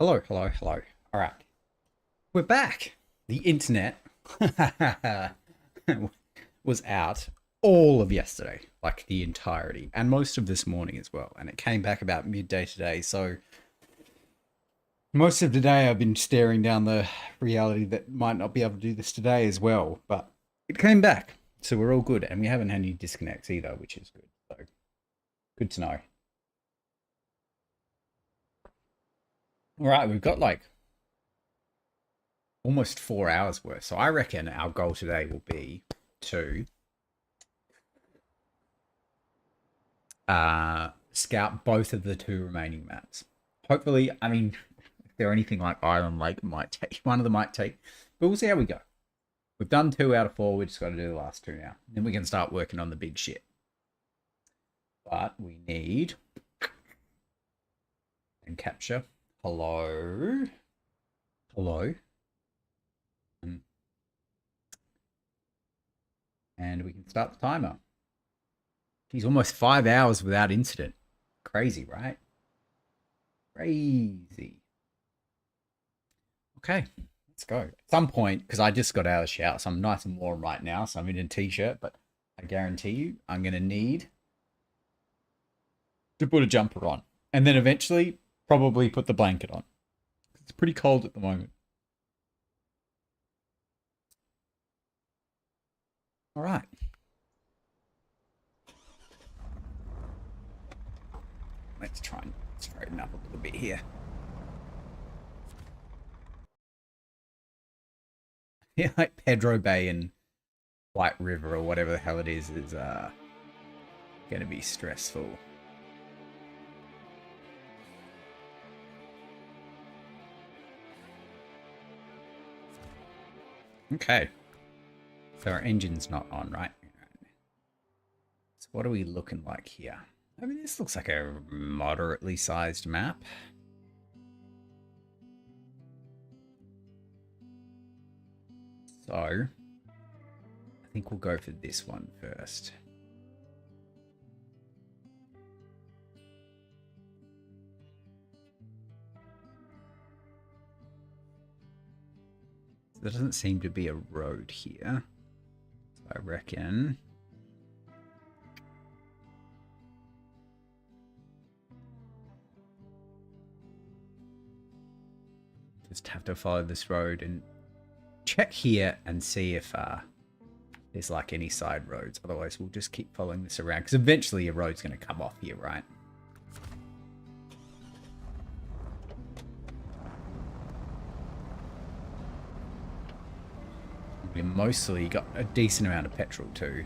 Hello, hello, hello. All right, we're back. The internet was out all of yesterday, like the entirety, and most of this morning as well. And it came back about midday today. So most of the day, I've been staring down the reality that might not be able to do this today as well. But it came back, so we're all good, and we haven't had any disconnects either, which is good. So good to know. All right, we've got like almost 4 hours worth. So I reckon our goal today will be to scout both of the two remaining maps. Hopefully, I mean, if they're anything like Island Lake, it might take one of them might take, but we'll see how we go. We've done 2 out of 4. We just got to do the last two now. Then we can start working on the big shit. But we need and capture. Hello, hello, and we can start the timer. Geez, almost 5 hours without incident. Crazy, right? Crazy. Okay, let's go. At some point, because I just got out of the shower, so I'm nice and warm right now, so I'm in a t-shirt, but I guarantee you I'm going to need to put a jumper on. And then eventually, probably put the blanket on. It's pretty cold at the moment. All right. Let's try and straighten up a little bit here. Yeah, like Pedro Bay and White River or whatever the hell it is going to be stressful. Okay. So our engine's not on, right? So what are we looking like here? I mean, this looks like a moderately sized map. So I think we'll go for this one first. There doesn't seem to be a road here. So I reckon just have to follow this road and check here and see if there's like any side roads. Otherwise, we'll just keep following this around because eventually a road's going to come off here, right? We mostly got a decent amount of petrol too.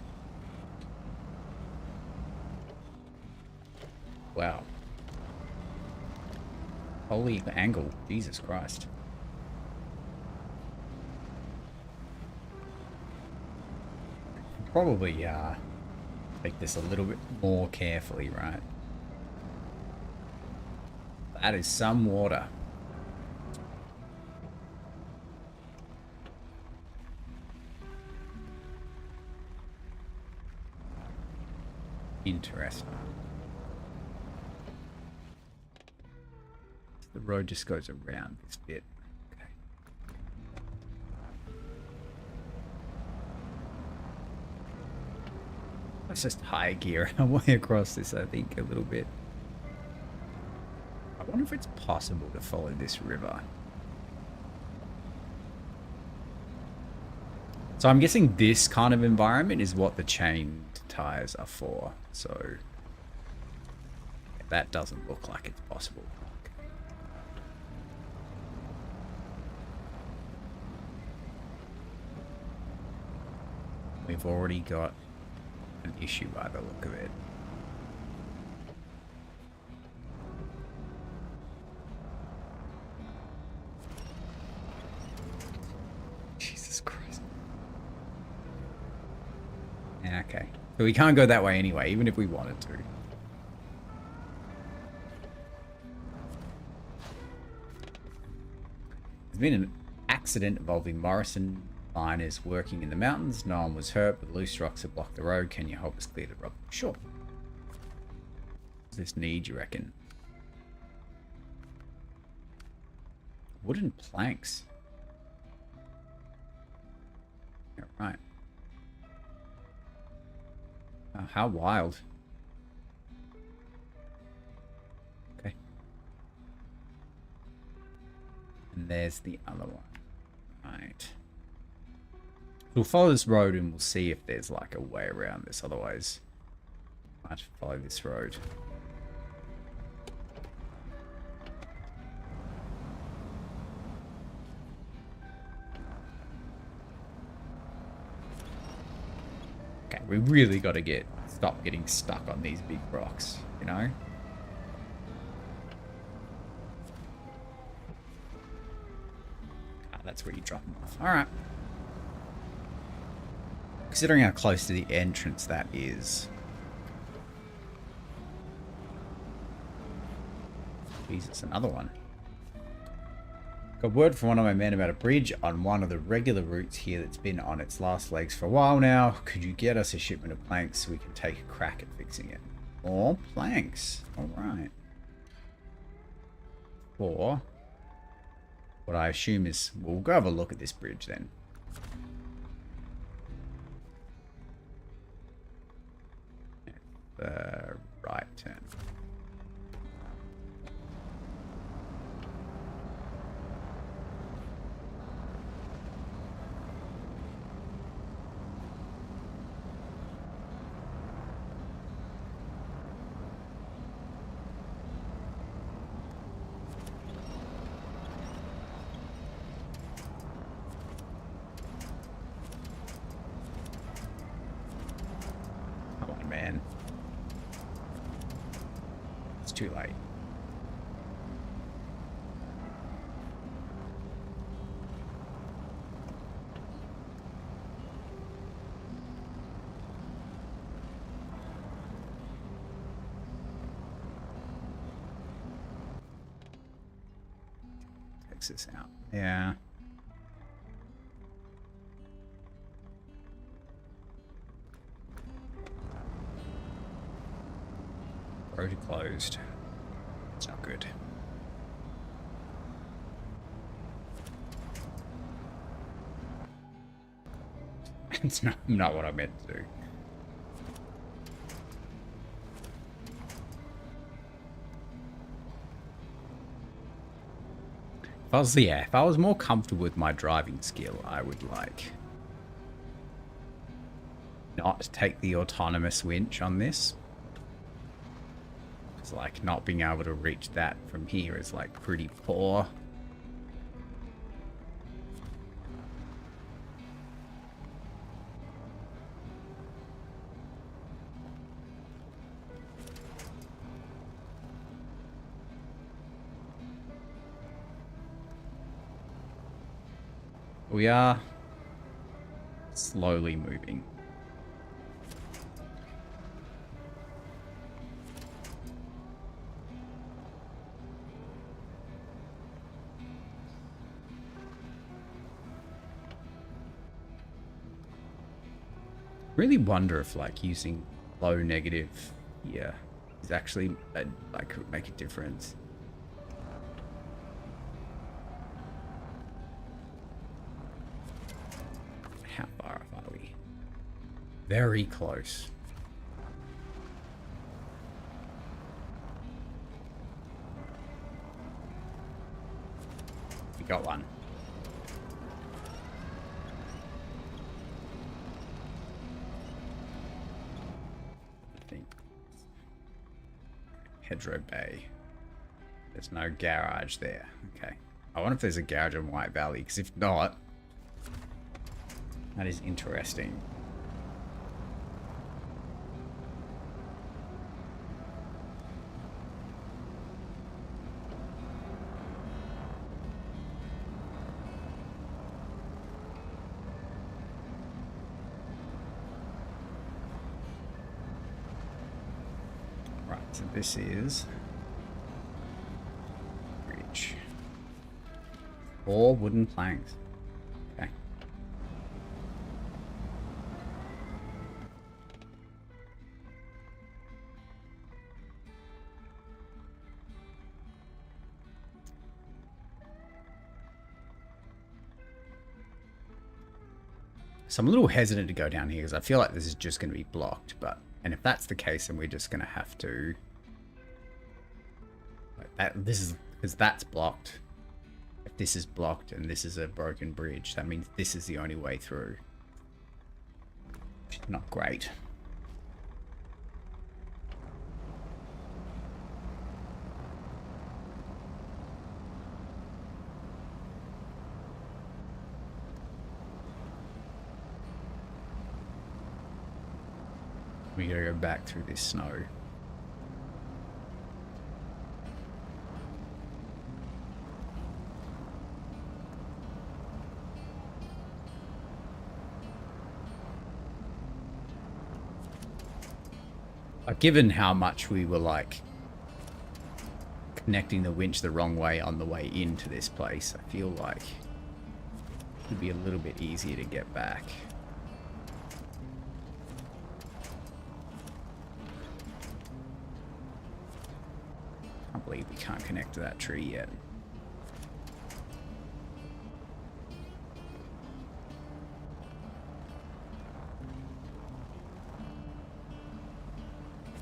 Wow. Holy angle. Jesus Christ. Probably make this a little bit more carefully, right? That is some water. Interesting. The road just goes around this bit. Okay. Let's just high gear our way across this, I think, a little bit. I wonder if it's possible to follow this river. So I'm guessing this kind of environment is what the chain tires are for. So that doesn't look like it's possible. We've already got an issue by the look of it. Jesus Christ. Okay. So we can't go that way anyway, even if we wanted to. There's been an accident involving Morrison miners working in the mountains. No one was hurt, but loose rocks have blocked the road. Can you help us clear the rubble? Sure. Does this need, you reckon? Wooden planks. Yeah, right. Oh, how wild. Okay. And there's the other one. Right. We'll follow this road and we'll see if there's like a way around this. Otherwise, I might follow this road. Okay, we really got to stop getting stuck on these big rocks, you know? Ah, that's where you drop them off. All right. Considering how close to the entrance that is. Jesus, another one. Got word from one of my men about a bridge on one of the regular routes here that's been on its last legs for a while now. Could you get us a shipment of planks so we can take a crack at fixing it? More planks. Alright. For what I assume is... We'll go have a look at this bridge then. Right turn. Come on, man. It's too late. Takes this out. Yeah. Road closed. It's not good. It's not what I meant to do. If I was more comfortable with my driving skill, I would like not take the autonomous winch on this. It's like not being able to reach that from here is like pretty poor. We are slowly moving. Really wonder if like using low negative here is actually like could make a difference. How far off are we? Very close. We got one. I think. Hedgerow Bay. There's no garage there. Okay. I wonder if there's a garage in White Valley, because if not, that is interesting. Right, so this is bridge. 4 wooden planks. Okay. So I'm a little hesitant to go down here because I feel like this is just going to be blocked. And if that's the case, then we're just going to have to... This is... Because that's blocked. If this is blocked and this is a broken bridge, that means this is the only way through. Not great. We gotta go back through this snow. Given how much we were like connecting the winch the wrong way on the way into this place, I feel like it would be a little bit easier to get back. Can't believe we can't connect to that tree yet.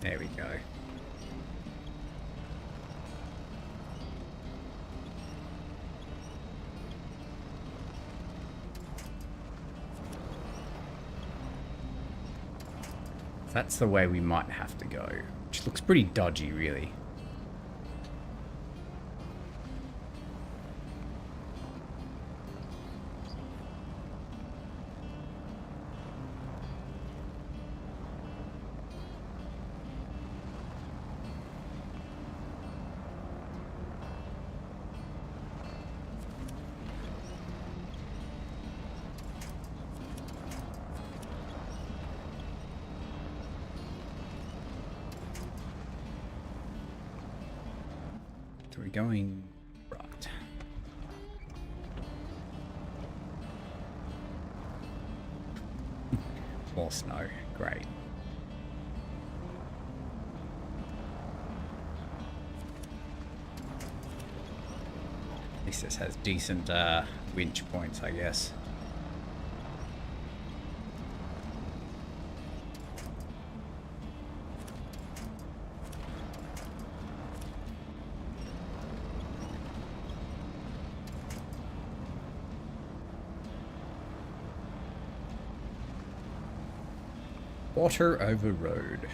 There we go. That's the way we might have to go, which looks pretty dodgy, really. So we're going right. More snow. Great. At least this has decent winch points, I guess. Water over road.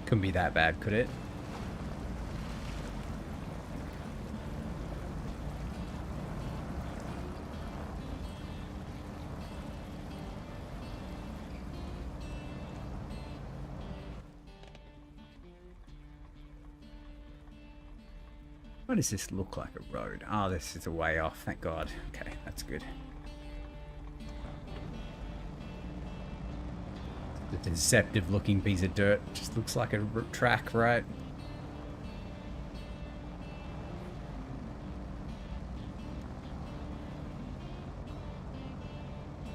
Couldn't be that bad, could it? Why does this look like a road? Oh, this is a way off, thank God. Okay, that's good. The deceptive looking piece of dirt just looks like a track, right?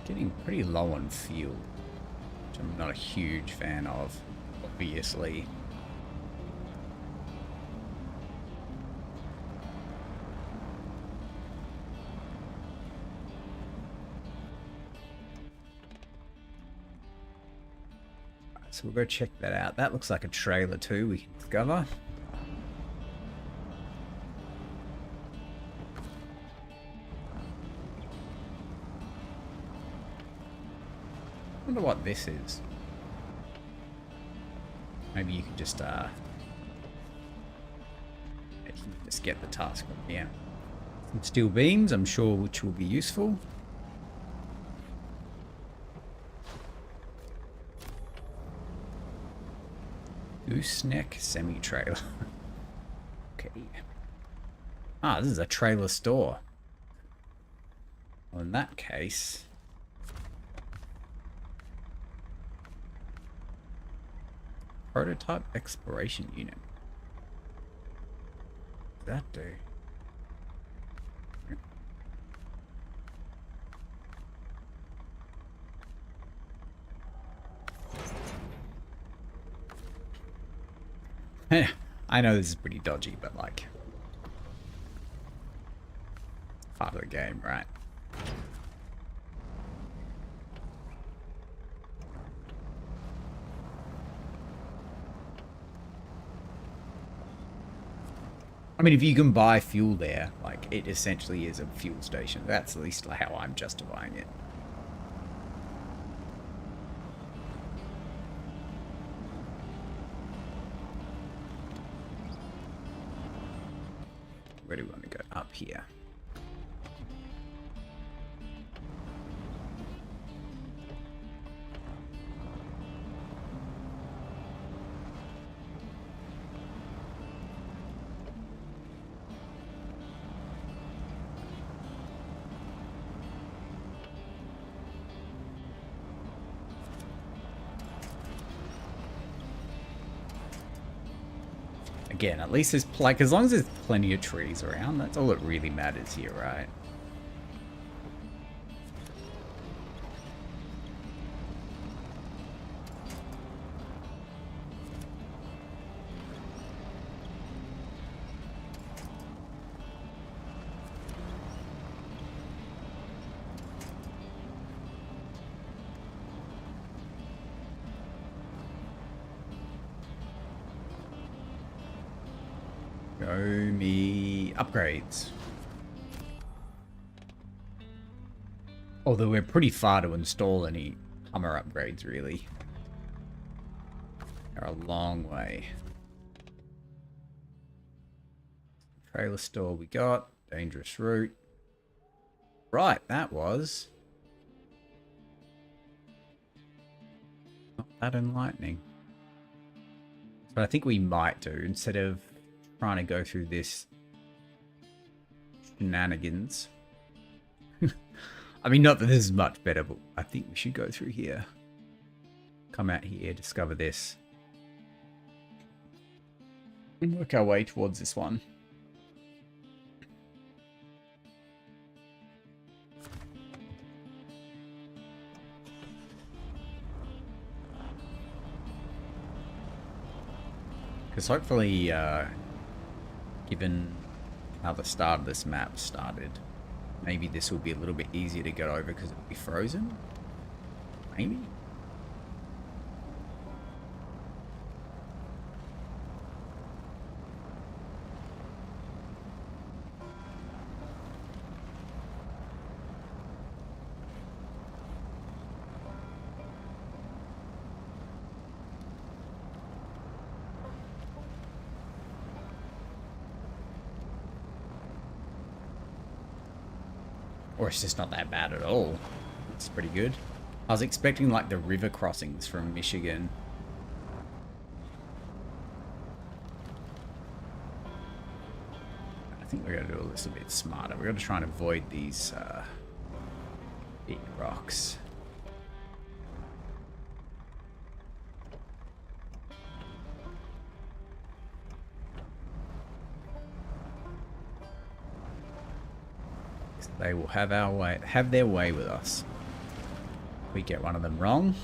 Getting pretty low on fuel, which I'm not a huge fan of, obviously. So we'll go check that out. That looks like a trailer too, we can discover. Wonder what this is. Maybe you can just get the task from here. Some steel beams, I'm sure, which will be useful. Gooseneck semi-trailer. Okay. Ah, this is a trailer store. Well, in that case... Prototype exploration unit. What does that do? I know this is pretty dodgy, but like, part of the game, right? I mean, if you can buy fuel there, like, it essentially is a fuel station. That's at least how I'm justifying it. Where do we want to go? Up here. Again, at least there's, like, as long as there's plenty of trees around, that's all that really matters here, right? Show me upgrades. Although we're pretty far to install any Hummer upgrades, really. They're a long way. Trailer store we got. Dangerous route. Right, that was not that enlightening. But I think we might do, instead of trying to go through this shenanigans. I mean, not that this is much better, but I think we should go through here. Come out here, discover this. And work our way towards this one. Because hopefully, given how the start of this map started, maybe this will be a little bit easier to get over because it'll be frozen? Maybe? Or it's just not that bad at all. It's pretty good. I was expecting like the river crossings from Michigan. I think we're going to do a little bit smarter. We're going to try and avoid these big rocks. They will have their way with us. If we get one of them wrong.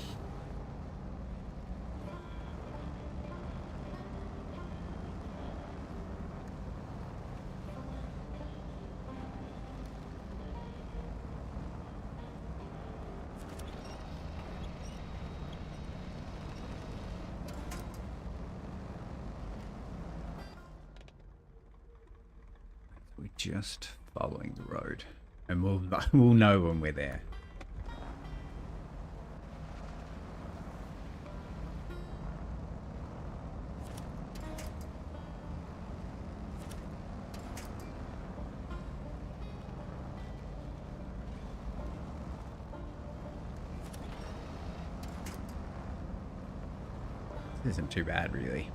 We're just following the road. And we'll know when we're there. This isn't too bad, really.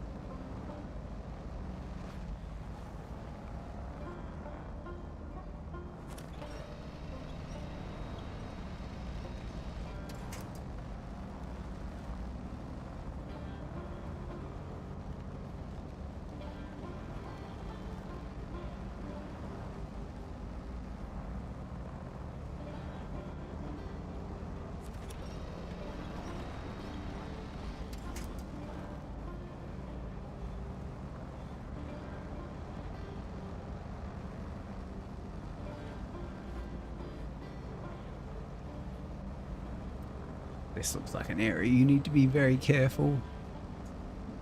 This looks like an area you need to be very careful.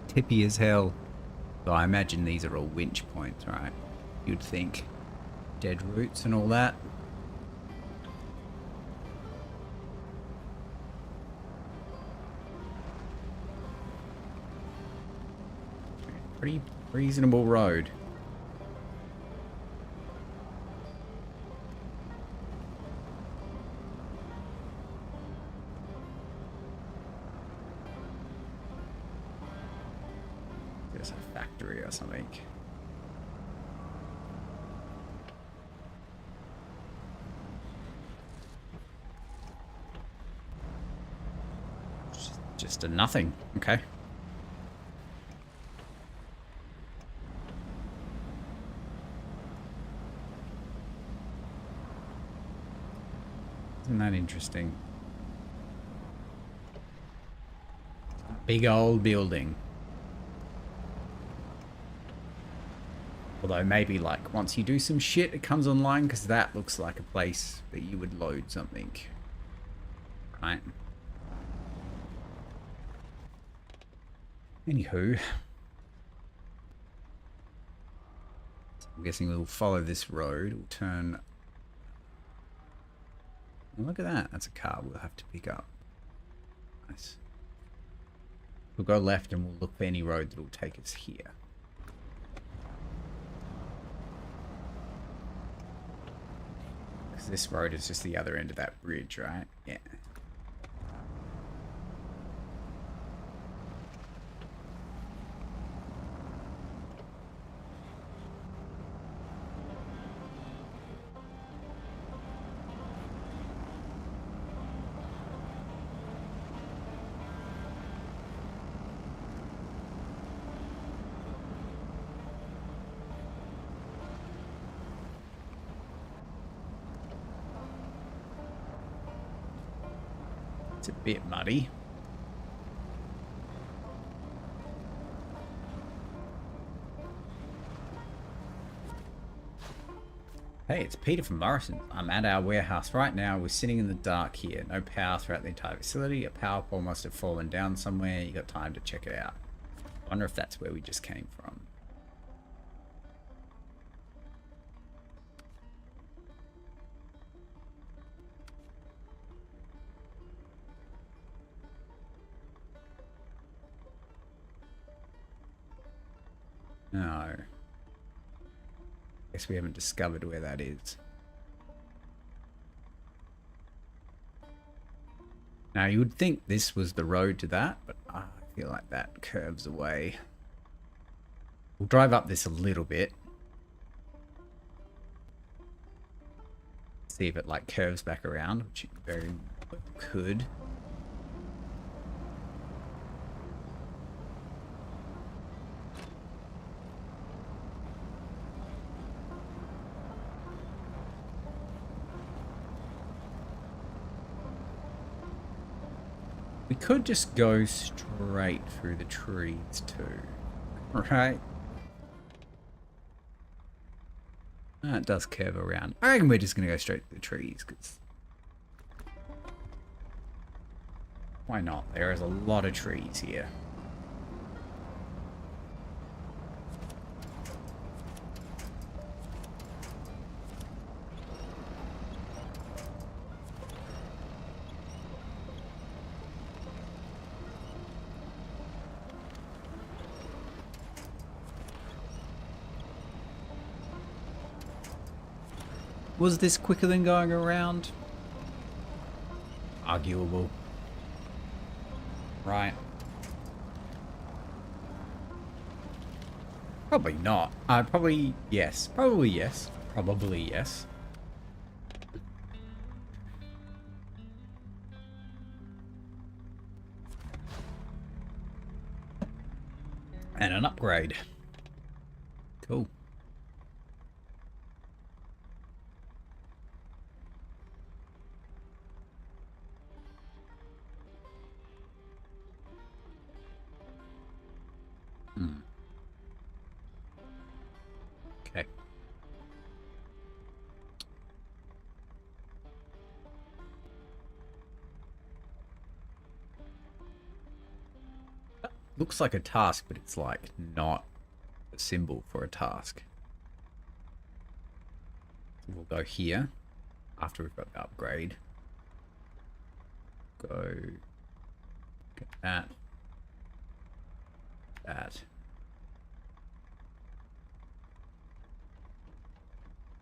Tippy as hell. So I imagine these are all winch points, right? you'd think. Dead roots and all that. Pretty reasonable road. There's a factory or something. Just a nothing. Okay. Isn't that interesting? Big old building. Although maybe like once you do some shit it comes online, because that looks like a place that you would load something. Right. Anywho. I'm guessing we'll follow this road. We'll turn. Oh, look at that. That's a car we'll have to pick up. Nice. We'll go left and we'll look for any road that will take us here. Because this road is just the other end of that bridge, right? Yeah. It's a bit muddy. Hey, it's Peter from Morrison. I'm at our warehouse right now. We're sitting in the dark here. No power throughout the entire facility. A power pole must have fallen down somewhere. You got time to check it out. Wonder if that's where we just came from. No. Guess we haven't discovered where that is. Now, you would think this was the road to that, but I feel like that curves away. We'll drive up this a little bit. See if it like curves back around, which it very well could. We could just go straight through the trees too, right? It does curve around. I reckon we're just going to go straight to the trees, because why not? There is a lot of trees here. Was this quicker than going around? Arguable. Right. Probably not. Probably yes. Probably yes. Probably yes. And an upgrade. Cool. Okay. Looks like a task, but it's like not a symbol for a task. We'll go here after we've got the upgrade. Go get that. That.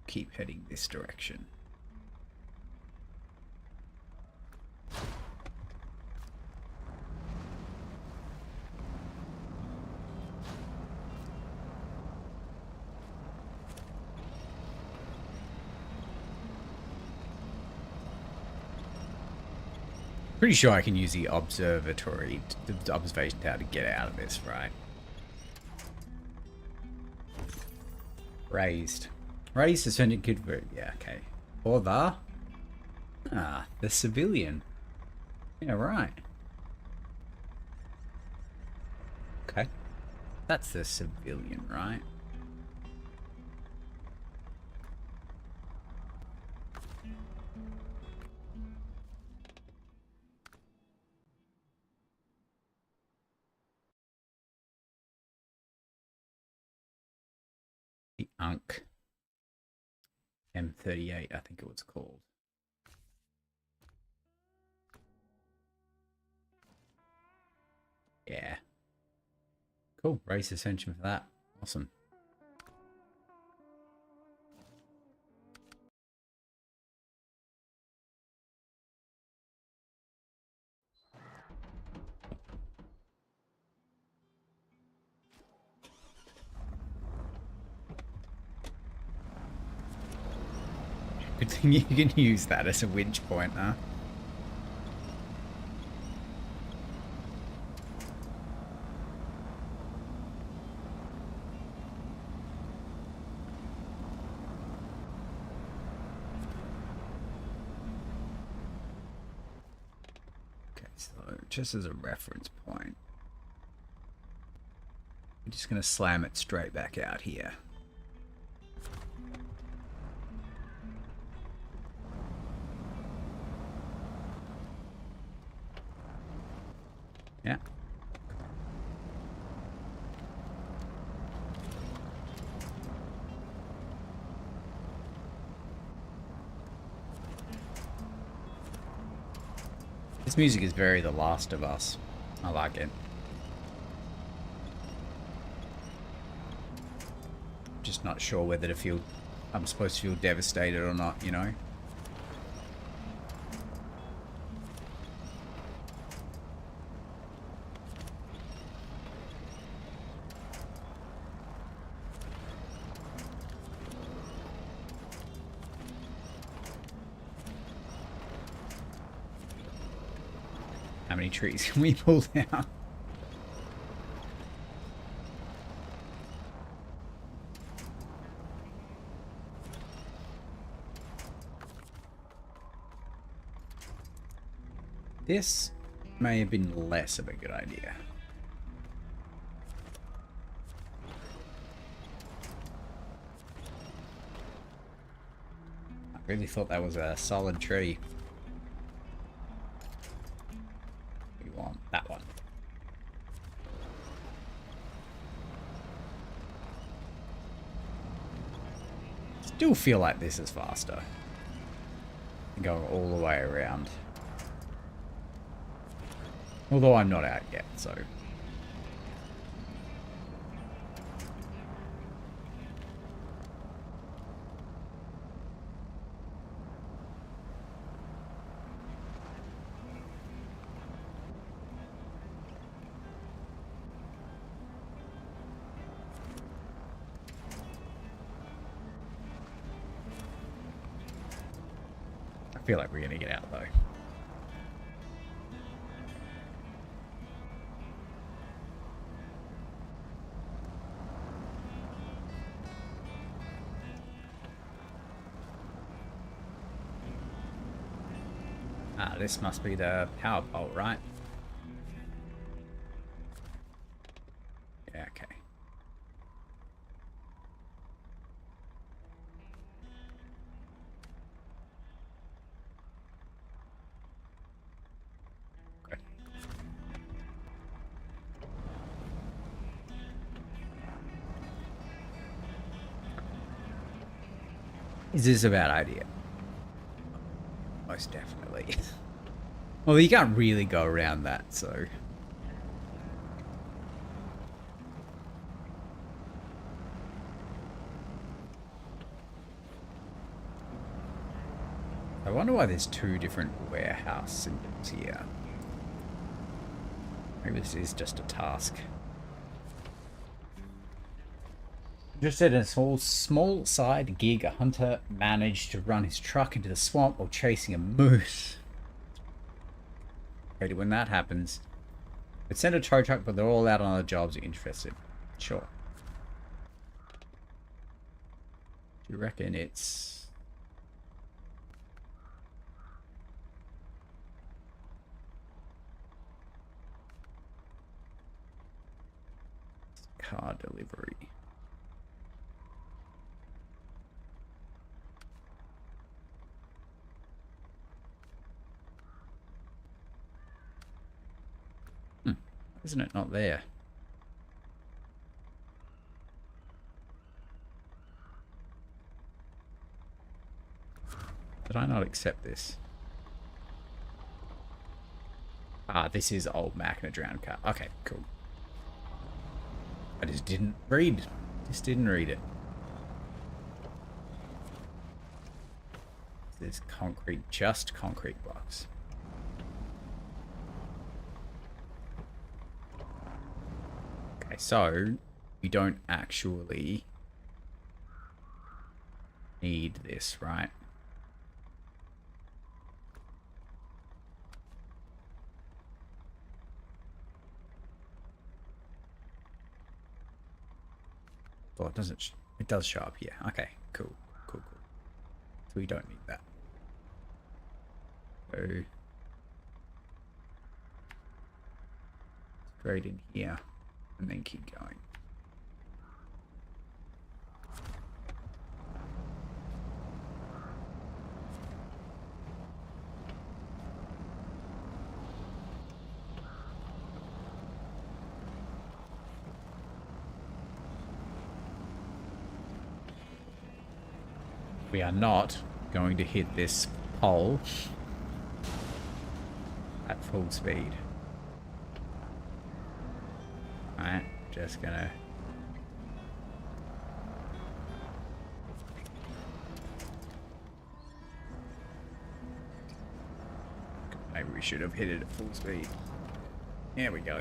Keep heading this direction. Pretty sure I can use the observatory, the observation tower to get out of this, right? Raised. Raised ascendant convert. Yeah, okay. Or the civilian. Yeah, right. Okay. That's the civilian, right? The Unk. M38, I think it was called. Yeah. Cool. Race ascension for that. Awesome. Good thing you can use that as a winch point, huh? Okay, so just as a reference point, I'm just going to slam it straight back out here. Yeah. This music is very The Last of Us. I like it. Just not sure whether to feel... I'm supposed to feel devastated or not, you know? How many trees can we pull down? This may have been less of a good idea. I really thought that was a solid tree. We want that one. Still feel like this is faster. Going all the way around. Although I'm not out yet, so... I feel like we're gonna get out though. Ah, this must be the power pole, right? Yeah, okay. Okay. Is this a bad idea? Most definitely. Well, you can't really go around that, so... I wonder why there's two different warehouse symbols here. Maybe this is just a task. Just said in a small side gig, a hunter managed to run his truck into the swamp while chasing a moose. Okay, when that happens, it's sent a tow truck, but they're all out on other jobs. You're interested? Sure. Do you reckon it's... car delivery? Isn't it not there? Did I not accept this? Ah, this is old Mac and a drowned car. Okay, cool. I just didn't read. Just didn't read it. There's concrete, just concrete blocks. Okay, so we don't actually need this, right? Well, it doesn't. It does show up here. Okay, cool, cool, cool. So we don't need that. So straight in here, and then keep going. We are not going to hit this pole at full speed. Alright, just gonna... Maybe we should have hit it at full speed. There we go.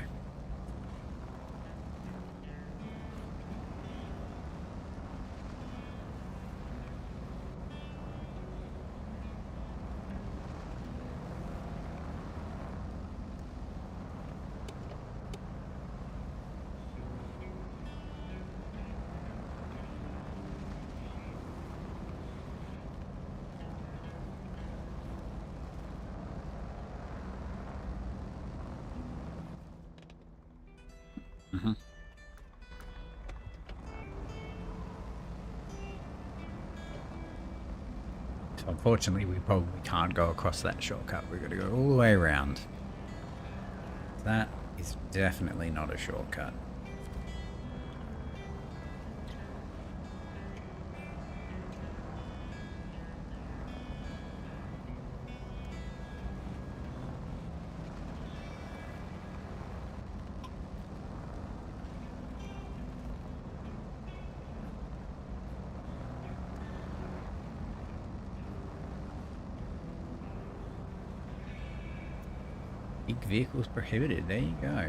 So unfortunately, we probably can't go across that shortcut. We've got to go all the way around. That is definitely not a shortcut. Big vehicles prohibited. There you go.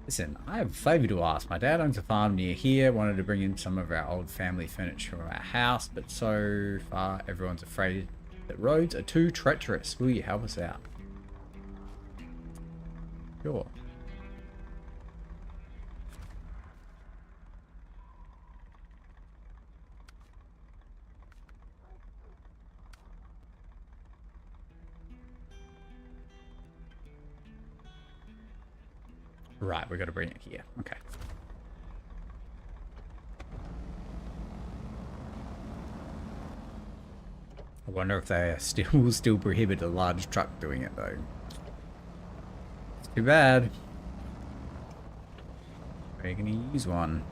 Listen, I have a favour to ask. My dad owns a farm near here. Wanted to bring in some of our old family furniture from our house, but so far everyone's afraid that roads are too treacherous. Will you help us out? Sure. Right, we've got to bring it here. Okay. I wonder if they still prohibit a large truck doing it though. Too bad. We're gonna use one.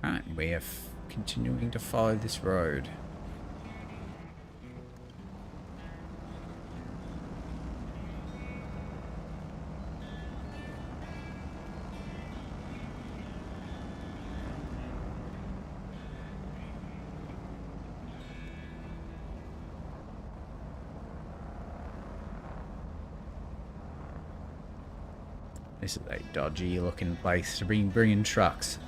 Alright, we are continuing to follow this road. This is a dodgy looking place to bring in trucks.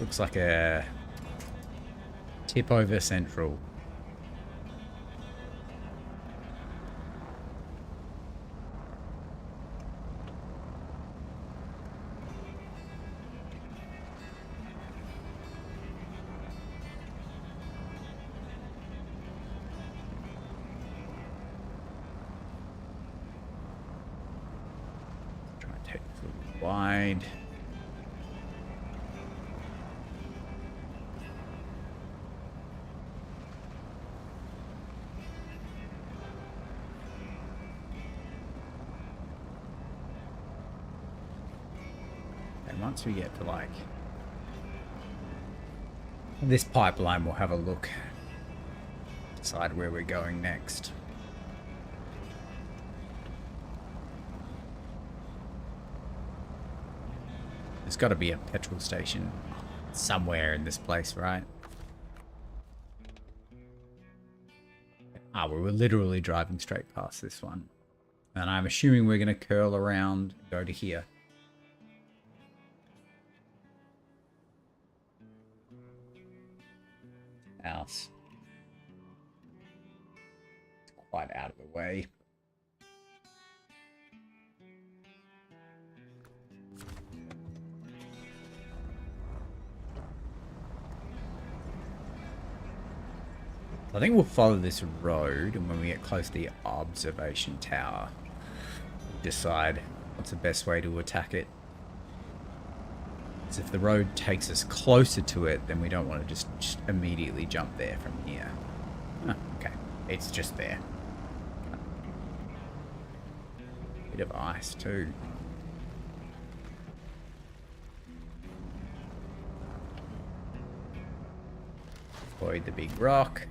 Looks like a tip over central. Try and take this a little wide. Once we get to like this pipeline, we'll have a look, decide where we're going next. There's got to be a petrol station somewhere in this place, right? Ah, we were literally driving straight past this one, and I'm assuming we're going to curl around and go to here. House. It's quite out of the way. I think we'll follow this road, and when we get close to the observation tower, we'll decide what's the best way to attack it. If the road takes us closer to it, then we don't want to just immediately jump there from here. Oh, okay, it's just there. Bit of ice too. Avoid the big rock.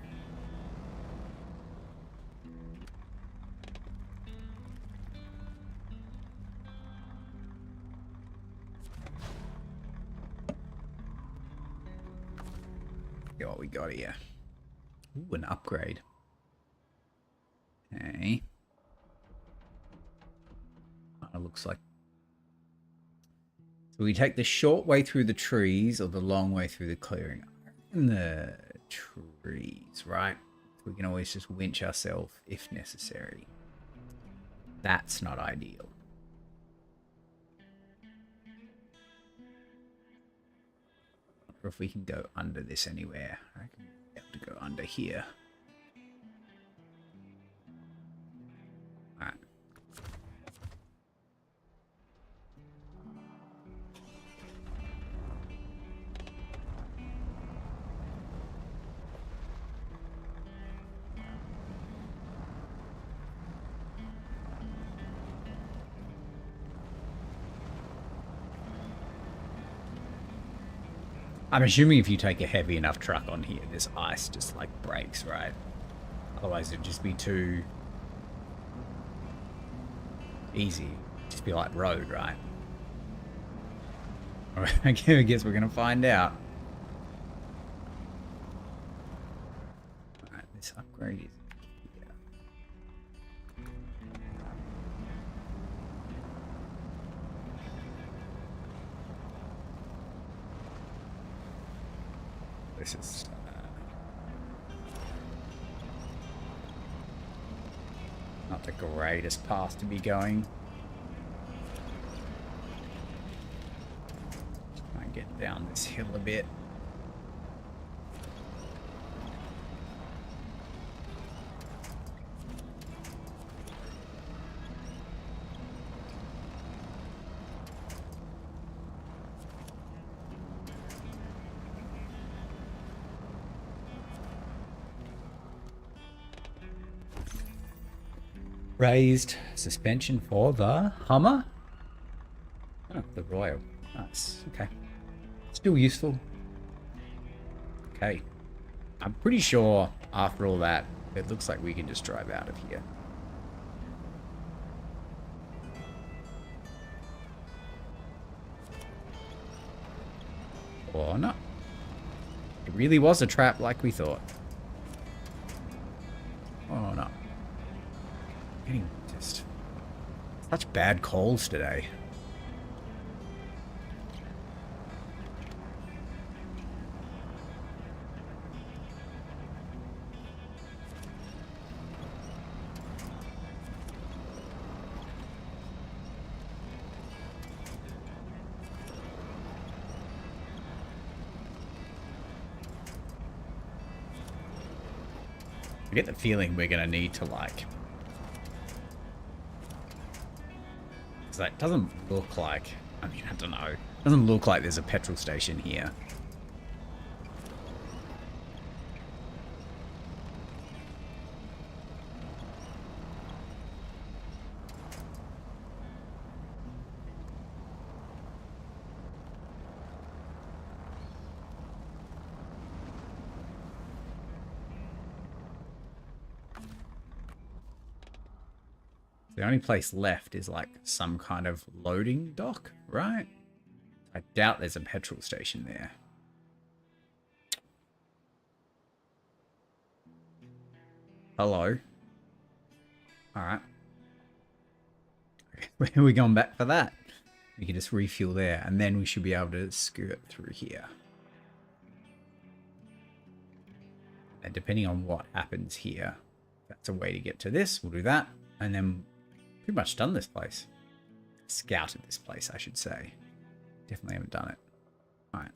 What we got here. Ooh, an upgrade. Okay. It looks like. So we take the short way through the trees or the long way through the clearing. In the trees, right? So we can always just winch ourselves if necessary. That's not ideal. Or if we can go under this anywhere. I reckon we'll be able to go under here. Alright. I'm assuming if you take a heavy enough truck on here, this ice just like breaks, right? Otherwise it'd just be too easy. Just be like road, right? Alright, I guess we're gonna find out. Alright, this upgrade is here. This is not the greatest path to be going. Try and get down this hill a bit. Raised suspension for the Hummer. Oh, the Royal. Nice. Okay. Still useful. Okay. I'm pretty sure after all that, it looks like we can just drive out of here. Or not. It really was a trap like we thought. Oh no. Getting just such bad calls today. I get the feeling we're going to need to, like... Because that doesn't look like... I mean, I don't know. It doesn't look like there's a petrol station here. The only place left is like some kind of loading dock, right? I doubt there's a petrol station there. Hello. Alright. Where are we going back for that? We can just refuel there, and then we should be able to skirt through here. And depending on what happens here, that's a way to get to this. We'll do that, and then pretty much done this place. Scouted this place, I should say. Definitely haven't done it. Alright.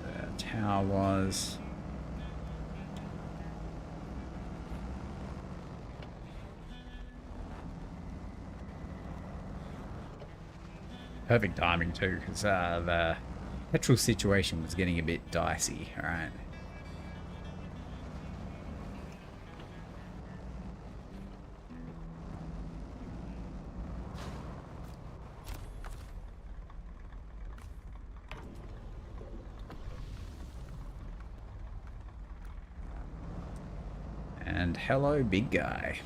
The tower was... Perfect timing too, because the petrol situation was getting a bit dicey, alright. And hello, big guy.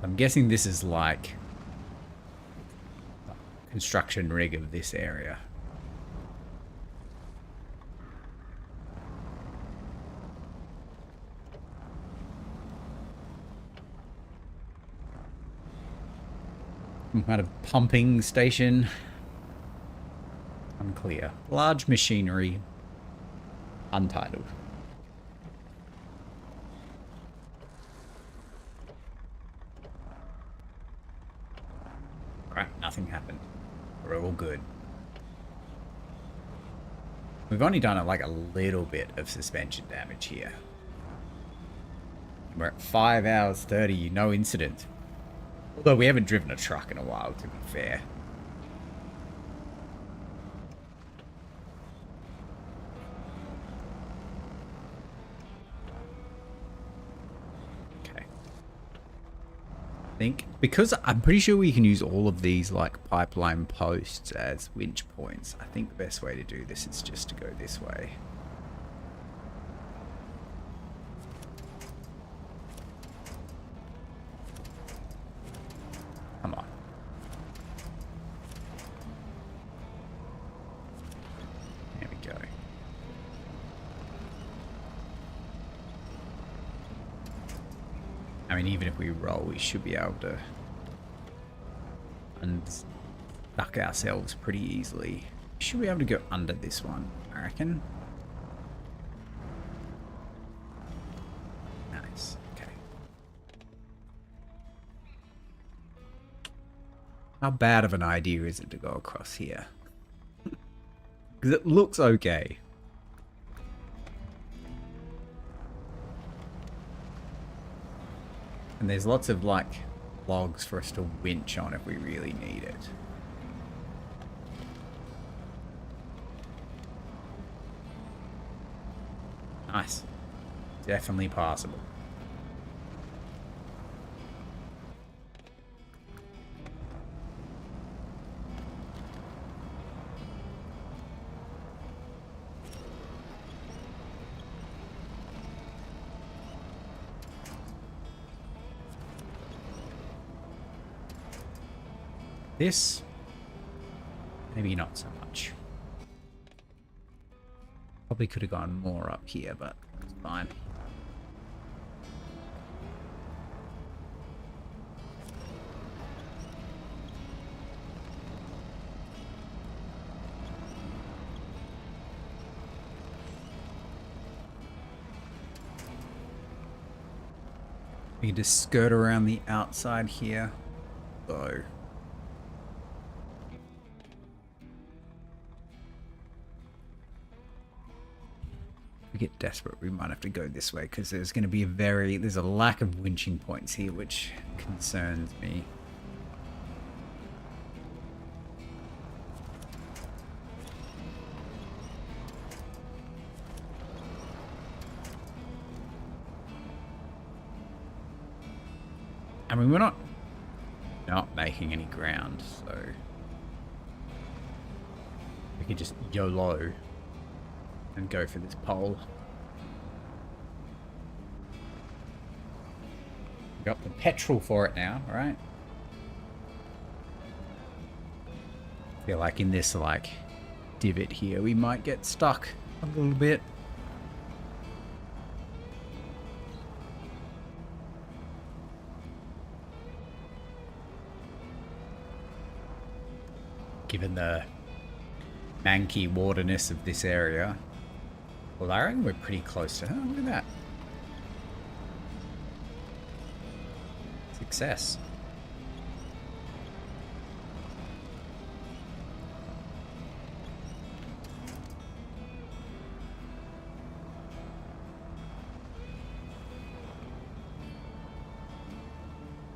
I'm guessing this is like construction rig of this area. Some kind of pumping station. Unclear. Large machinery. Untitled. Right, nothing happened. We're all good. We've only done like a little bit of suspension damage here. We're at 5 hours 30, no incident. Although we haven't driven a truck in a while, to be fair. Think because I'm pretty sure we can use all of these like pipeline posts as winch points. I think the best way to do this is just to go this way. Come on. There we go. I mean, even if we roll, we should be able to unstuck ourselves pretty easily. We should be able to go under this one, I reckon. Nice. Okay. How bad of an idea is it to go across here? Because it looks okay. And there's lots of like logs for us to winch on if we really need it. Nice. Definitely possible. This, maybe not so much. Probably could have gone more up here, but it's fine. We can just skirt around the outside here, though. If we get desperate, we might have to go this way because there's going to be there's a lack of winching points here, which concerns me. I mean, we're not making any ground, so we could just YOLO and go for this pole. We got the petrol for it now, right? I feel like in this like divot here, we might get stuck a little bit. Given the manky waterness of this area. Well, I reckon we're pretty close to... Oh, look at that. Success.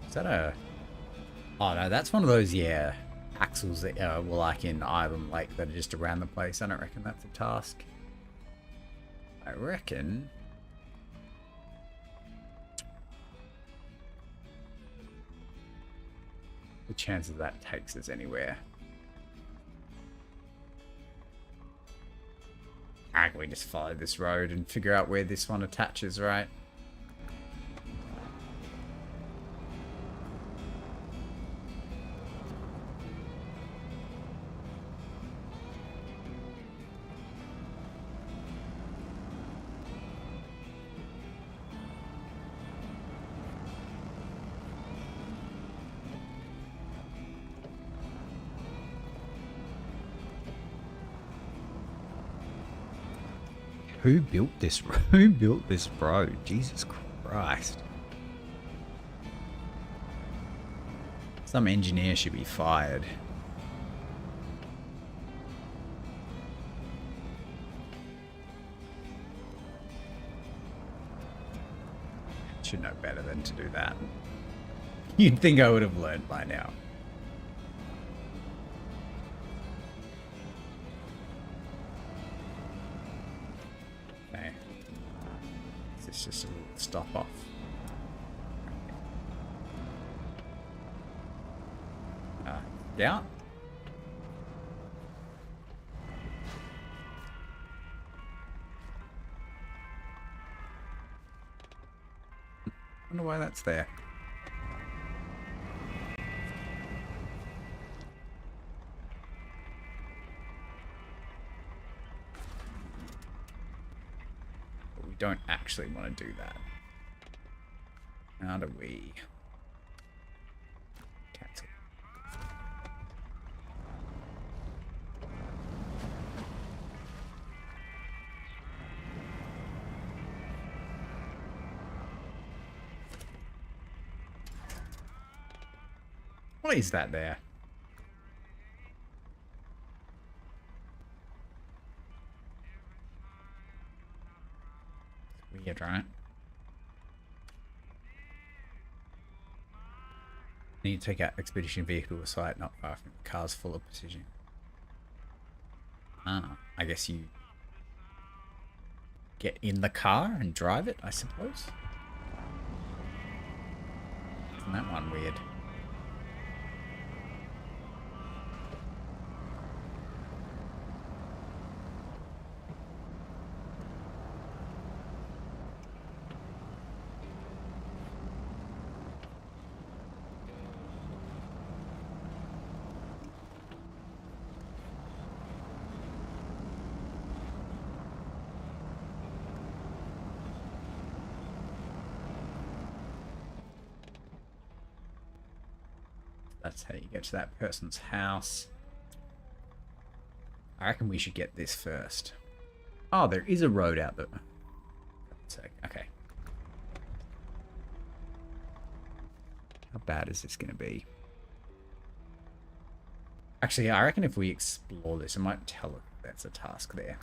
Is that a... Oh, no, that's one of those, yeah, axles that were like in Island Lake that are just around the place. I don't reckon that's a task. I reckon... the chances that takes us anywhere. I reckon we just follow this road and figure out where this one attaches, right? Who built this? Who built this road? Jesus Christ. Some engineer should be fired. Should know better than to do that. You'd think I would have learned by now. It's just a little stop off. Down. Wonder why that's there. We don't actually want to do that. How do we cancel? What is that there? Weird, right? Need to take out expedition vehicle to a site not far from cars full of precision. Ah, I guess you get in the car and drive it, I suppose. Isn't that one weird? That's how you get to that person's house. I reckon we should get this first. Oh, there is a road out there. Okay. How bad is this going to be? Actually, I reckon if we explore this, it might tell us that's a task there.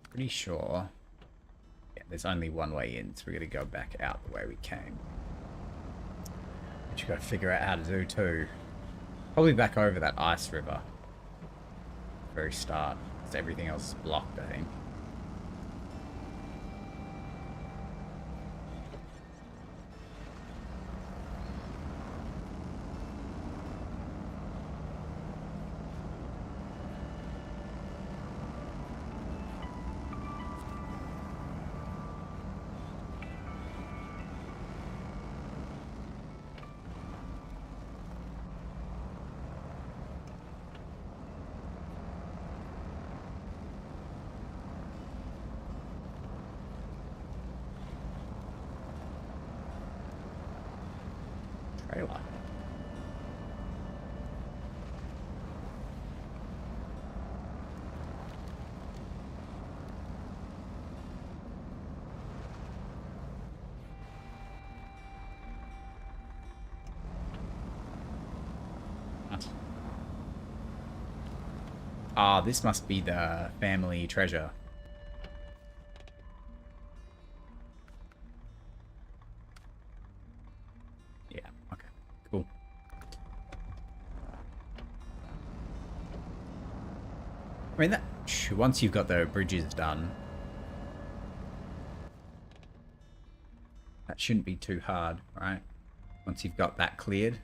Pretty sure. Yeah, there's only one way in, so we're going to go back out the way we came. Which you've got to figure out how to do too. Probably back over that ice river. Very start. So everything else is blocked, I think. Trailer. Ah, this must be the family treasure. Yeah, okay, cool. I mean, once you've got the bridges done, that shouldn't be too hard, right? Once you've got that cleared.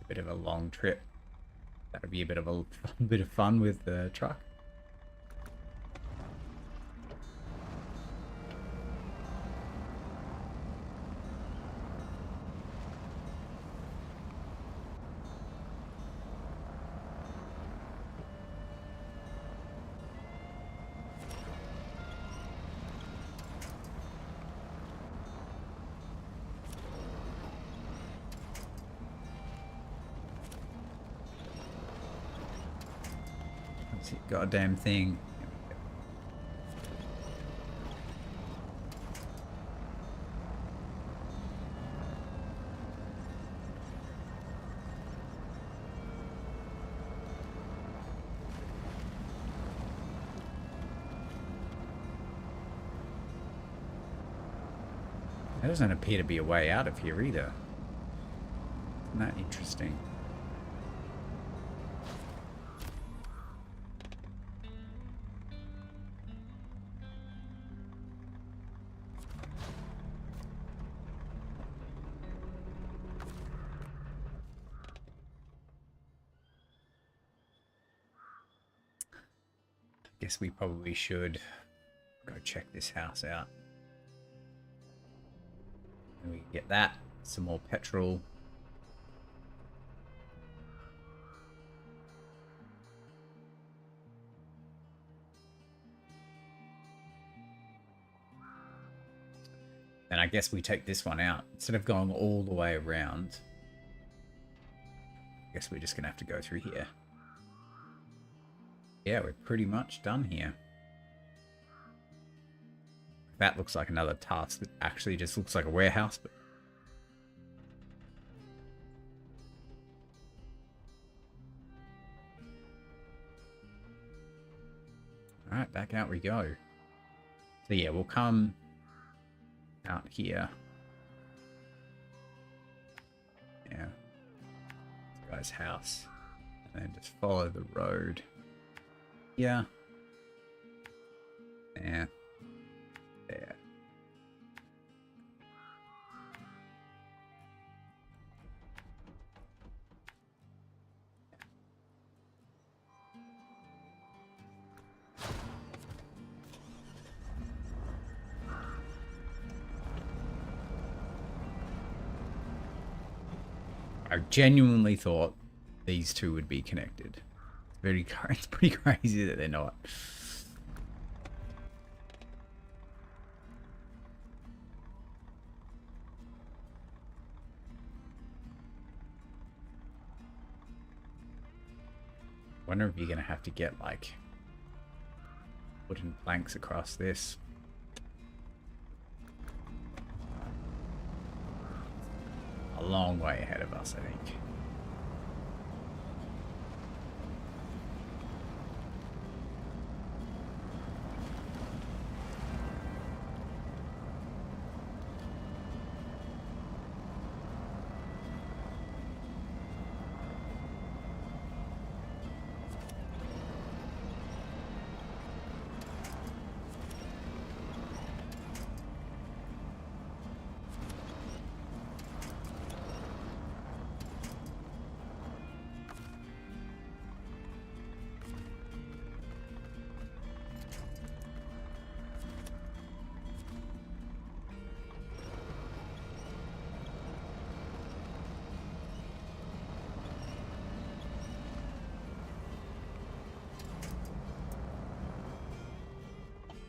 A bit of a long trip. That'll be a bit of a bit of fun with the truck. Goddamn thing. There doesn't appear to be a way out of here either. Isn't that interesting? Guess we probably should go check this house out. And we can get that, some more petrol. And I guess we take this one out. Instead of going all the way around, I guess we're just going to have to go through here. Yeah, we're pretty much done here. That looks like another task that actually just looks like a warehouse, but Alright, back out we go. So yeah, we'll come out here. Yeah. This guy's house. And then just follow the road. Yeah. There. There. I genuinely thought these two would be connected. It's pretty crazy that they're not. Wonder if you're gonna have to get like wooden planks across this. A long way ahead of us, I think.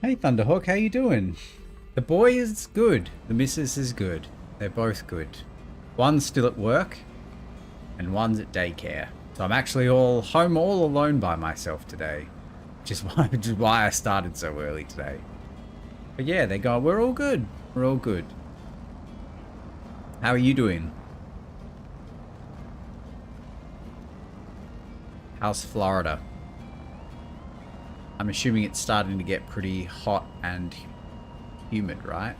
Hey Thunderhawk, how you doing? The boy is good. The missus is good. They're both good. One's still at work, and one's at daycare. So I'm actually home all alone by myself today, which is why I started so early today. But yeah, they go. We're all good. We're all good. How are you doing? How's Florida? I'm assuming it's starting to get pretty hot and humid, right?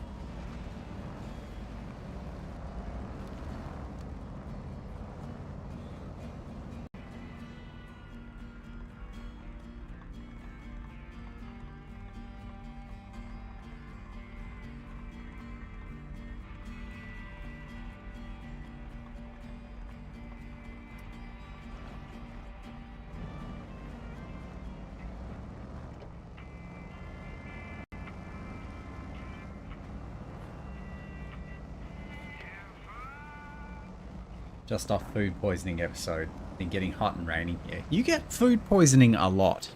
Just off food poisoning episode. Been getting hot and rainy. Yeah, you get food poisoning a lot.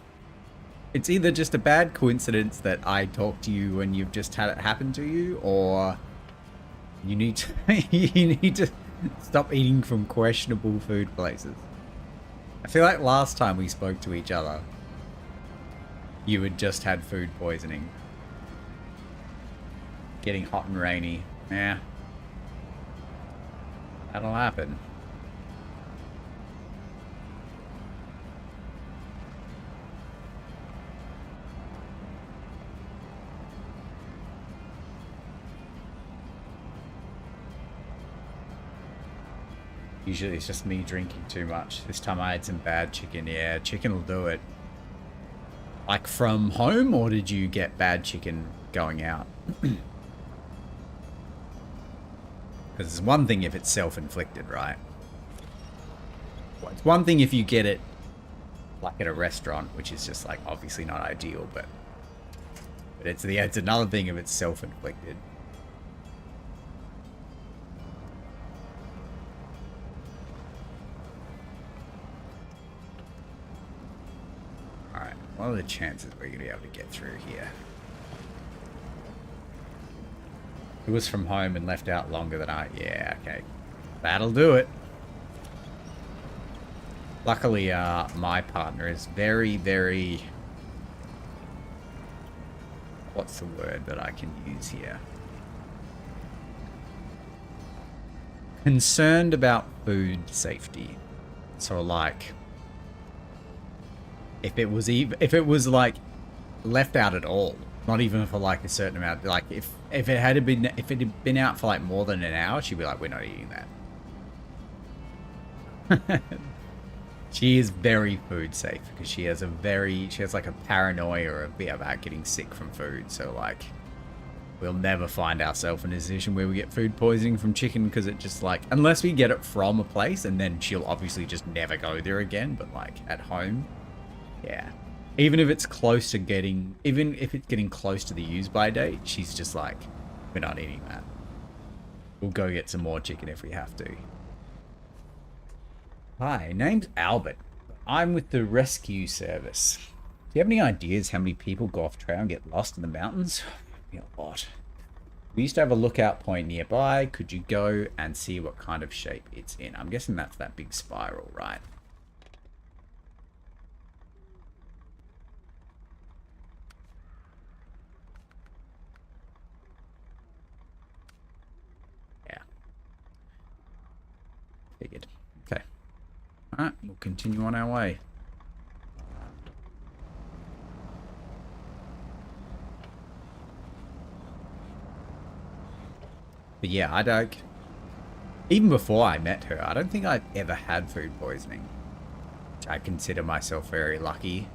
It's either just a bad coincidence that I talk to you and you've just had it happen to you, or you need to you need to stop eating from questionable food places. I feel like last time we spoke to each other, you had just had food poisoning. Getting hot and rainy. Yeah. That'll happen. Usually it's just me drinking too much. This time I had some bad chicken. Yeah, chicken will do it. Like from home, or did you get bad chicken going out? Because it's one thing if it's self-inflicted, right? Well, it's one thing if you get it like at a restaurant, which is just like obviously not ideal, but it's another thing if it's self-inflicted. Alright, what are the chances we're going to be able to get through here? Who was from home and left out longer than I... Yeah, okay. That'll do it. Luckily, my partner is very, very... What's the word that I can use here? Concerned about food safety. So, like... If it was like left out at all. Not even for like a certain amount. Like if it had been out for like more than an hour, she'd be like, we're not eating that. She is very food safe because she has like a paranoia about getting sick from food. So like, we'll never find ourselves in a position where we get food poisoning from chicken because it just like, unless we get it from a place, and then she'll obviously just never go there again. But like at home, yeah. Even if it's close to getting, even if it's getting close to the use by date, she's just like, we're not eating that. We'll go get some more chicken if we have to. Hi, name's Albert. I'm with the rescue service. Do you have any ideas how many people go off trail and get lost in the mountains? A lot. We used to have a lookout point nearby. Could you go and see what kind of shape it's in? I'm guessing that's that big spiral, right? Yeah. Figured. Okay. Alright, we'll continue on our way. But yeah, I don't... Even before I met her, I don't think I've ever had food poisoning. Which I consider myself very lucky.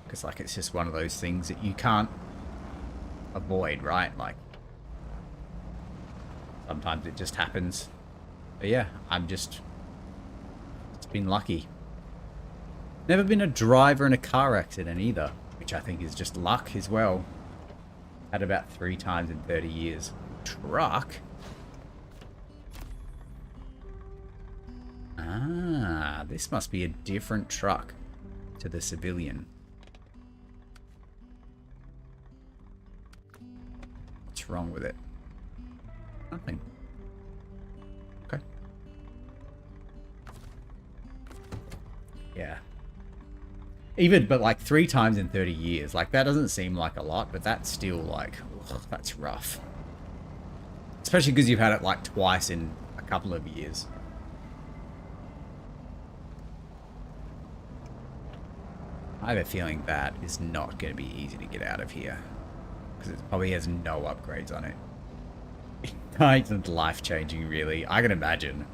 Because, like, it's just one of those things that you can't avoid, right? Like, sometimes it just happens. But yeah, it's been lucky. Never been a driver in a car accident either. Which I think is just luck as well. Had about 3 times in 30 years. Truck? Ah, this must be a different truck to the civilian. What's wrong with it? Nothing. Okay. Yeah. But like 3 times in 30 years, like that doesn't seem like a lot, but that's still like, ugh, that's rough. Especially because you've had it like twice in a couple of years. I have a feeling that is not going to be easy to get out of here. Because it probably has no upgrades on it. It's life-changing, really. I can imagine.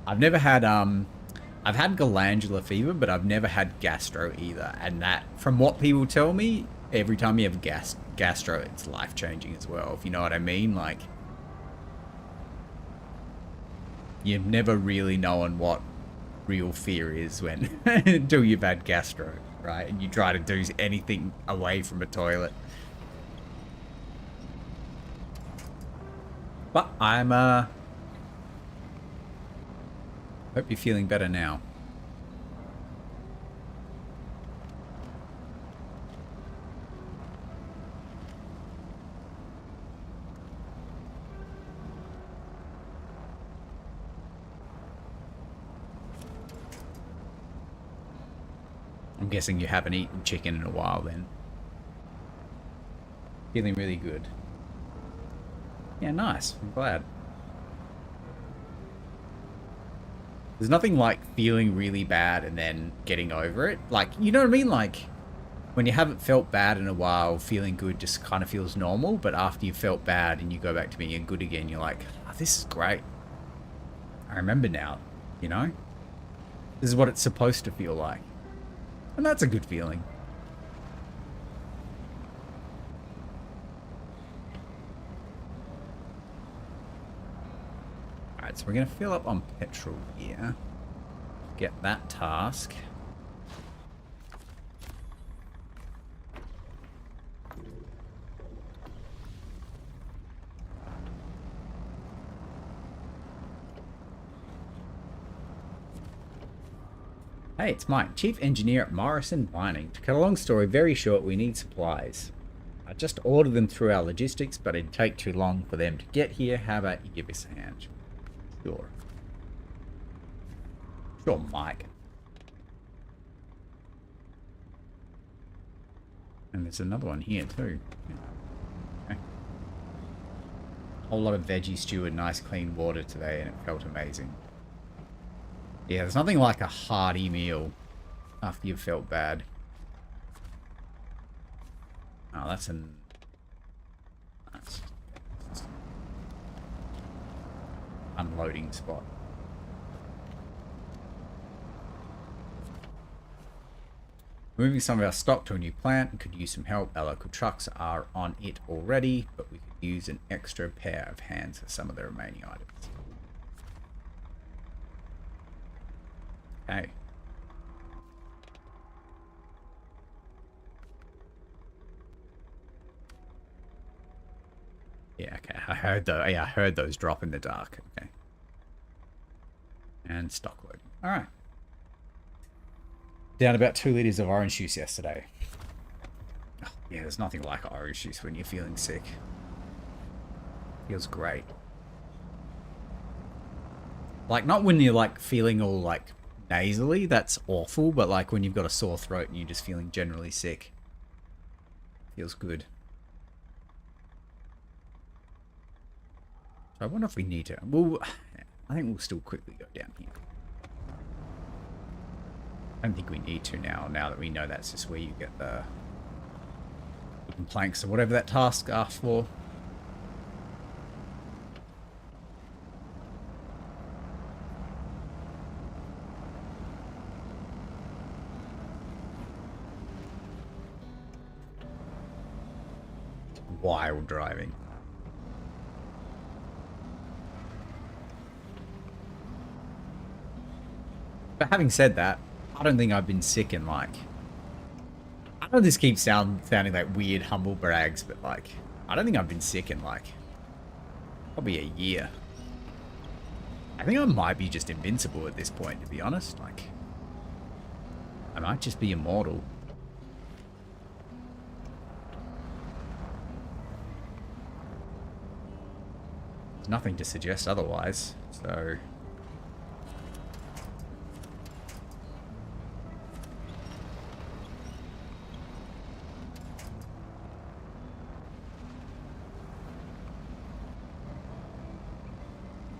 I've never had, I've had glandular fever, but I've never had gastro either. And that, from what people tell me, every time you have gastro, it's life-changing as well. If you know what I mean, like... You've never really known what real fear is when until you've had gastro, right? And you try to do anything away from a toilet. But I'm hope you're feeling better now. I'm guessing you haven't eaten chicken in a while then. Feeling really good. Yeah, nice. I'm glad. There's nothing like feeling really bad and then getting over it. Like, you know what I mean? Like, when you haven't felt bad in a while, feeling good just kind of feels normal. But after you've felt bad and you go back to being good again, you're like, oh, this is great. I remember now, you know? This is what it's supposed to feel like. And that's a good feeling. Alright, so we're going to fill up on petrol here. Get that task. Hey, it's Mike, Chief Engineer at Morrison Mining. To cut a long story very short, we need supplies. I just ordered them through our logistics, but it'd take too long for them to get here. How about you give us a hand? Sure. Sure, Mike. And there's another one here too. Okay. Whole lot of veggie stew and nice clean water today, and it felt amazing. Yeah, there's nothing like a hearty meal after you've felt bad. Oh, that's an... That's unloading spot. Moving some of our stock to a new plant and could use some help. Our local trucks are on it already, but we could use an extra pair of hands for some of the remaining items. Okay. Yeah, okay. I heard those drop in the dark. Okay. And stock loading. All right. Down about 2 liters of orange juice yesterday. Oh, yeah, there's nothing like orange juice when you're feeling sick. Feels great. Like, not when you're, like, feeling all, like, nasally. That's awful. But, like, when you've got a sore throat and you're just feeling generally sick. Feels good. So I wonder if we need to... Well, I think we'll still quickly go down here. I don't think we need to now that we know that's just where you get the wooden planks or whatever that task asks for. Wild driving. But having said that, I don't think I've been sick in like... I know this keeps sounding like weird humble brags, but like... I don't think I've been sick in like... probably a year. I think I might be just invincible at this point, to be honest. Like... I might just be immortal. There's nothing to suggest otherwise, so...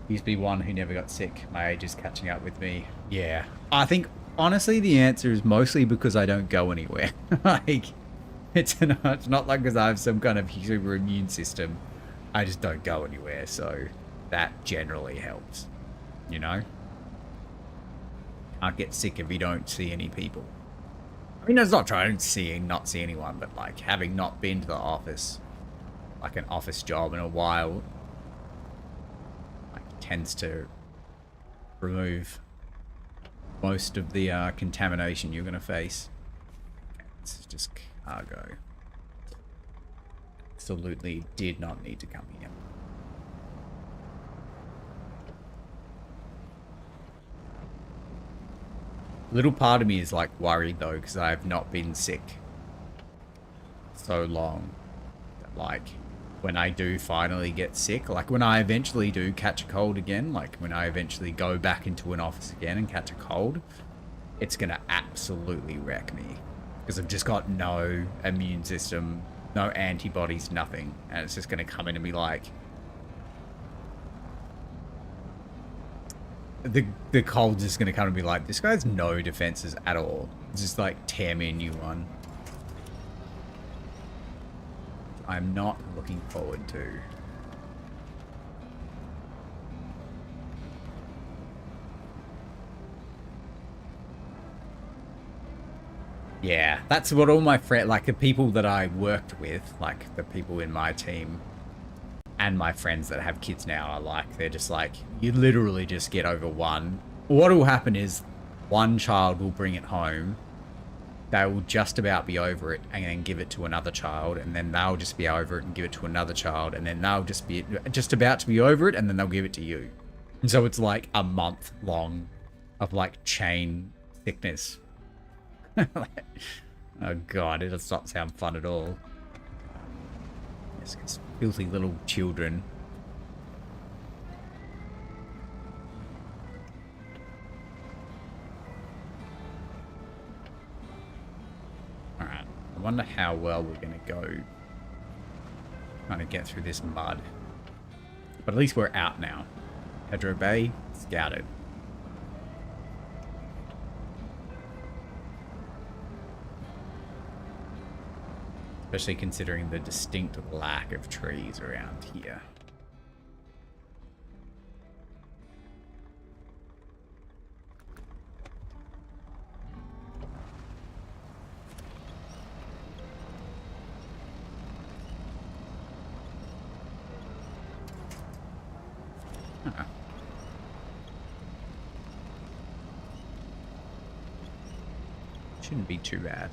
Used to be one who never got sick. My age is catching up with me. Yeah. I think, honestly, the answer is mostly because I don't go anywhere. Like, it's not like because I have some kind of super immune system. I just don't go anywhere, so that generally helps. You know? Can't get sick if you don't see any people. I mean, that's not trying to not see anyone, but like having not been to the office, like an office job in a while, tends to remove most of the contamination you're going to face. Okay, this is just cargo. Absolutely did not need to come here. Little part of me is like worried though, because I have not been sick so long that like when I do finally get sick, like when I eventually do catch a cold again, like when I eventually go back into an office again and catch a cold, it's going to absolutely wreck me because I've just got no immune system, no antibodies, nothing. And it's just going to come in and be like, the cold's just going to come and be like, this guy has no defenses at all. Just like tear me a new one. I'm not looking forward to. Yeah, that's what all my friends, like the people that I worked with, like the people in my team and my friends that have kids now are like, they're just like, you literally just get over one. What will happen is one child will bring it home. They will just about be over it and then give it to another child, and then they'll just be over it and give it to another child, and then they'll just be just about to be over it, and then they'll give it to you. And so it's like a month long of like chain sickness. Oh god, it does not sound fun at all. It's filthy little children. Alright, I wonder how well we're going to go trying to get through this mud. But at least we're out now. Pedro Bay, scouted. Especially considering the distinct lack of trees around here. Huh. Shouldn't be too bad.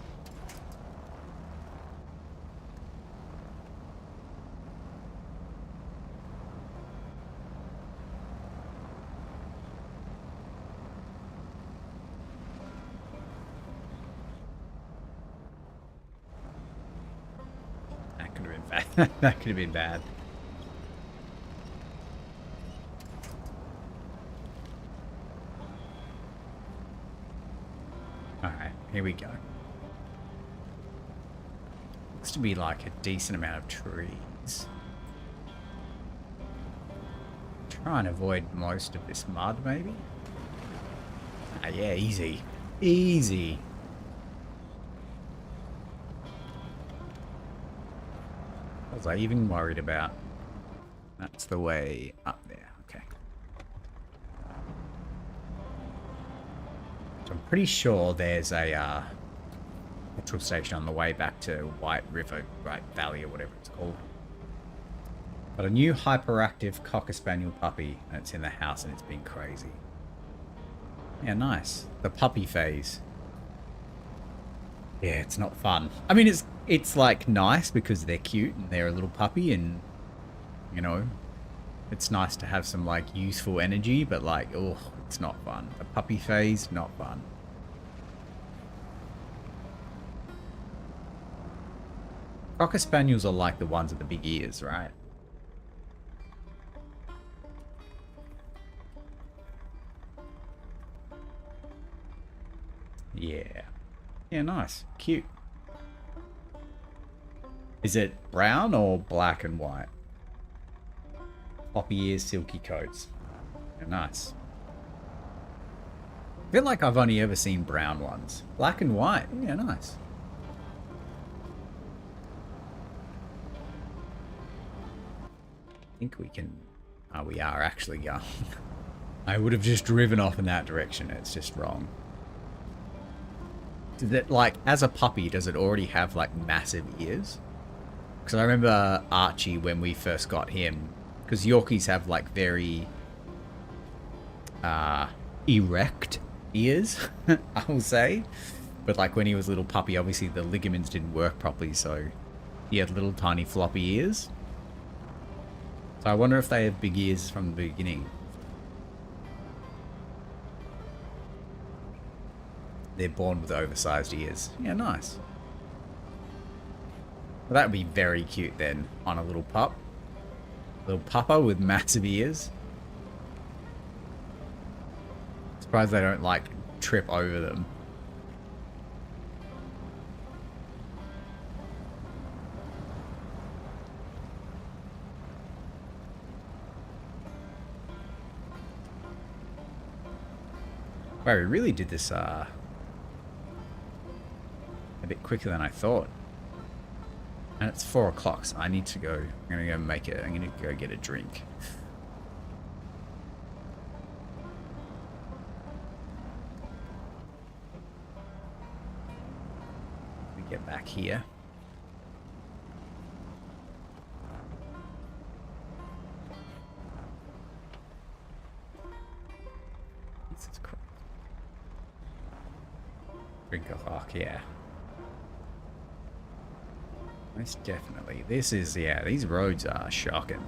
That could have been bad. That could have been bad. Alright, here we go. Looks to be like a decent amount of trees. Try and avoid most of this mud, maybe? Ah, yeah, easy. Easy. What was I even worried about? That's the way up there. Okay. So I'm pretty sure there's a petrol station on the way back to White River, White Valley, or whatever it's called. But a new hyperactive Cocker Spaniel puppy, and it's in the house, and it's been crazy. Yeah, nice. The puppy phase. Yeah, it's not fun. I mean, it's like nice because they're cute and they're a little puppy, and you know, it's nice to have some like useful energy, but like, oh, it's not fun. The puppy phase, not fun. Cocker Spaniels are like the ones with the big ears, right? Yeah. Yeah, nice. Cute. Is it brown or black and white? Floppy ears, silky coats. Yeah, nice. I feel like I've only ever seen brown ones. Black and white. Yeah, nice. I think we can... Oh, we are actually going. I would have just driven off in that direction. It's just wrong. Does it, like, as a puppy, does it already have, like, massive ears? Because I remember Archie, when we first got him, because Yorkies have, like, very erect ears, I will say. But, like, when he was a little puppy, obviously the ligaments didn't work properly, so he had little tiny floppy ears. So I wonder if they have big ears from the beginning. They're born with oversized ears. Yeah, nice. Well, that would be very cute then on a little pup. Little pupper with massive ears. Surprised they don't like trip over them. Wow, we really did this a bit quicker than I thought. And it's 4 o'clock, so I need to go. I'm gonna go make it. I'm gonna go get a drink. We get back here. This is crazy. Drink o'clock, yeah. Most definitely. This is, yeah, these roads are shocking.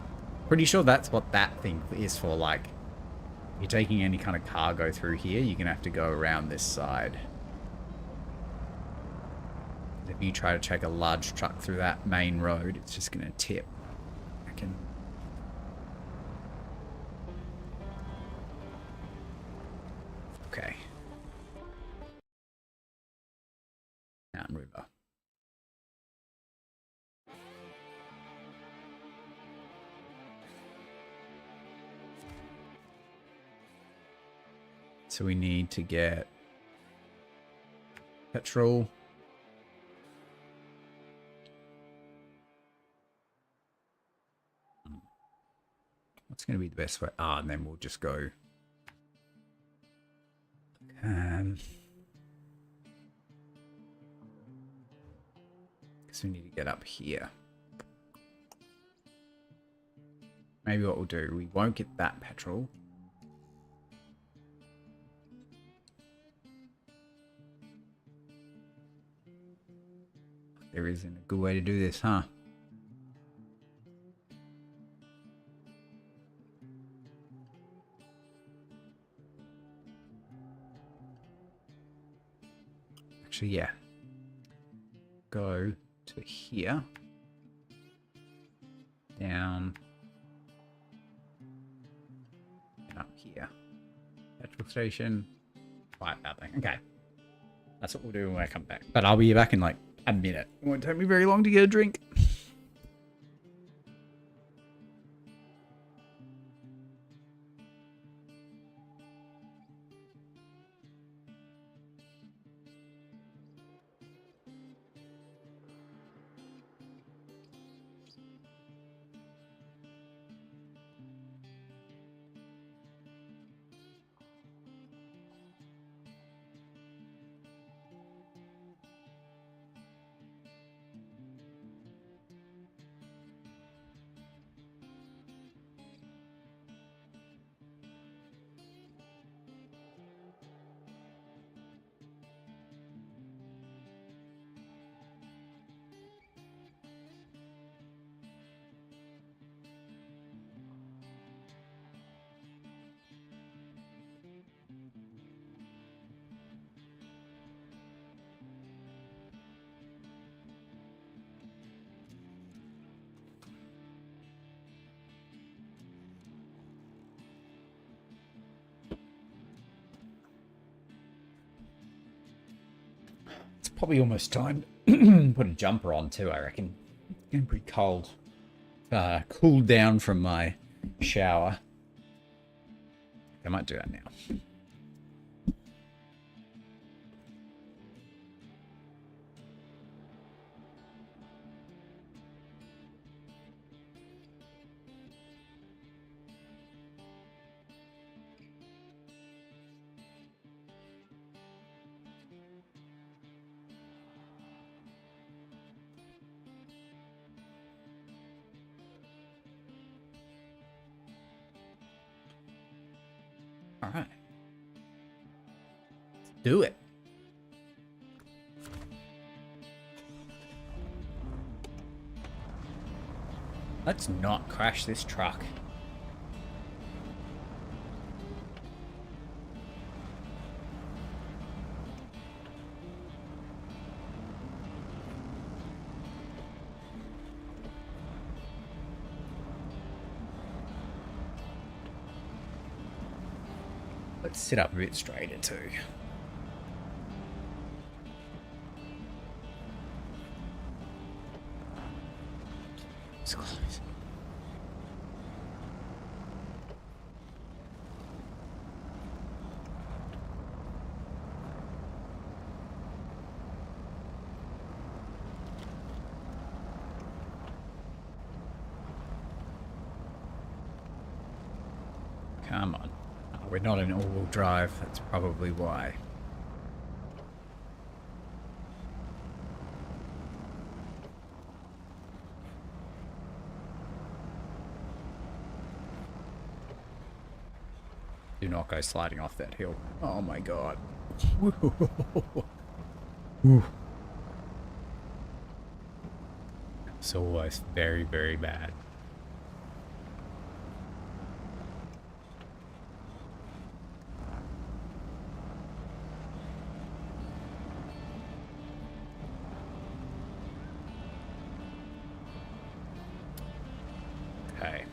Pretty sure that's what that thing is for, like, if you're taking any kind of cargo through here, you're gonna have to go around this side. If you try to take a large truck through that main road, it's just gonna tip. I reckon. Okay. Mountain River. So we need to get petrol. What's going to be the best way? And then we'll just go. Guess we need to get up here. Maybe what we'll do, we won't get that petrol. There isn't a good way to do this, huh? Actually, yeah. Go to here. Down. And up here. Petrol station. Right, that thing. Okay. That's what we'll do when I come back. But I'll be back in like a minute. It won't take me very long to get a drink. It's probably almost time to put a jumper on too, I reckon. It's getting pretty cold. Cooled down from my shower. I might do that now. All right. Let's do it. Let's not crash this truck. Let's sit up a bit straighter too. It's close. Come on. Oh, we're not in all-wheel drive. That's probably why. Do not go sliding off that hill. Oh my god. It's always very, very bad. Okay.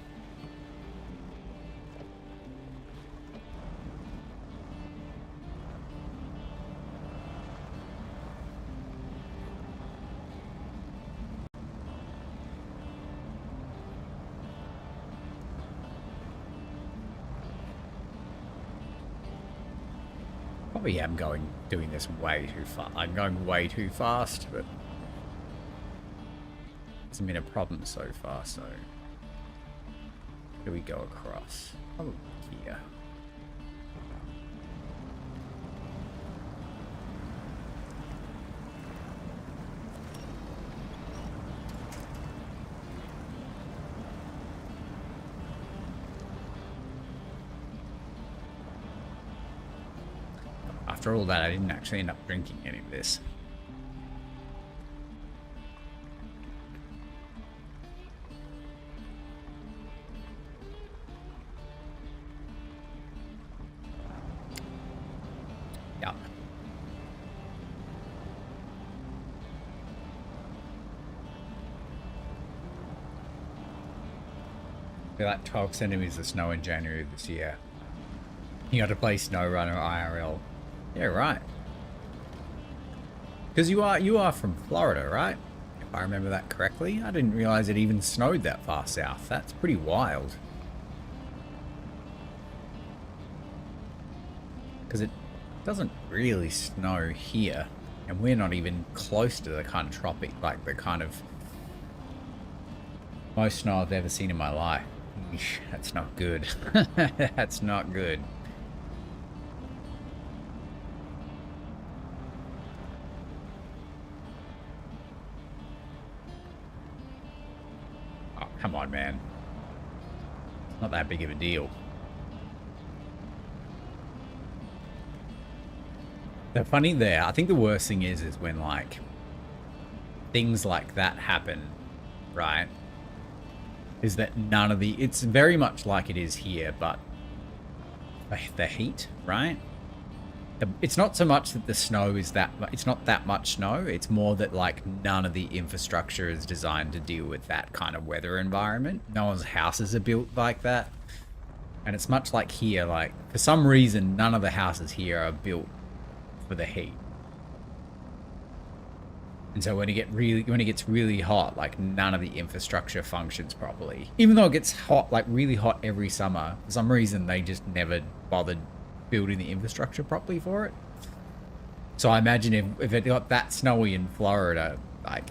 Probably am doing this way too far. I'm going way too fast, but it's been a problem so far, so Do we go across? Probably here. After all that, I didn't actually end up drinking any of this. Yep. We got 12 centimeters of snow in January this year. You got to play SnowRunner IRL. Yeah, right. Because you are from Florida, right? If I remember that correctly. I didn't realize it even snowed that far south. That's pretty wild. Because it doesn't really snow here. And we're not even close to the kind of tropic, like the kind of most snow I've ever seen in my life. Eesh, that's not good. That's not good. Come on, man. It's not that big of a deal. The funny there, I think the worst thing is when like things like that happen, right? Is that none of the, it's very much like it is here, but the heat, right? It's not so much that the snow is that, it's not that much snow. It's more that like none of the infrastructure is designed to deal with that kind of weather environment. No one's houses are built like that. And it's much like here, like for some reason, none of the houses here are built for the heat. And so when it gets really hot, like none of the infrastructure functions properly. Even though it gets hot, like really hot every summer, for some reason they just never bothered building the infrastructure properly for it. So I imagine if it got that snowy in Florida, like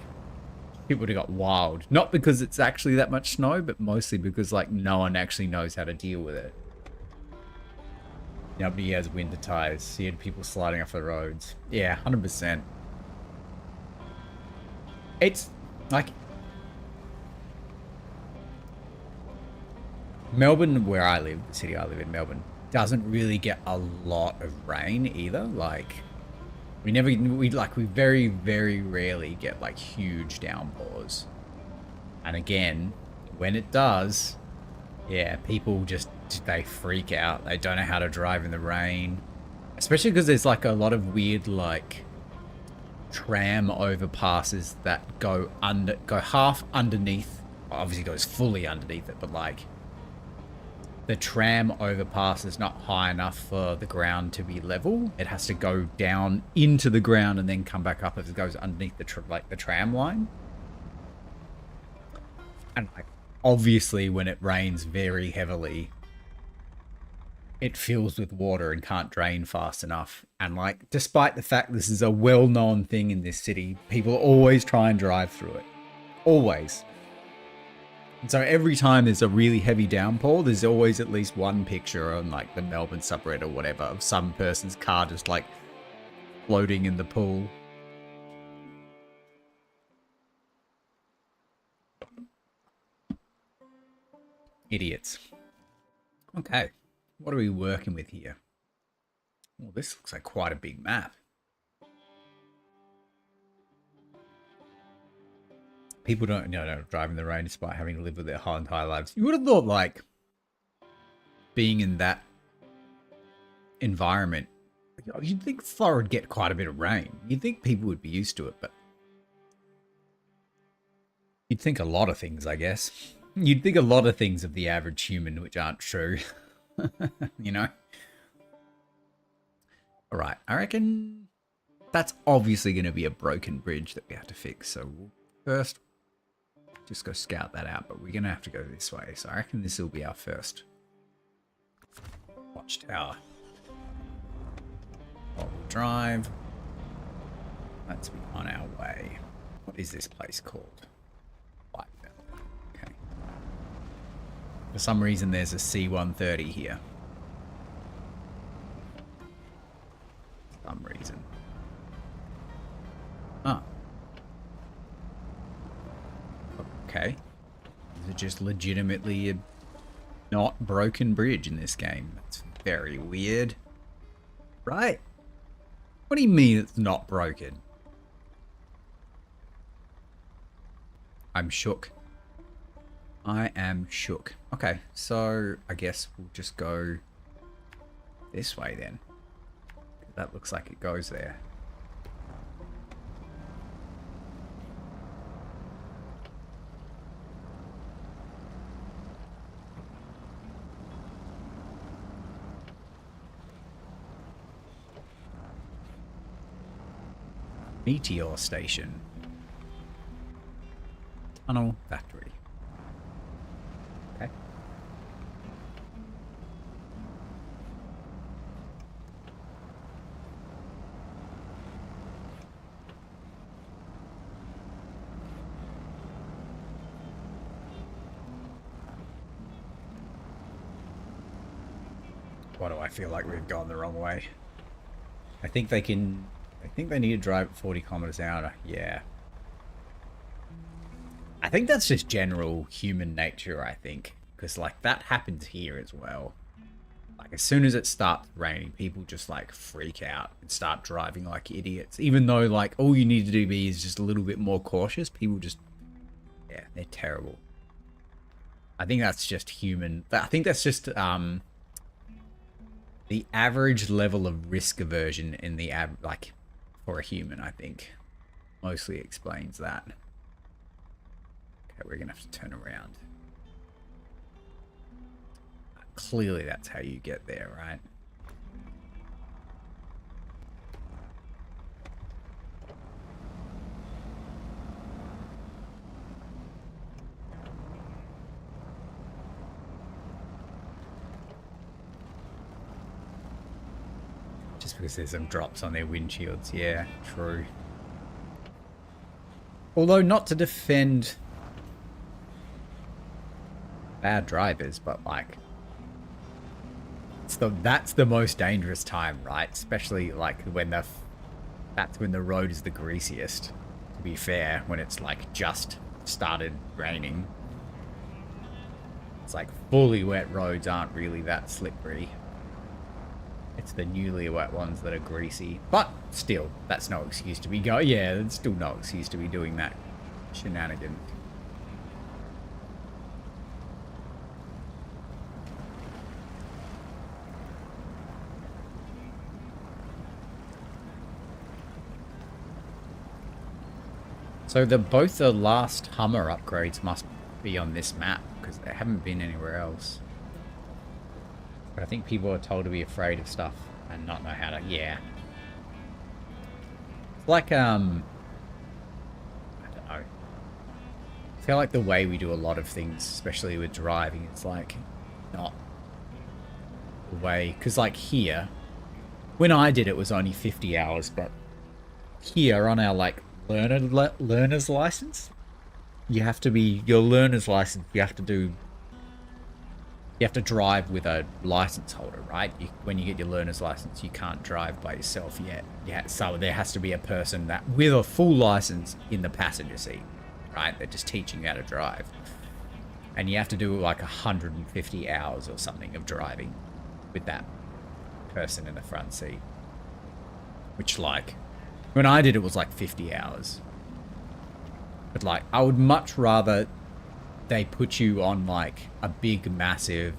it would have got wild. Not because it's actually that much snow, but mostly because like no one actually knows how to deal with it. Nobody has winter tires. You had people sliding off the roads. Yeah, 100%. It's like Melbourne, where I live, the city I live in, Melbourne, doesn't really get a lot of rain either. Like we very, very rarely get like huge downpours. And again, when it does, yeah, people just, they freak out. They don't know how to drive in the rain, especially because there's like a lot of weird like tram overpasses that go half underneath, obviously goes fully underneath it, but like the tram overpass is not high enough for the ground to be level. It has to go down into the ground and then come back up if it goes underneath the tram line. And like obviously when it rains very heavily, it fills with water and can't drain fast enough. And like, despite the fact this is a well-known thing in this city, people always try and drive through it. Always. And so every time there's a really heavy downpour, there's always at least one picture on like the Melbourne subreddit or whatever of some person's car just like floating in the pool. Idiots. Okay. What are we working with here? Well, this looks like quite a big map. People don't know drive in the rain despite having to live with their whole entire lives. You would have thought, like, being in that environment, you'd think Florida would get quite a bit of rain. You'd think people would be used to it, but you'd think a lot of things, I guess. You'd think a lot of things of the average human, which aren't true. You know? Alright, I reckon that's obviously going to be a broken bridge that we have to fix. So we'll first just go scout that out, but we're going to have to go this way. So I reckon this will be our first watchtower. All-wheel drive. Let's be on our way. What is this place called? Whiteville. Okay. For some reason, there's a C-130 here. For some reason. Oh. Okay. Is it just legitimately a not broken bridge in this game? That's very weird. Right? What do you mean it's not broken? I'm shook. I am shook. Okay, so I guess we'll just go this way then. That looks like it goes there. Meteor Station. Tunnel Factory. Okay. Why do I feel like we've gone the wrong way? I think they need to drive at 40 kilometers an hour. Yeah. I think that's just general human nature, I think. Because, like, that happens here as well. Like, as soon as it starts raining, people just, like, freak out and start driving like idiots. Even though, like, all you need to do is just a little bit more cautious. People just... Yeah, they're terrible. I think that's just human... I think that's just, the average level of risk aversion in the... like, for a human, I think. Mostly explains that. Okay, we're gonna have to turn around. Clearly that's how you get there, right? Just because there's some drops on their windshields. Yeah, true. Although not to defend bad drivers, but like that's the most dangerous time, right? Especially like when that's when the road is the greasiest, to be fair, when it's like just started raining. It's like fully wet roads aren't really that slippery. It's the newly wet ones that are greasy. But still, that's no excuse to be yeah, it's still no excuse to be doing that shenanigans. So both the last Hummer upgrades must be on this map, because they haven't been anywhere else. But I think people are told to be afraid of stuff and not know how to... Yeah. It's like, I don't know. I feel like the way we do a lot of things, especially with driving, it's like not the way... Because like here, when I did it was only 50 hours, but here on our like learner's license, you have to be... Your learner's license, you have to drive with a license holder, right? When you get your learner's license, you can't drive by yourself yet. Yeah, so there has to be a person that with a full license in the passenger seat, right? They're just teaching you how to drive. And you have to do like 150 hours or something of driving with that person in the front seat. Which, like, when I did it was like 50 hours. But like, I would much rather they put you on like a big, massive,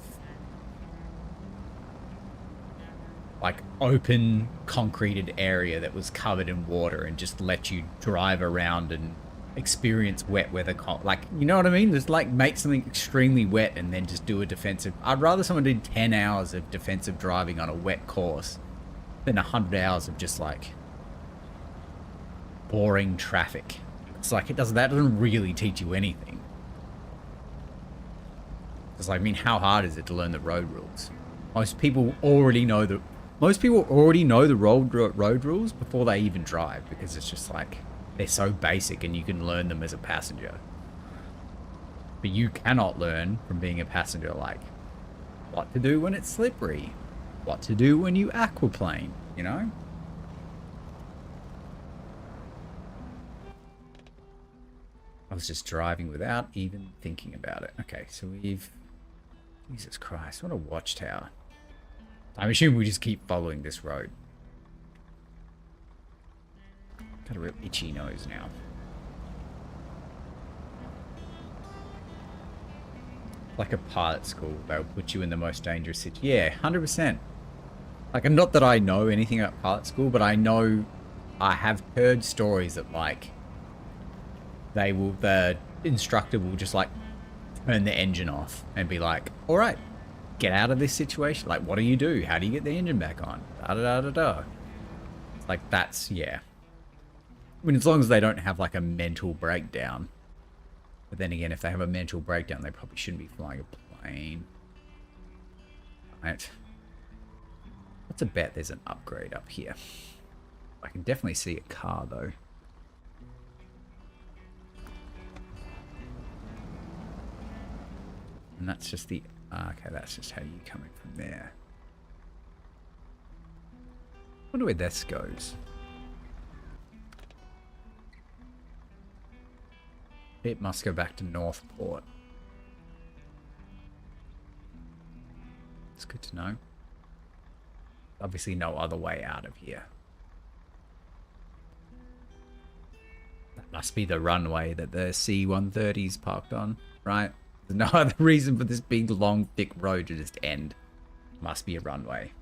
like open concreted area that was covered in water and just let you drive around and experience wet weather. Like, you know what I mean? Just like make something extremely wet and then just do a defensive. I'd rather someone did 10 hours of defensive driving on a wet course than 100 hours of just like boring traffic. It's like that doesn't really teach you anything. Because, I mean, how hard is it to learn the road rules? Most people already know the road rules before they even drive, because it's just like they're so basic and you can learn them as a passenger. But you cannot learn from being a passenger, like what to do when it's slippery, what to do when you aquaplane, you know? I was just driving without even thinking about it. Okay, so we've... Jesus Christ, what a watchtower. I'm assuming we just keep following this road. Got a real itchy nose now. Like a pilot school, they'll put you in the most dangerous situation. Yeah, 100%. Like, not that I know anything about pilot school, but I know I have heard stories that, like, the instructor will just, like, turn the engine off and be like, all right, get out of this situation. Like, what do you do? How do you get the engine back on? Da-da-da-da-da. It's like, that's, yeah. I mean, as long as they don't have, like, a mental breakdown. But then again, if they have a mental breakdown, they probably shouldn't be flying a plane. Right. Let's a bet there's an upgrade up here. I can definitely see a car, though. And that's just the... okay, that's just how you come in from there. I wonder where this goes. It must go back to Northport. It's good to know. Obviously no other way out of here. That must be the runway that the C-130's parked on, right? There's no other reason for this big, long, thick road to just end. Must be a runway.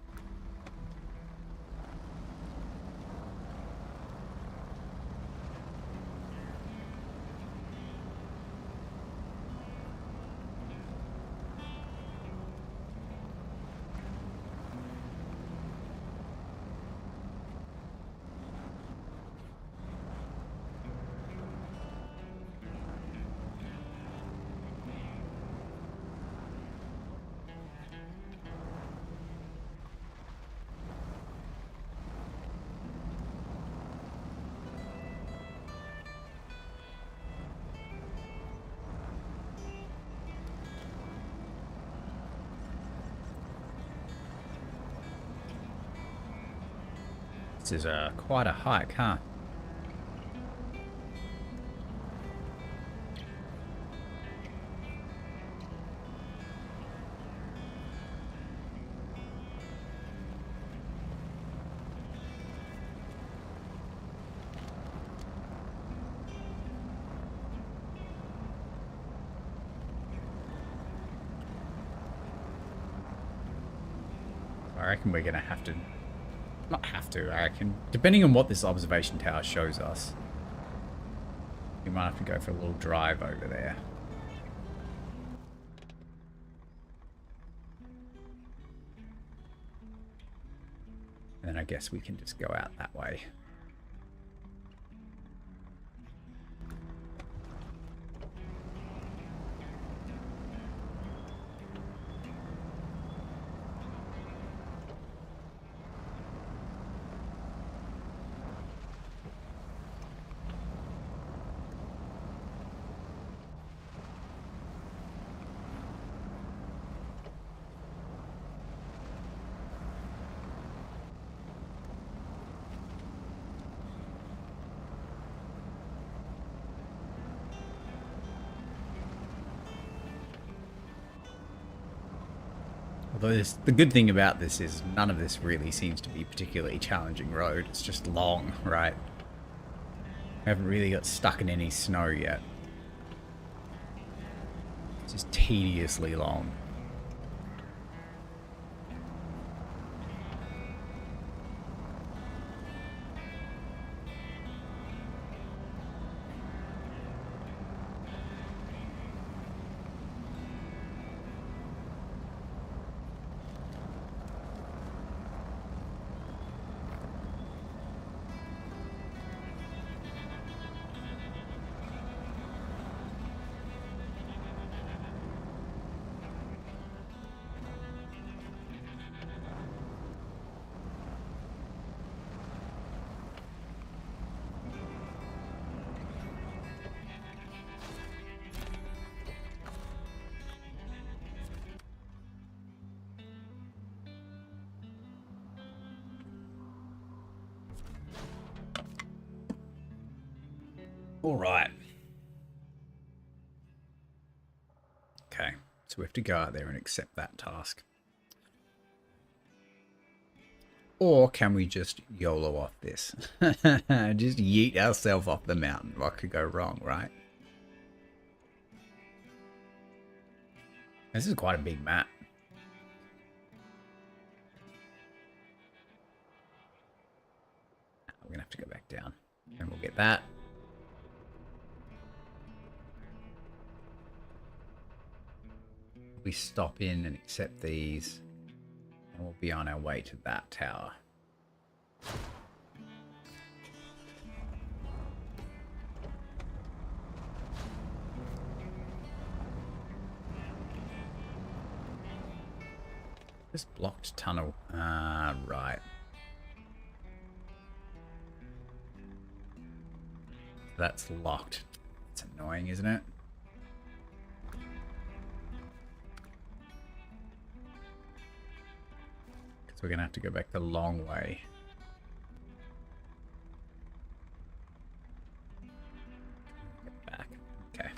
This is quite a hike, huh? I reckon we're gonna have to... Not have to, I reckon. Depending on what this observation tower shows us. We might have to go for a little drive over there. And then I guess we can just go out that way. Although the good thing about this is none of this really seems to be a particularly challenging road. It's just long, right? I haven't really got stuck in any snow yet. It's just tediously long. All right. Okay, so we have to go out there and accept that task. Or can we just YOLO off this? Just yeet ourselves off the mountain. What could go wrong, right? This is quite a big map. We're going to have to go back down. And we'll get that. We stop in and accept these. And we'll be on our way to that tower. This blocked tunnel. Ah, right. That's locked. It's annoying, isn't it? Because we're going to have to go back the long way. Get back. Okay.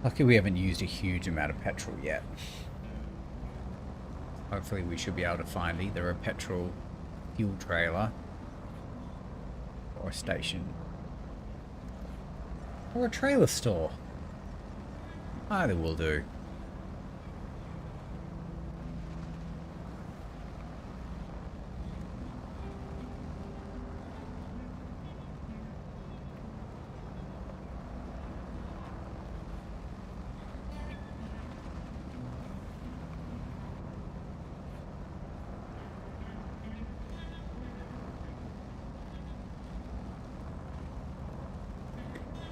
Lucky we haven't used a huge amount of petrol yet. Hopefully we should be able to find either a petrol fuel trailer or a station or a trailer store. Either will do.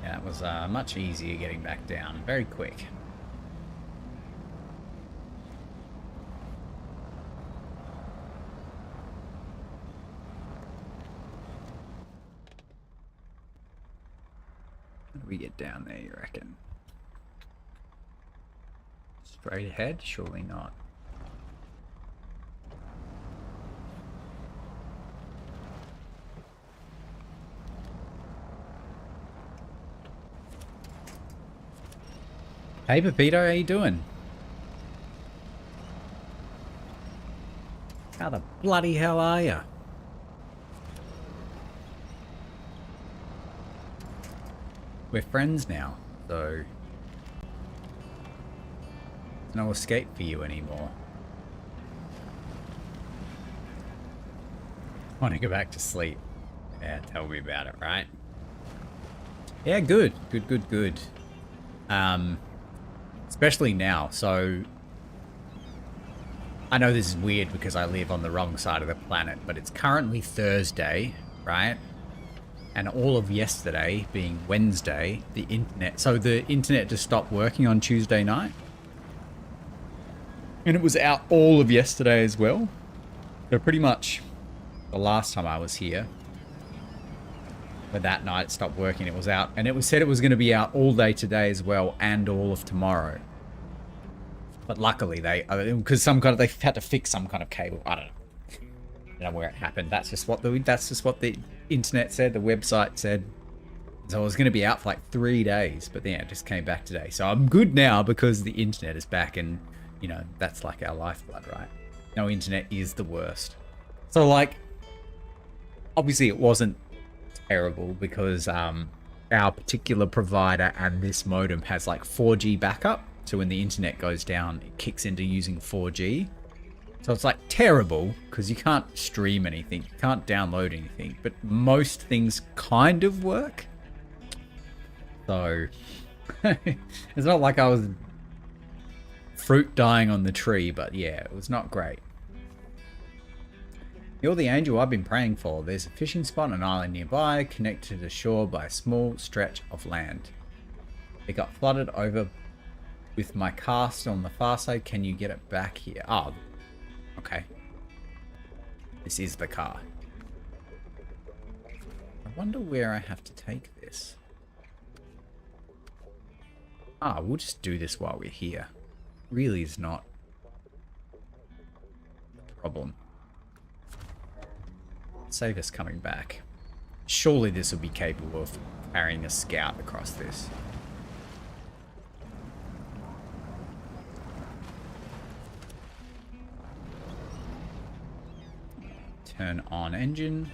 Yeah, it was much easier getting back down. Very quick. How do we get down there, you reckon? Straight ahead? Surely not. Hey Pepito, how you doing? How the bloody hell are you? We're friends now, so there's no escape for you anymore. I want to go back to sleep. Yeah, tell me about it, right? Yeah, good. Good. Especially now, so I know this is weird because I live on the wrong side of the planet, but it's currently Thursday, right? And all of yesterday being Wednesday, the internet just stopped working on Tuesday night. And it was out all of yesterday as well. So pretty much the last time I was here, but that night it stopped working, it was out. And it was said it was going to be out all day today as well and all of tomorrow. But luckily because they had to fix some kind of cable. I don't know where it happened. That's just what the internet said, the website said. So it was going to be out for like 3 days, but yeah, it just came back today. So I'm good now because the internet is back, and you know, that's like our lifeblood, right? No internet is the worst. So like, obviously it wasn't terrible because our particular provider and this modem has like 4G backup. So when the internet goes down, it kicks into using 4G. So it's like terrible because you can't stream anything, you can't download anything, but most things kind of work. So it's not like I was fruit dying on the tree, but yeah, it was not great. You're the angel I've been praying for. There's a fishing spot on an island nearby, connected to the shore by a small stretch of land. It got flooded over with my cast on the far side. Can you get it back here? Oh, okay. This is the car. wonder where I have to take this. Ah, we'll just do this while we're here. Really is not a problem. Save us coming back. Surely this will be capable of carrying a scout across this. Turn on engine.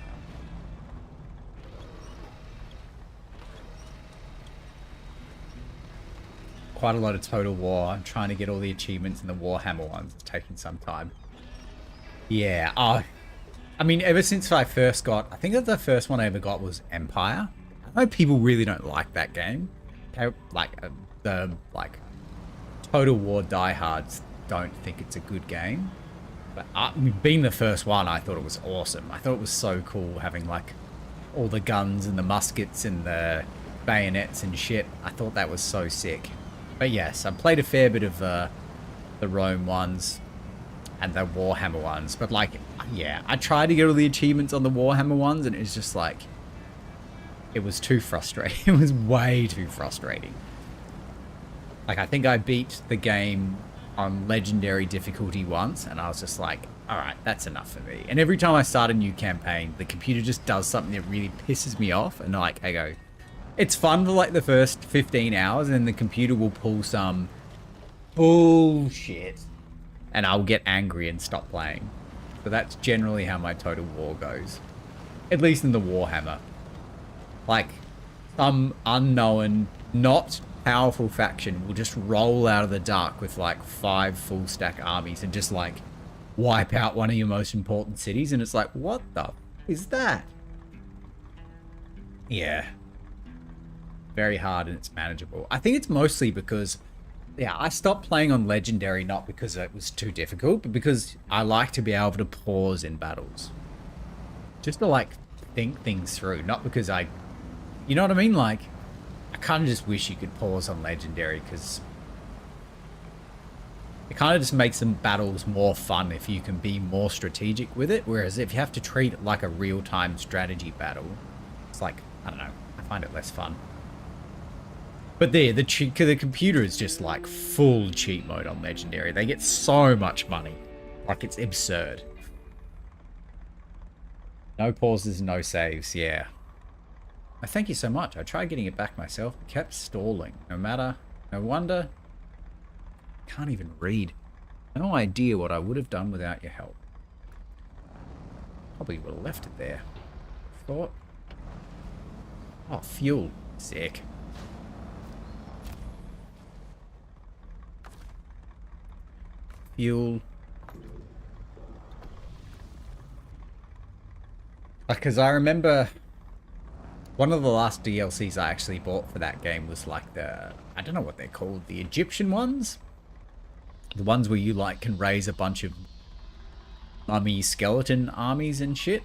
Quite a lot of Total War. I'm trying to get all the achievements in the Warhammer ones. It's taking some time. Yeah. I mean, ever since I first got... I think that the first one I ever got was Empire. I know people really don't like that game. The Total War diehards don't think it's a good game. But being the first one, I thought it was awesome. I thought it was so cool having like all the guns and the muskets and the bayonets and shit. I thought that was so sick. But yes, I played a fair bit of the Rome ones and the Warhammer ones. But like, yeah, I tried to get all the achievements on the Warhammer ones and it was just like, it was too frustrating. It was way too frustrating. Like, I think I beat the game on legendary difficulty once and I was just like, all right, that's enough for me. And every time I start a new campaign, the computer just does something that really pisses me off. And like, I go, it's fun for like the first 15 hours and then the computer will pull some bullshit and I'll get angry and stop playing. So that's generally how my Total War goes. At least in the Warhammer. Like, some unknown, not powerful faction will just roll out of the dark with like 5 full stack armies and just like wipe out one of your most important cities. And it's like, what the f is that? Yeah. Very hard and it's manageable. I think it's mostly because, yeah, I stopped playing on Legendary not because it was too difficult, but because I like to be able to pause in battles. Just to like think things through, not because you know what I mean? Like, I kind of just wish you could pause on Legendary because it kind of just makes some battles more fun if you can be more strategic with it. Whereas if you have to treat it like a real-time strategy battle, it's like, I don't know, I find it less fun. But there, the computer is just like full cheat mode on Legendary. They get so much money. Like, it's absurd. No pauses, no saves, yeah. Thank you so much. I tried getting it back myself. It kept stalling. No wonder. Can't even read. No idea what I would have done without your help. Probably would have left it there. Thought. Oh, fuel. Sick. Fuel. Because I remember one of the last DLCs I actually bought for that game was like the, I don't know what they're called, the Egyptian ones? The ones where you like can raise a bunch of mummy skeleton armies and shit?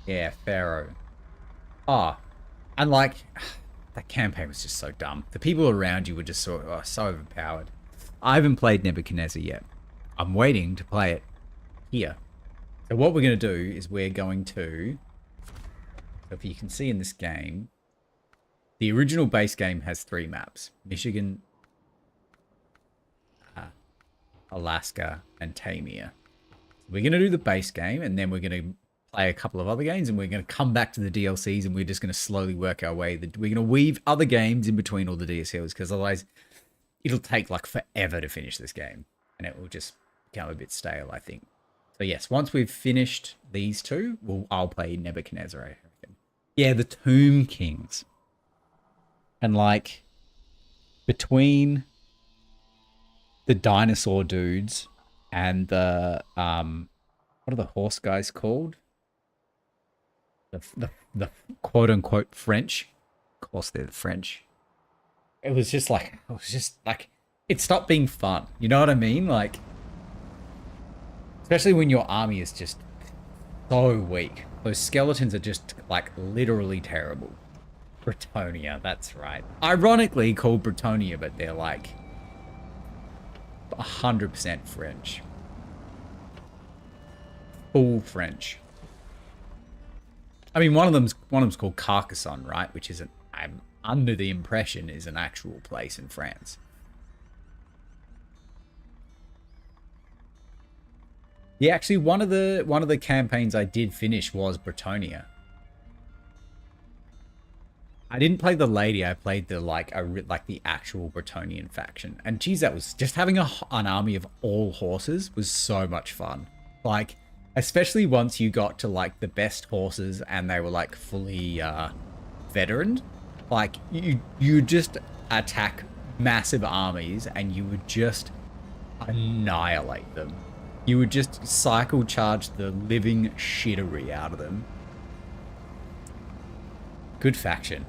Yeah, Pharaoh. Ah, and like, that campaign was just so dumb. The people around you were just so overpowered. I haven't played Nebuchadnezzar yet. I'm waiting to play it here. So what we're going to do is we're going to... So if you can see in this game, the original base game has 3 maps. Michigan, Alaska, and Tamir. We're going to do the base game, and then we're going to play a couple of other games, and we're going to come back to the DLCs, and we're just going to slowly work our way. We're going to weave other games in between all the DLCs, because otherwise it'll take like forever to finish this game, and it will just become a bit stale, I think. So yes, once we've finished these 2, I'll play Nebuchadnezzar, I reckon. Yeah, the Tomb Kings. And like, between the dinosaur dudes and the, what are the horse guys called? The quote-unquote French. Of course they're the French. It was just like, it stopped being fun. You know what I mean? Like, especially when your army is just so weak. Those skeletons are just, like, literally terrible. Bretonia, that's right. Ironically called Bretonia, but they're, like, 100% French. Full French. I mean, one of them's called Carcassonne, right? Which is I'm under the impression is an actual place in France. Yeah, actually, one of the campaigns I did finish was Bretonia. I didn't play the lady. I played the like the actual Bretonian faction, and geez, that was just having an army of all horses was so much fun. Like, especially once you got to like the best horses and they were like fully veteran, like you just attack massive armies and you would just annihilate them. You would just cycle charge the living shittery out of them. Good faction.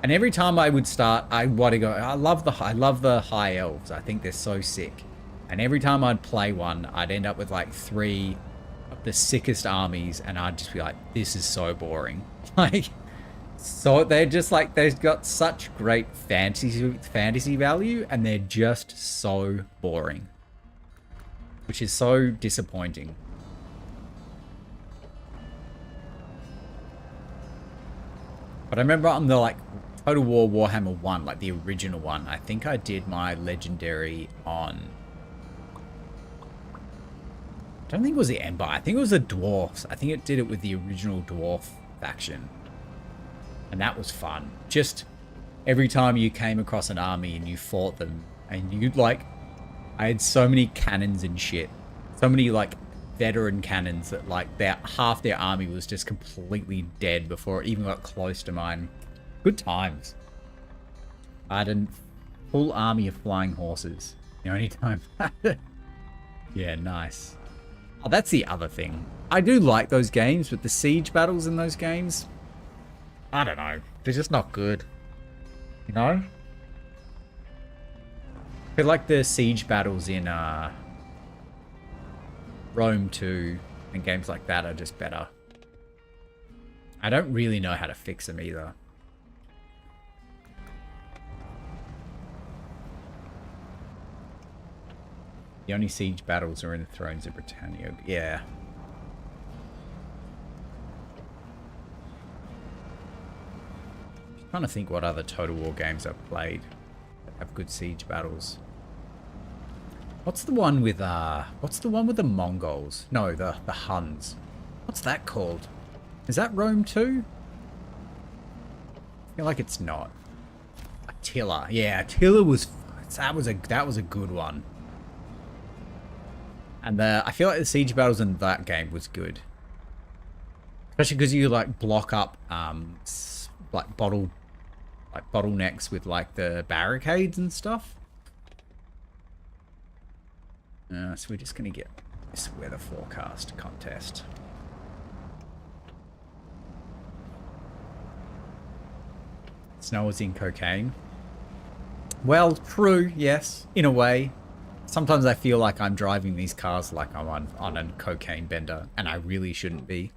And every time I would start, I want to go. I love the high elves. I think they're so sick. And every time I'd play one, I'd end up with like 3 of the sickest armies, and I'd just be like, "This is so boring." Like, so they're just like they've got such great fantasy value, and they're just so boring, which is so disappointing. But I remember on the like Total War Warhammer 1, like the original one, I think I did my legendary on... I don't think it was the Empire. I think it was the Dwarfs. I think it did it with the original Dwarf faction. And that was fun. Just every time you came across an army and you fought them, and you'd like... I had so many cannons and shit. So many like veteran cannons that like half their army was just completely dead before it even got close to mine. Good times. I had a full army of flying horses. The only time. Yeah, nice. Oh, that's the other thing. I do like those games, but the siege battles in those games, I don't know. They're just not good. You know? I feel like the siege battles in Rome 2 and games like that are just better. I don't really know how to fix them either. The only siege battles are in the Thrones of Britannia. Yeah. Just trying to think what other Total War games I've played that have good siege battles. What's the one with the Mongols? No, the Huns. What's that called? Is that Rome 2? I feel like it's not. Attila. Yeah, Attila was that was a good one. And I feel like the siege battles in that game was good. Especially because you like block up like bottlenecks with like the barricades and stuff. So we're just gonna get this weather forecast contest. Snow is in cocaine. Well, true, yes, in a way. Sometimes I feel like I'm driving these cars like I'm on a cocaine bender, and I really shouldn't be.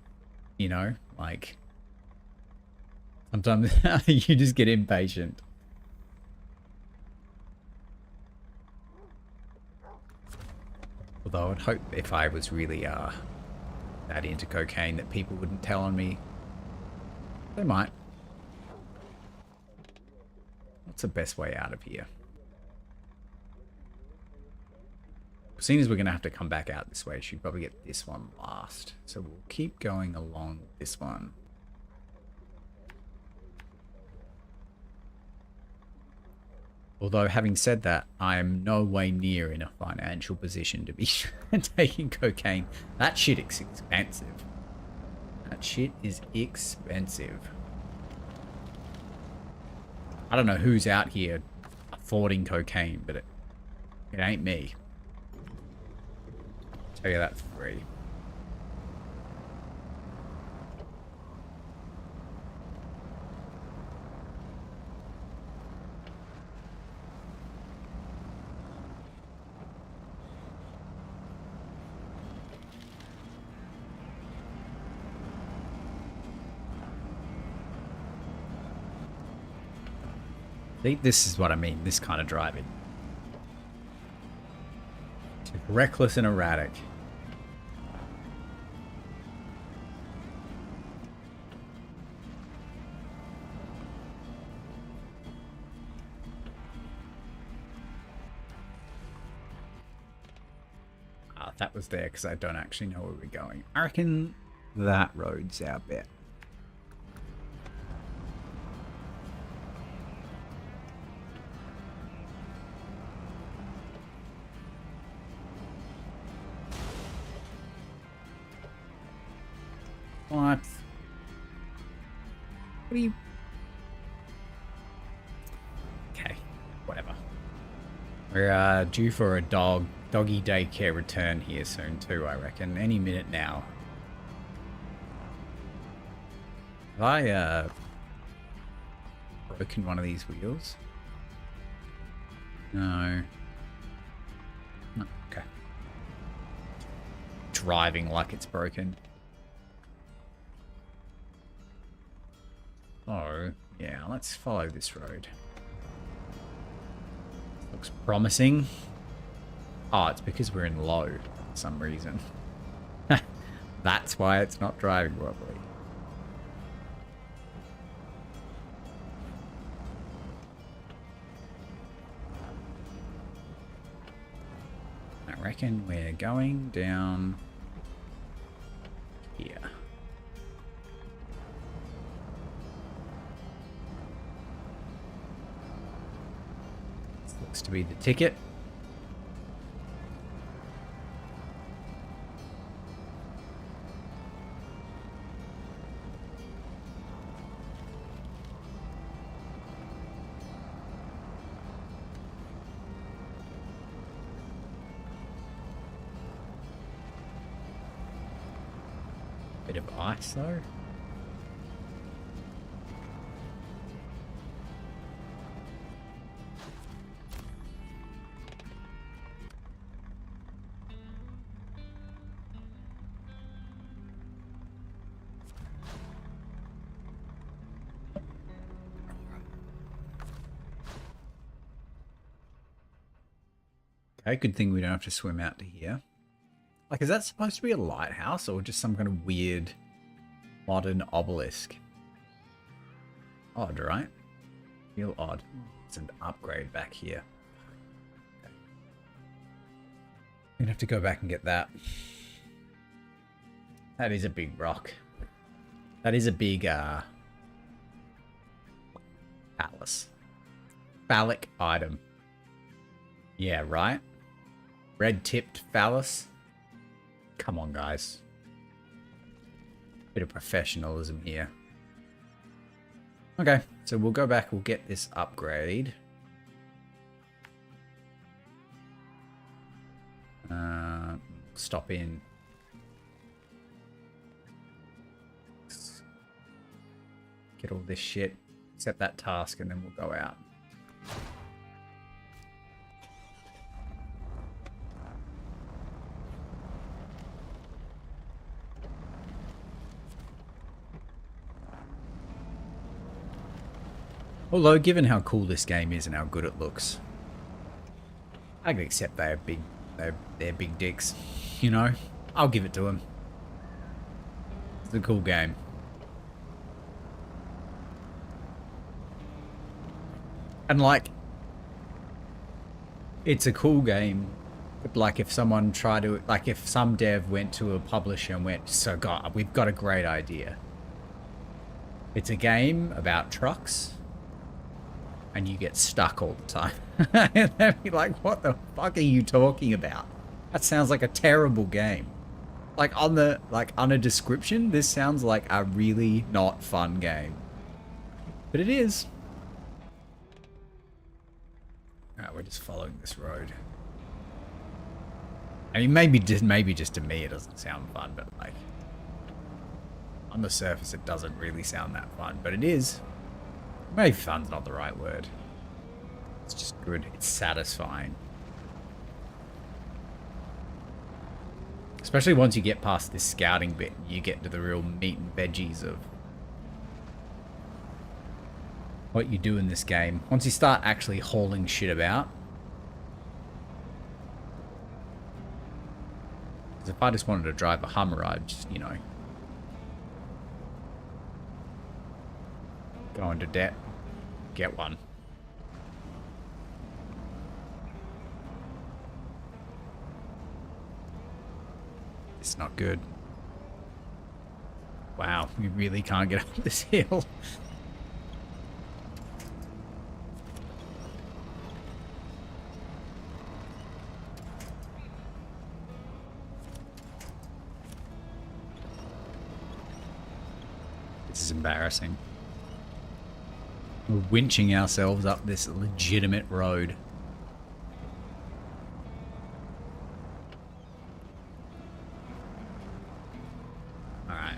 You know, like sometimes you just get impatient. Although I'd hope if I was really that into cocaine that people wouldn't tell on me. They might. What's the best way out of here? Seeing as we're going to have to come back out this way, I should probably get this one last. So we'll keep going along this one. Although, having said that, I am no way near in a financial position to be taking cocaine. That shit is expensive. That shit is expensive. I don't know who's out here affording cocaine, but it ain't me. Tell you that for free. See, this is what I mean, this kind of driving. It's reckless and erratic. that was there because I don't actually know where we're going. I reckon that road's our bet. What? What are you... Okay, whatever. We're due for a doggy daycare return here soon too, I reckon. Any minute now. Have I broken one of these wheels? No. No, okay. Driving like it's broken. Oh, yeah, let's follow this road. Looks promising. Oh, it's because we're in low for some reason. That's why it's not driving properly. I reckon we're going down here. This looks to be the ticket. Bit of ice though. Okay, good thing we don't have to swim out to here. Like, is that supposed to be a lighthouse or just some kind of weird modern obelisk? Odd, right? Feel odd. It's an upgrade back here. Okay. We're gonna have to go back and get that. That is a big rock. That is a big palace. Phallic item. Yeah, right? Red-tipped phallus. Come on, guys. Bit of professionalism here. Okay, so we'll go back, we'll get this upgrade. Stop in. Get all this shit, accept that task, and then we'll go out. Although, given how cool this game is and how good it looks, I can accept they're big dicks. You know, I'll give it to them. It's a cool game. And like, it's a cool game. But like, if someone tried to, like, if some dev went to a publisher and went, "So, God, we've got a great idea. It's a game about trucks." And you get stuck all the time. And they'd be like, what the fuck are you talking about? That sounds like a terrible game. Like on a description, this sounds like a really not fun game. But it is. Alright, we're just following this road. I mean, maybe just to me it doesn't sound fun, but like on the surface it doesn't really sound that fun, but it is. Maybe fun's not the right word. It's just good. It's satisfying. Especially once you get past this scouting bit, you get to the real meat and veggies of what you do in this game. Once you start actually hauling shit about. Because if I just wanted to drive a Hummer, I'd just, you know, go into debt, get one. It's not good. Wow, we really can't get up this hill. This is embarrassing. We're winching ourselves up this legitimate road. Alright.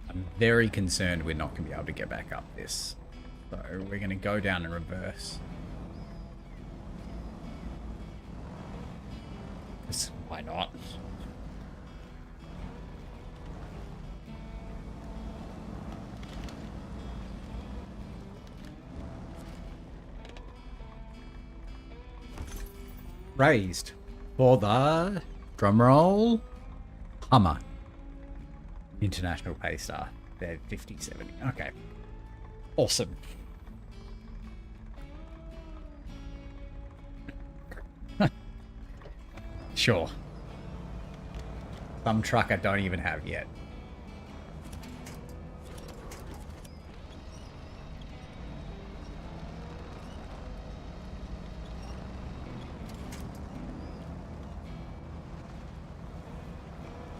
I'm very concerned we're not going to be able to get back up this. So we're going to go down in reverse. Why not? Raised for the drumroll Hummer International Paystar. They're 50/70. Okay. Awesome. Sure. Some truck I don't even have yet.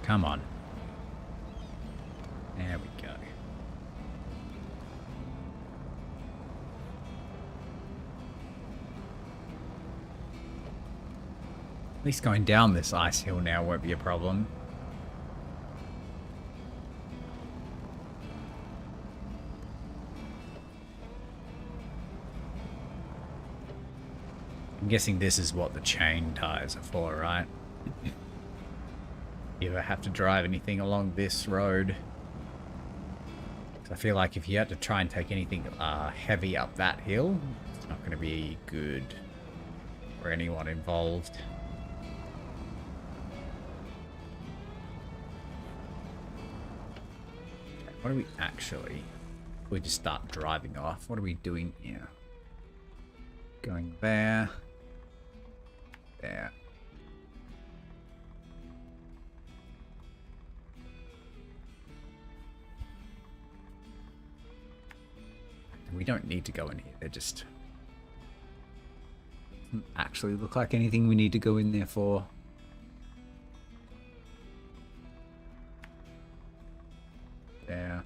Come on. There we go. At least going down this ice hill now won't be a problem. I'm guessing this is what the chain tires are for, right? You ever have to drive anything along this road? 'Cause I feel like if you had to try and take anything heavy up that hill, it's not going to be good for anyone involved. What are we actually... We just start driving off. What are we doing here? Going there. There. We don't need to go in here. They're just... Doesn't actually look like anything we need to go in there for. There.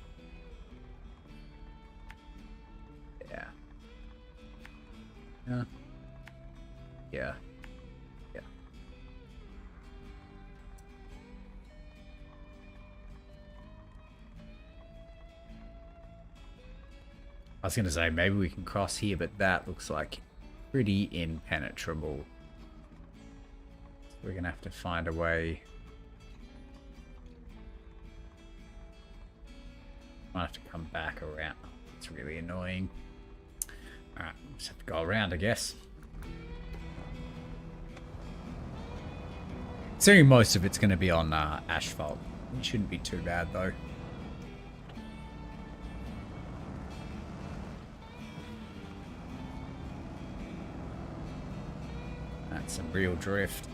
Yeah. Yeah. Yeah. Yeah. I was going to say, maybe we can cross here, but that looks like pretty impenetrable. So we're going to have to find a way. Might have to come back around. It's really annoying. Alright, just have to go around, I guess. Assuming most of it's going to be on asphalt. It shouldn't be too bad, though. That's some real drift.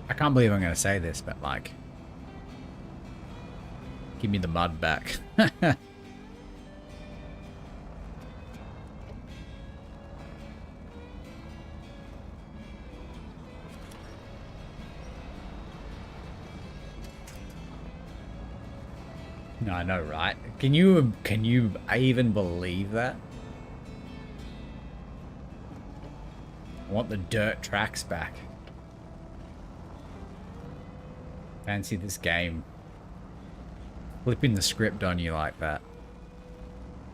I can't believe I'm going to say this, but like, give me the mud back. No, I know, right? Can you even believe that? I want the dirt tracks back. Fancy this game flipping the script on you like that.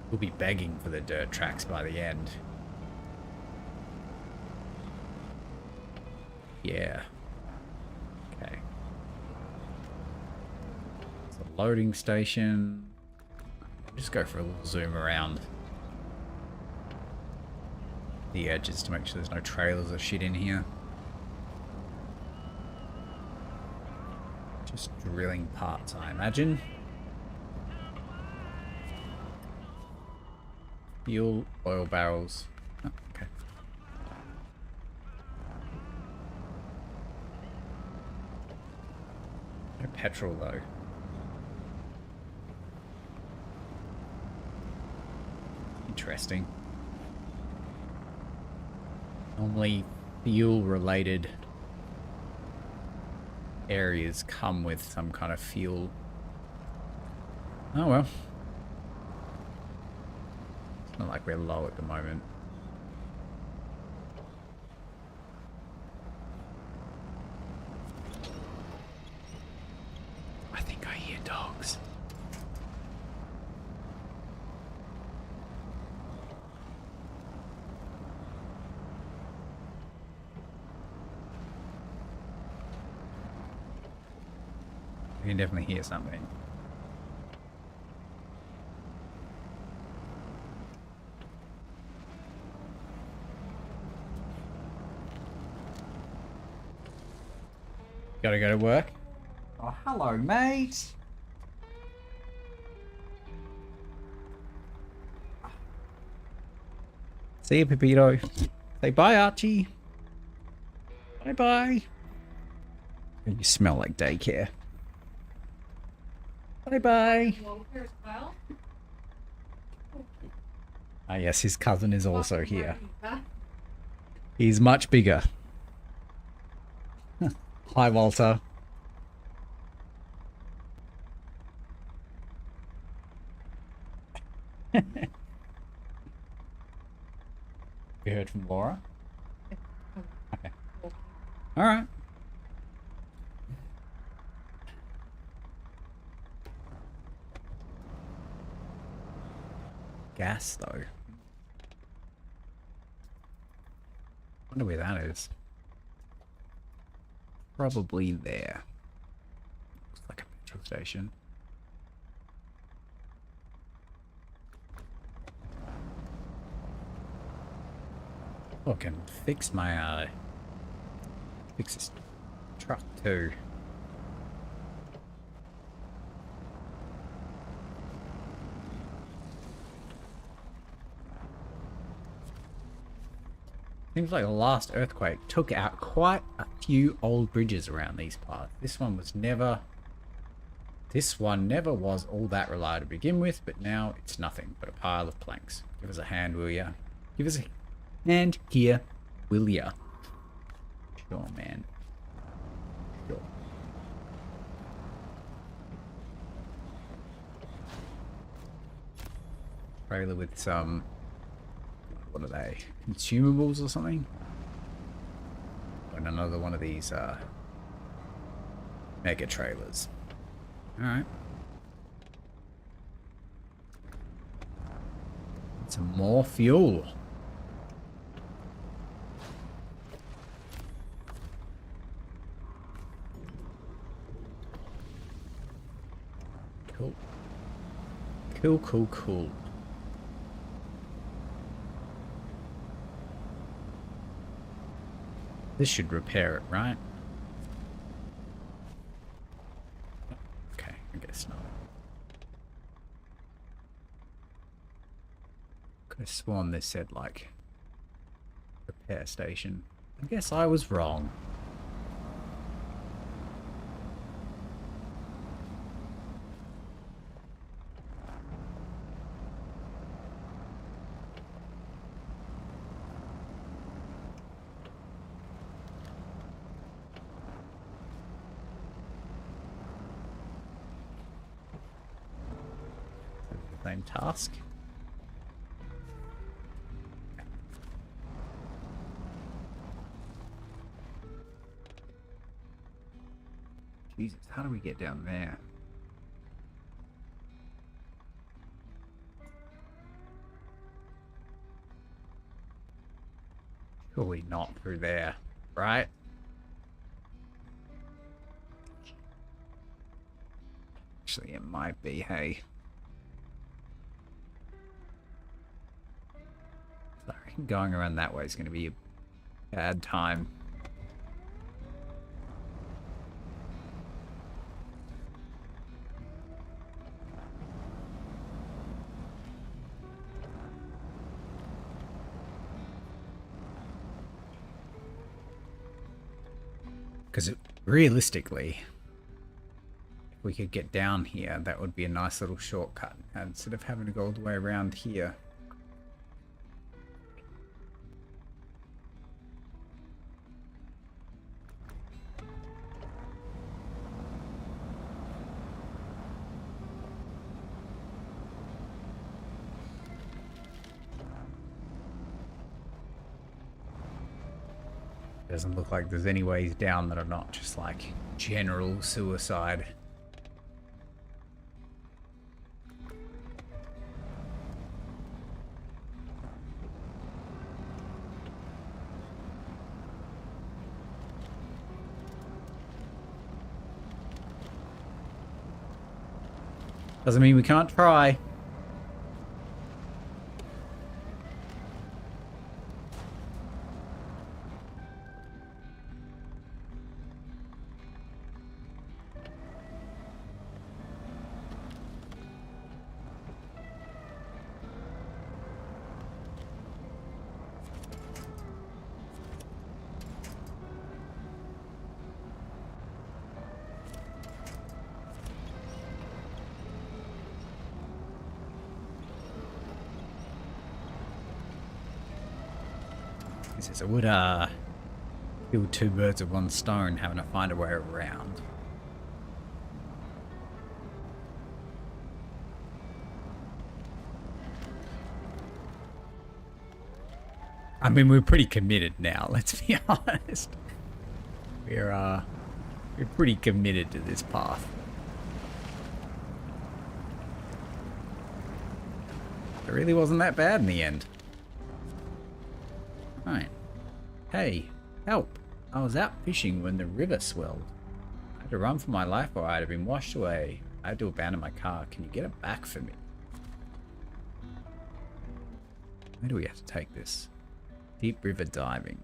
We'll be begging for the dirt tracks by the end. Yeah. Okay. It's a loading station. Just go for a little zoom around the edges to make sure there's no trailers or shit in here. Just drilling parts, I imagine. Fuel, oil barrels. Oh, okay. No petrol though. Interesting. Normally fuel related areas come with some kind of fuel. Oh well. It's not like we're low at the moment. I think I hear dogs. You can definitely hear something. Gotta go to work. Oh, hello, mate. See you, Pepito. Say bye, Archie. Bye-bye. You smell like daycare. Bye-bye. Ah, yes, his cousin is also here. He's much bigger. Hi, Walter. You heard from Laura? Okay. All right. Gas, though. Wonder where that is. Probably there. Looks like a petrol station. Oh, I can fix my fix this truck too. Seems like the last earthquake took out quite a few old bridges around these parts. This one never was all that reliable to begin with, but now it's nothing but a pile of planks. Give us a hand, will ya? Give us a hand here, will ya? Sure, man. Sure. Trailer with some... what are they? Consumables or something? And another one of these mega trailers. Alright. Some more fuel. Cool. Cool, cool, cool. This should repair it, right? Okay, I guess not. Could have sworn this said, like, repair station. I guess I was wrong. Same task. Jesus, how do we get down there? Surely not through there, right? Actually, it might be, hey. I reckon going around that way is going to be a bad time. Realistically, if we could get down here, that would be a nice little shortcut. And instead of having to go all the way around here. Doesn't look like there's any ways down that are not just like general suicide. Doesn't mean we can't try. So it would kill two birds with one stone, having to find a way around. I mean, we're pretty committed now, let's be honest. We're pretty committed to this path. It really wasn't that bad in the end. Right. Hey, help. I was out fishing when the river swelled. I had to run for my life or I'd have been washed away. I had to abandon my car. Can you get it back for me? Where do we have to take this? Deep river diving.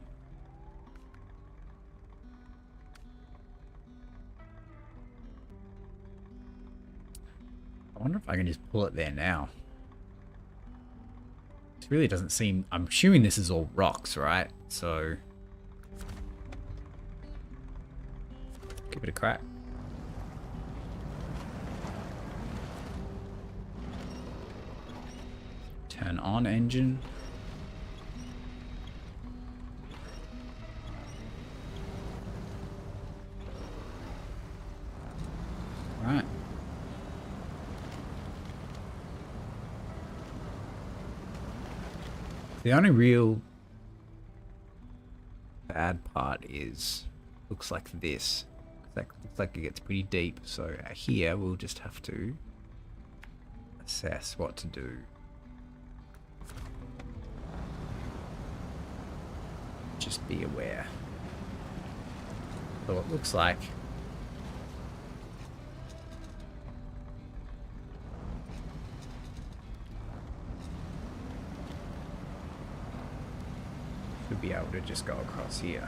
I wonder if I can just pull it there now. It really doesn't seem... I'm assuming this is all rocks, right? So... give it a crack. Turn on engine. Right. The only real bad part is, looks like this. That looks like it gets pretty deep. So here we'll just have to assess what to do. Just be aware. So it looks like should be able to just go across here.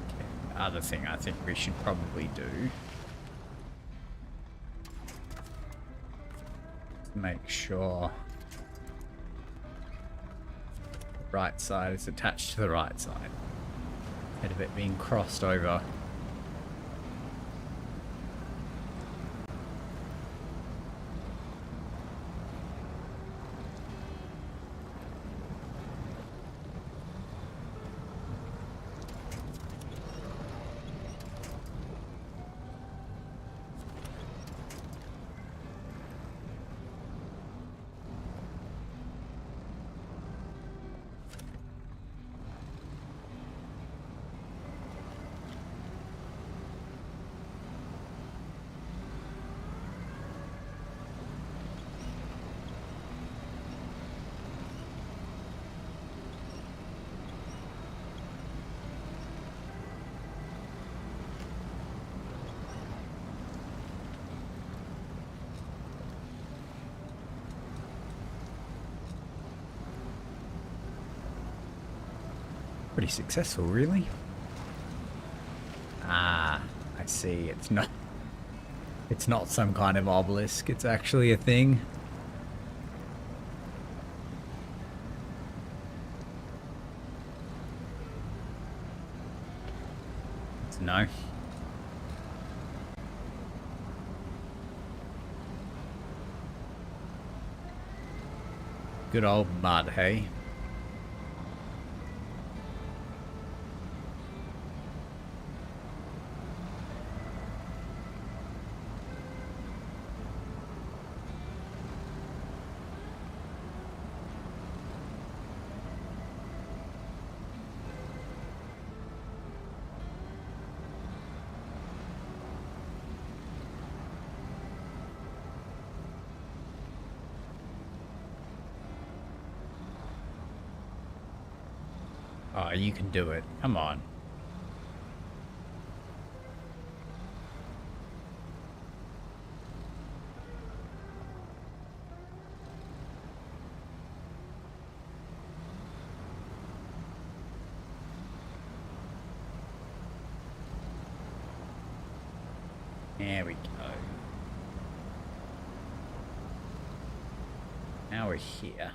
Okay. Other thing I think we should probably do, make sure the right side is attached to the right side instead of it being crossed over. Pretty successful, really. Ah, I see. It's not some kind of obelisk. It's actually a thing. No. Good old mud, hey? Oh, you can do it. Come on. There we go. Now we're here.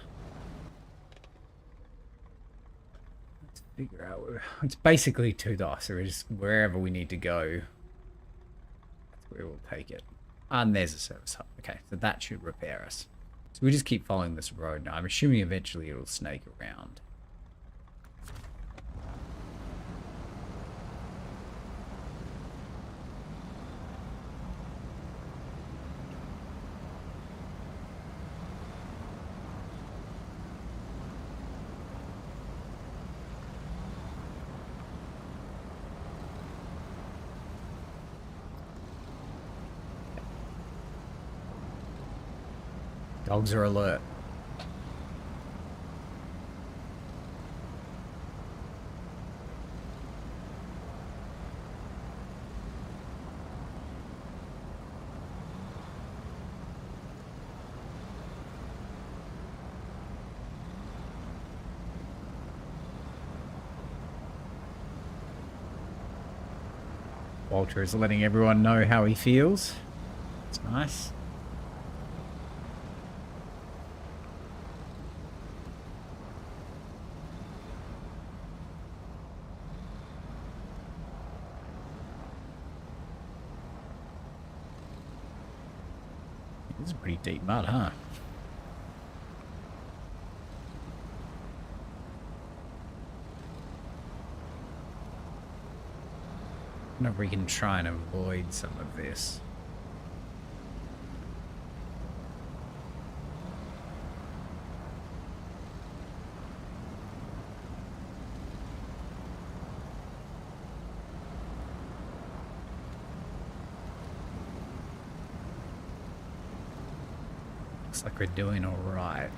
Let's figure out where... It's basically 2 dice, so we're just wherever we need to go. That's where we'll take it. And there's a service hub. Okay, so that should repair us. So we just keep following this road now. I'm assuming eventually it'll snake around. Dogs are alert. Walter is letting everyone know how he feels. It's nice. This is pretty deep mud, huh? I wonder if we can try and avoid some of this. Looks like we're doing all right.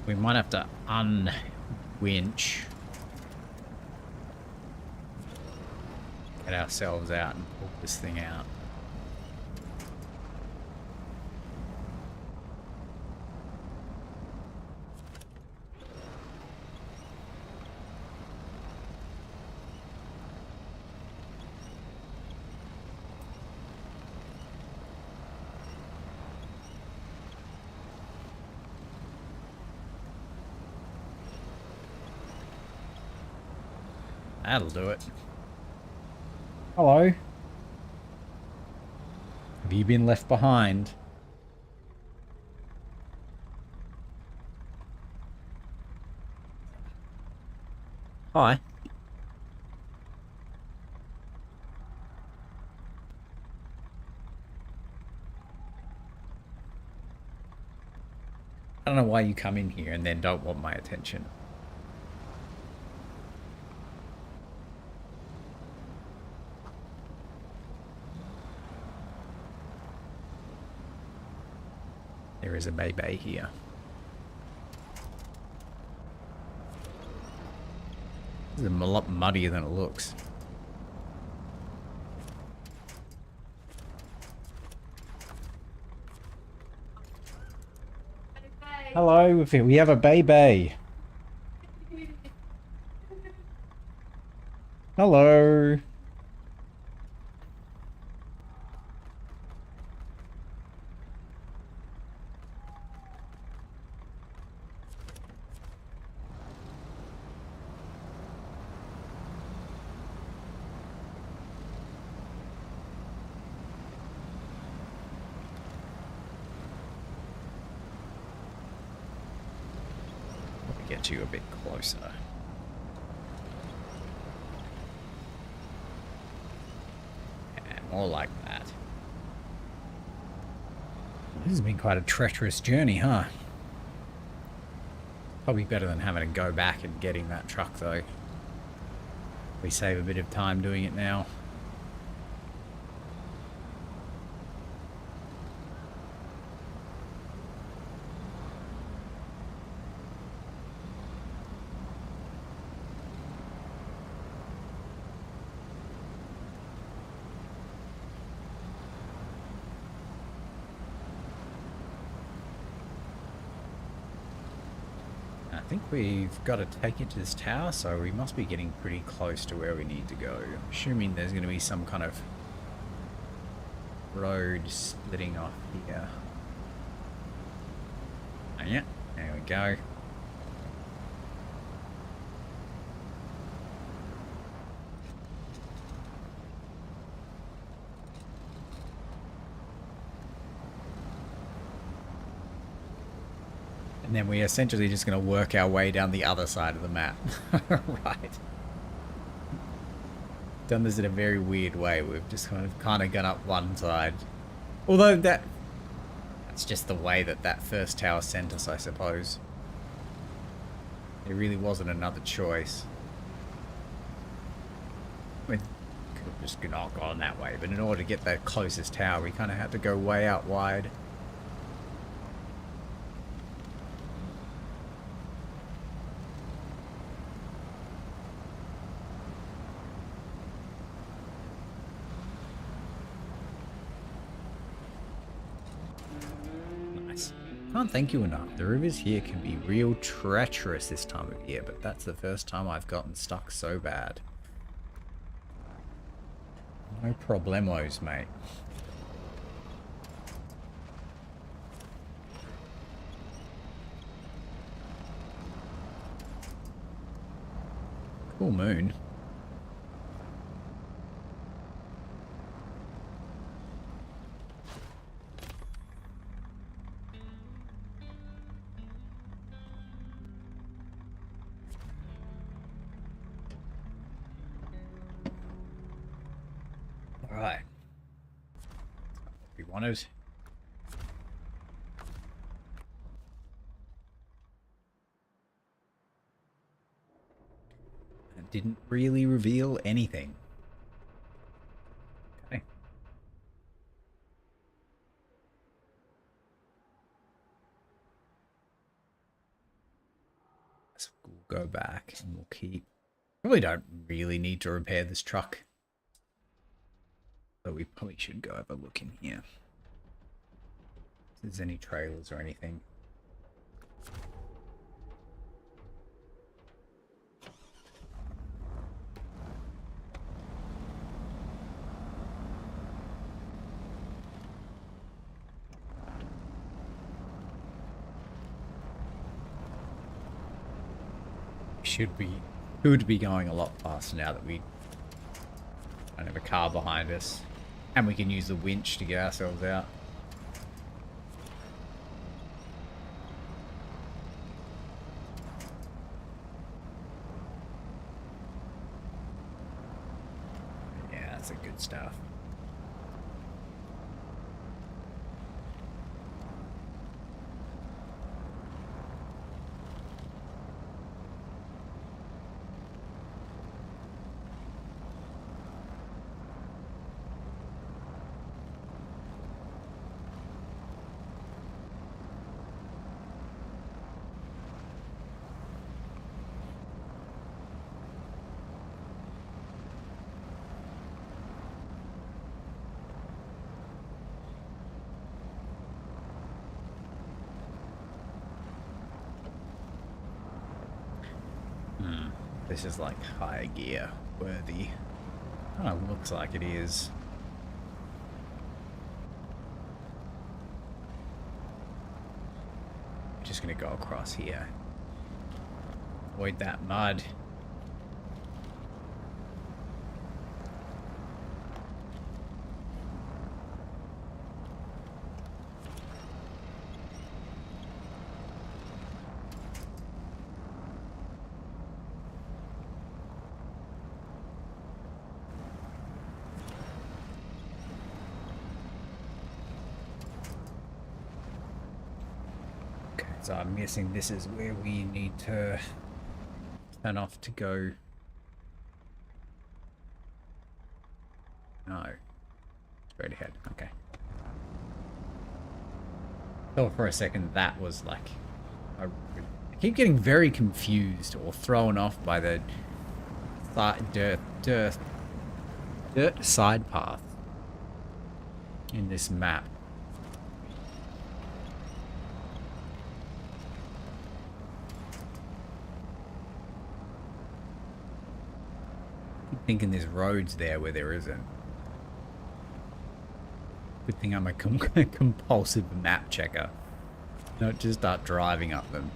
We might have to unwinch. Get ourselves out and pull this thing out. That'll do it. Hello. Have you been left behind? Hi. I don't know why you come in here and then don't want my attention. There is a baby here. This is a lot muddier than it looks. Hello, we have a baby. Hello. Get you a bit closer. Yeah, more like that. This has been quite a treacherous journey, huh? Probably better than having to go back and getting that truck, though. We save a bit of time doing it now. I think we've got to take it to this tower, so we must be getting pretty close to where we need to go. I'm assuming there's going to be some kind of road splitting off here. Oh, yeah, there we go. And then we're essentially just going to work our way down the other side of the map. Right. Done this in a very weird way. We've just kind of gone up one side. Although that's just the way that first tower sent us, I suppose. There really wasn't another choice. We could have just not gone that way, but in order to get that closest tower, we kind of had to go way out wide. Can't thank you enough. The rivers here can be real treacherous this time of year, but that's the first time I've gotten stuck so bad. No problemos, mate. Cool moon. Alright. What we wanted. It didn't really reveal anything. Okay. So we'll go back and we'll keep... Probably don't really need to repair this truck. But we probably should go have a look in here. If there's any trailers or anything. Should be going a lot faster now that we don't have a car behind us. And we can use the winch to get ourselves out. Yeah, that's a good stuff. this is like higher gear worthy. Kind of looks like it is. Just gonna go across here. Avoid that mud. So I'm guessing this is where we need to turn off to go. No. Straight ahead. Okay. Thought for a second that was like... I keep getting very confused or thrown off by the dirt side path in this map. Thinking there's roads there where there isn't. Good thing I'm a compulsive map checker. Not just start driving up them.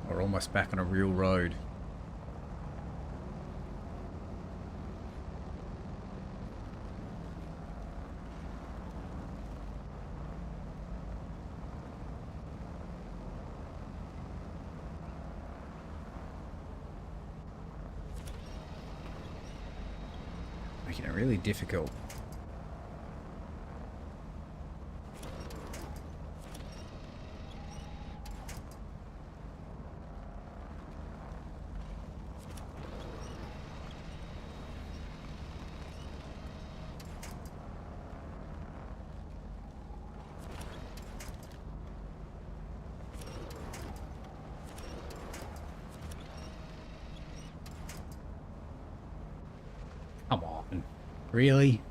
We're almost back on a real road. Making it really difficult. Come on. Really?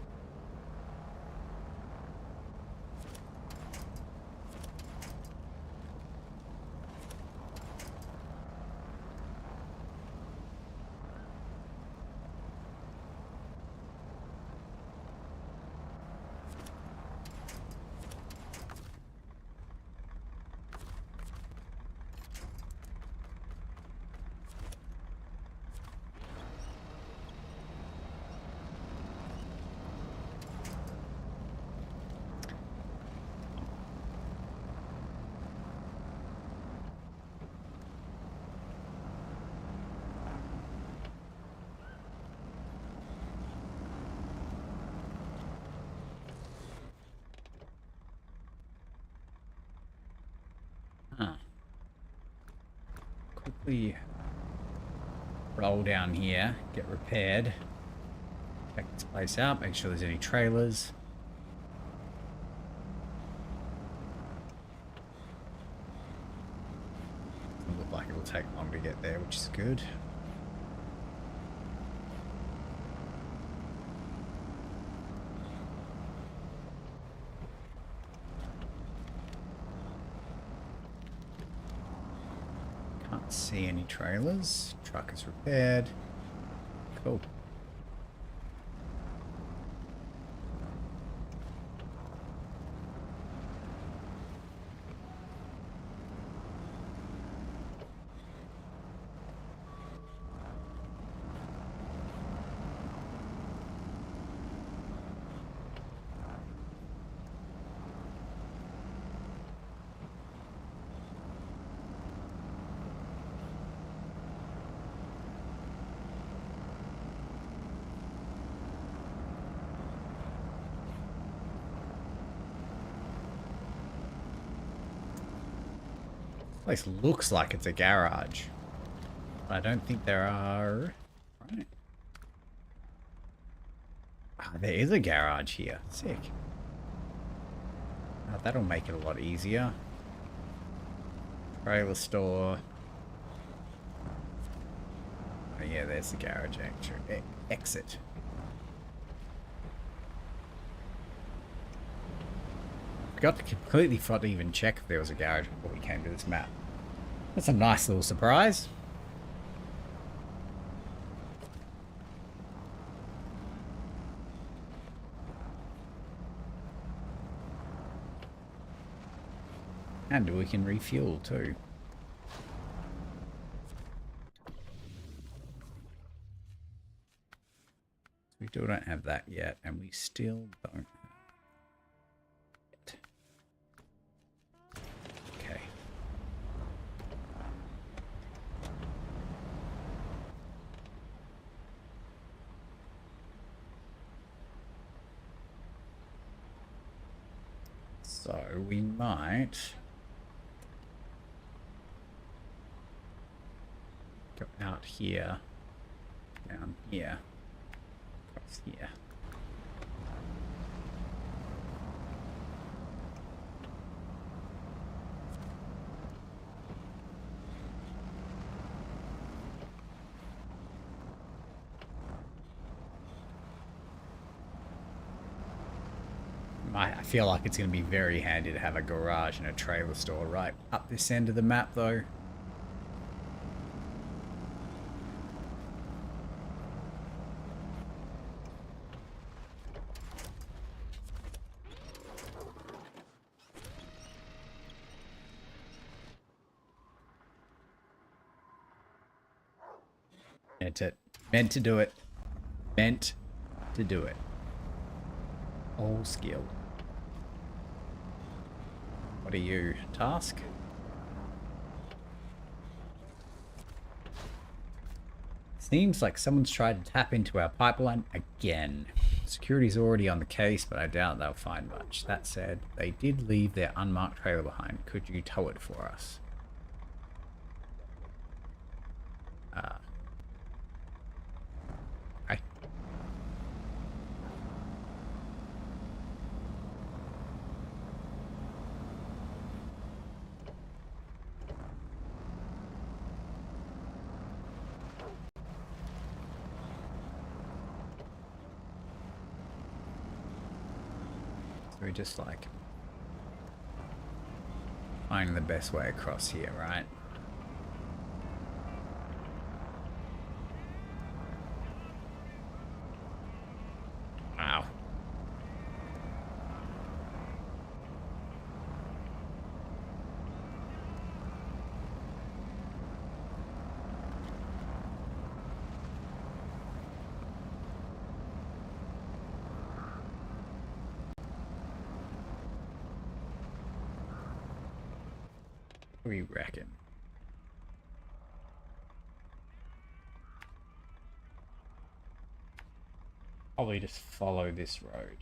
Huh. Quickly roll down here, get repaired. Check this place out, make sure there's any trailers. Doesn't look like it will take long to get there, which is good. Can't see any trailers. Truck is repaired. Cool. Place looks like it's a garage. But I don't think there are. Right. Ah, there is a garage here. Sick. Oh, that'll make it a lot easier. Trailer store. Oh yeah, there's the garage exit. Forgot to completely forgot to even check if there was a garage before we came to this map. That's a nice little surprise. And we can refuel too. We still don't have that yet, and we still don't have it. Okay. So we might go out here, down here, across here. I feel like it's going to be very handy to have a garage and a trailer store right up this end of the map, though. Meant to do it. Meant to do it. All skill. What are you? Task? Seems like someone's tried to tap into our pipeline again. Security's already on the case, but I doubt they'll find much. That said, they did leave their unmarked trailer behind. Could you tow it for us? Okay. So we just like finding the best way across here, right? Wow. What do you reckon? Probably just follow this road.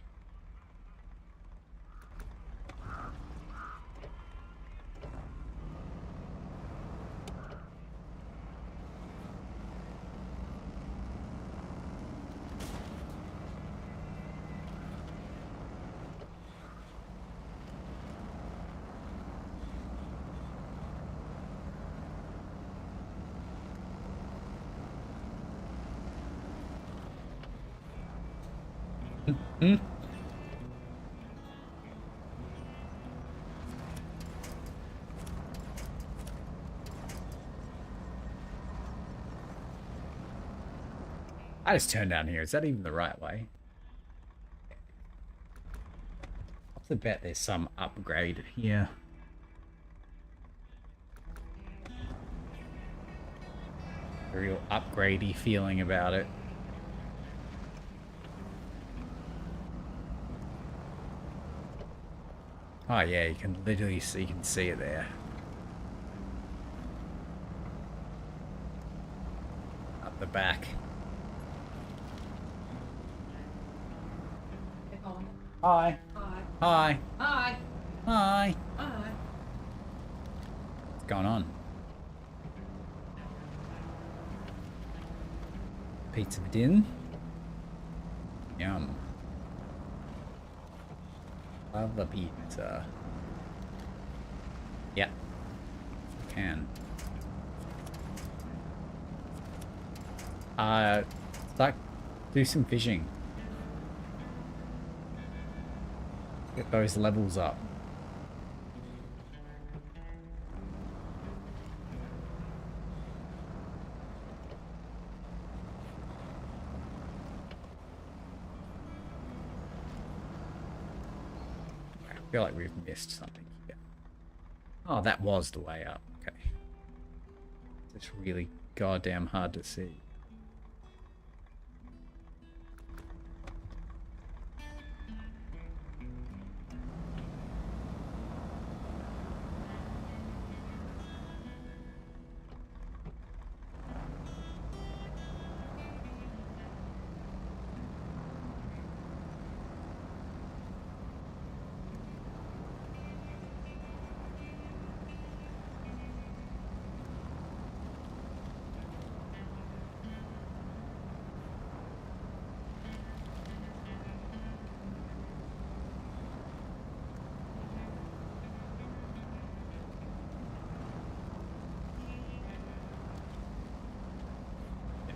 Hmm? I just turned down here. Is that even the right way? I bet there's some upgrade here. A real upgradey feeling about it. Oh yeah, you can literally see, you can see it there. Up the back. Hi. Hi. Hi. Hi. Hi. Hi. What's going on? Pizza for dinner? Yum. Love the pizza. Yeah. can. Start do some fishing. Get those levels up. I feel like we've missed something here. Oh, that was the way up. Okay. It's really goddamn hard to see.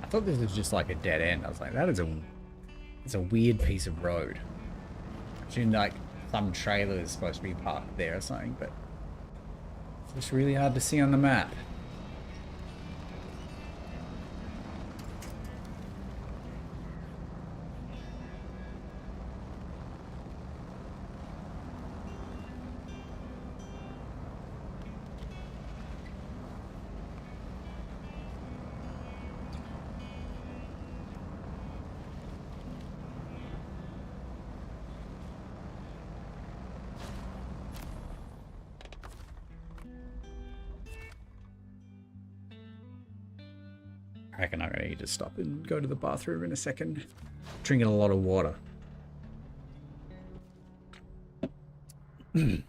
I thought this was just like a dead end. I was like, that is it's a weird piece of road. Actually, like some trailer is supposed to be parked there or something, but it's just really hard to see on the map. I reckon I'm gonna need to stop and go to the bathroom in a second. Drinking a lot of water. Alright,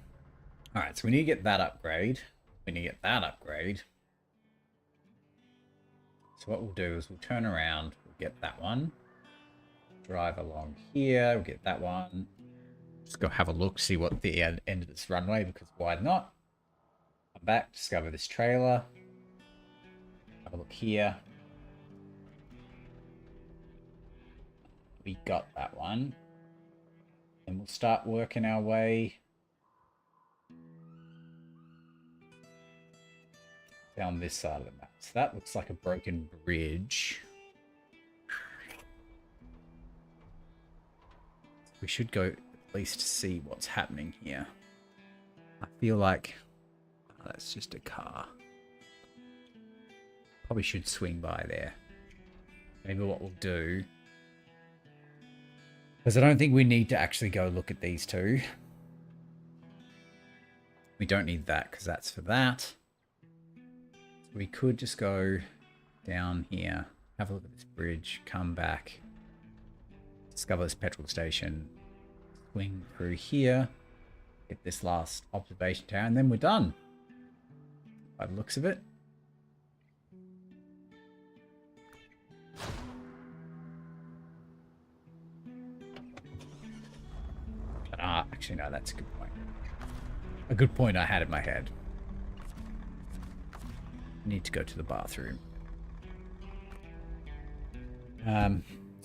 so we need to get that upgrade. We need to get that upgrade. So what we'll do is we'll turn around, we'll get that one. Drive along here, we'll get that one. Just go have a look, see what the end of this runway, because why not? Come back, discover this trailer. Have a look here. We got that one. And we'll start working our way down this side of the map. So that looks like a broken bridge. We should go at least see what's happening here. I feel like that's just a car. Probably should swing by there. Maybe what we'll do, because I don't think we need to actually go look at these two. We don't need that because that's for that. So we could just go down here, have a look at this bridge, come back, discover this petrol station, swing through here, get this last observation tower, and then we're done. By the looks of it. Actually, no, that's a good point. A good point I had in my head. Need to go to the bathroom. So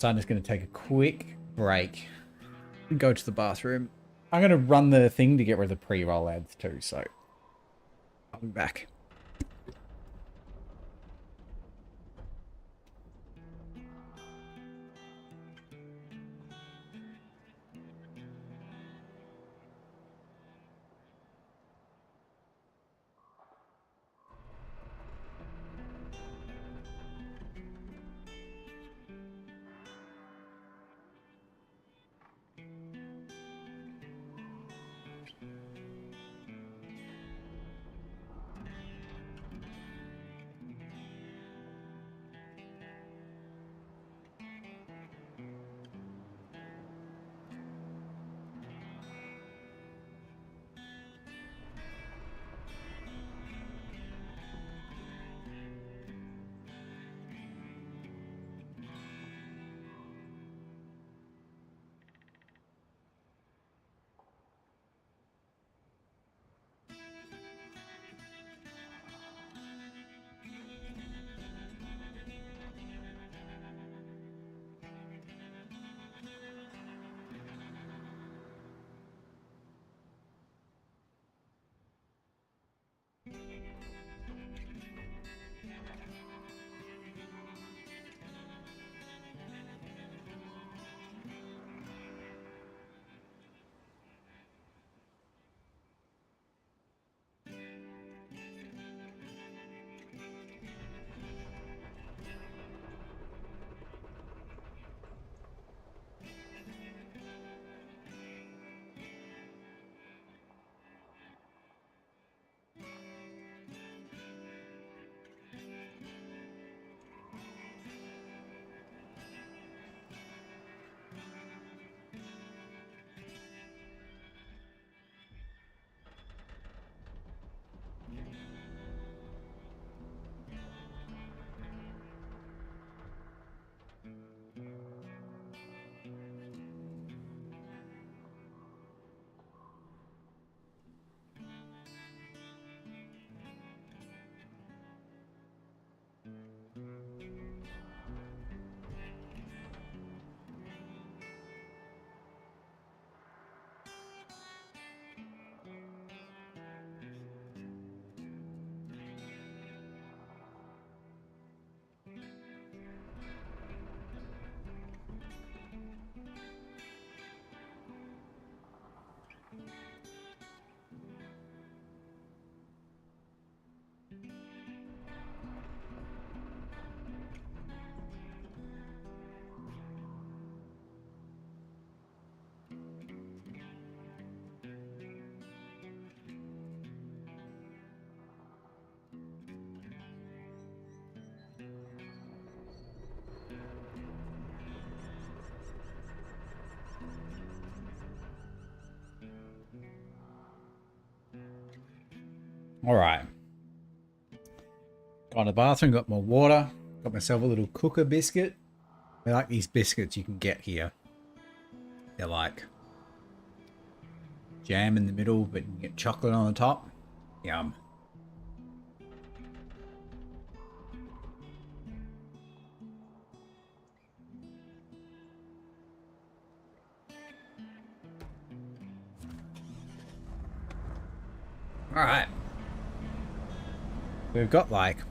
I'm just going to take a quick break and go to the bathroom. I'm going to run the thing to get rid of the pre-roll ads too, so I'll be back. All right. Got to the bathroom, got more water, got myself a little cooker biscuit. I like these biscuits you can get here. They're like jam in the middle, but you can get chocolate on the top. Yum. All right. We've got like a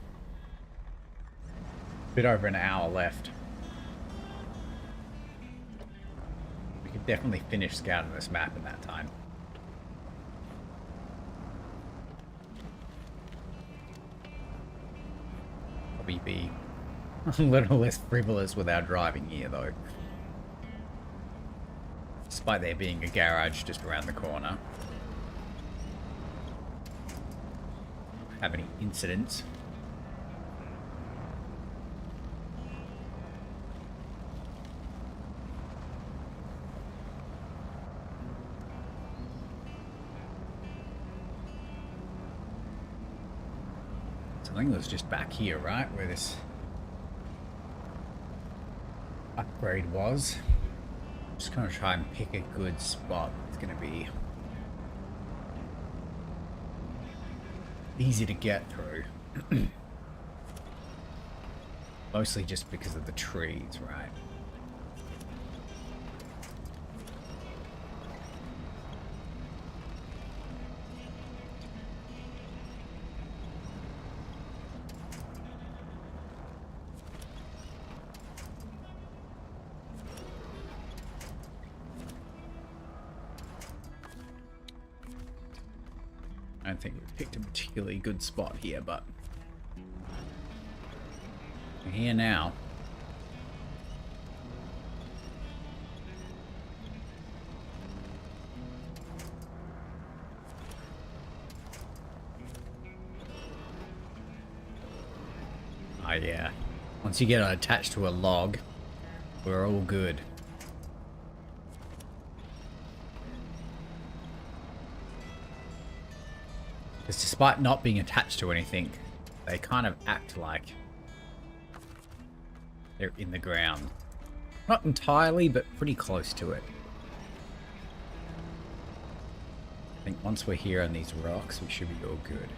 bit over an hour left. We could definitely finish scouting this map in that time. Probably be a little less frivolous with our driving here though. Despite there being a garage just around the corner. Have any incidents. Something was just back here, right? Where this upgrade was. Just gonna try and pick a good spot. It's gonna be easy to get through. Mostly just because of the trees, right? I don't think we picked a particularly good spot here, but we're here now. Oh yeah, once you get attached to a log, we're all good. Because despite not being attached to anything, they kind of act like they're in the ground. Not entirely, but pretty close to it. I think once we're here on these rocks, we should be all good.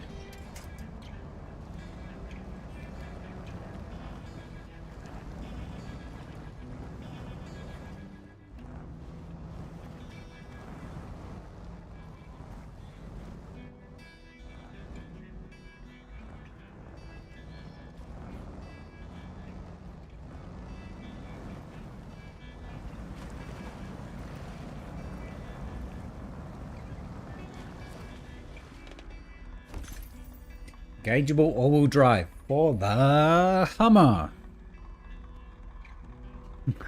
Engageable all-wheel drive for the Hummer.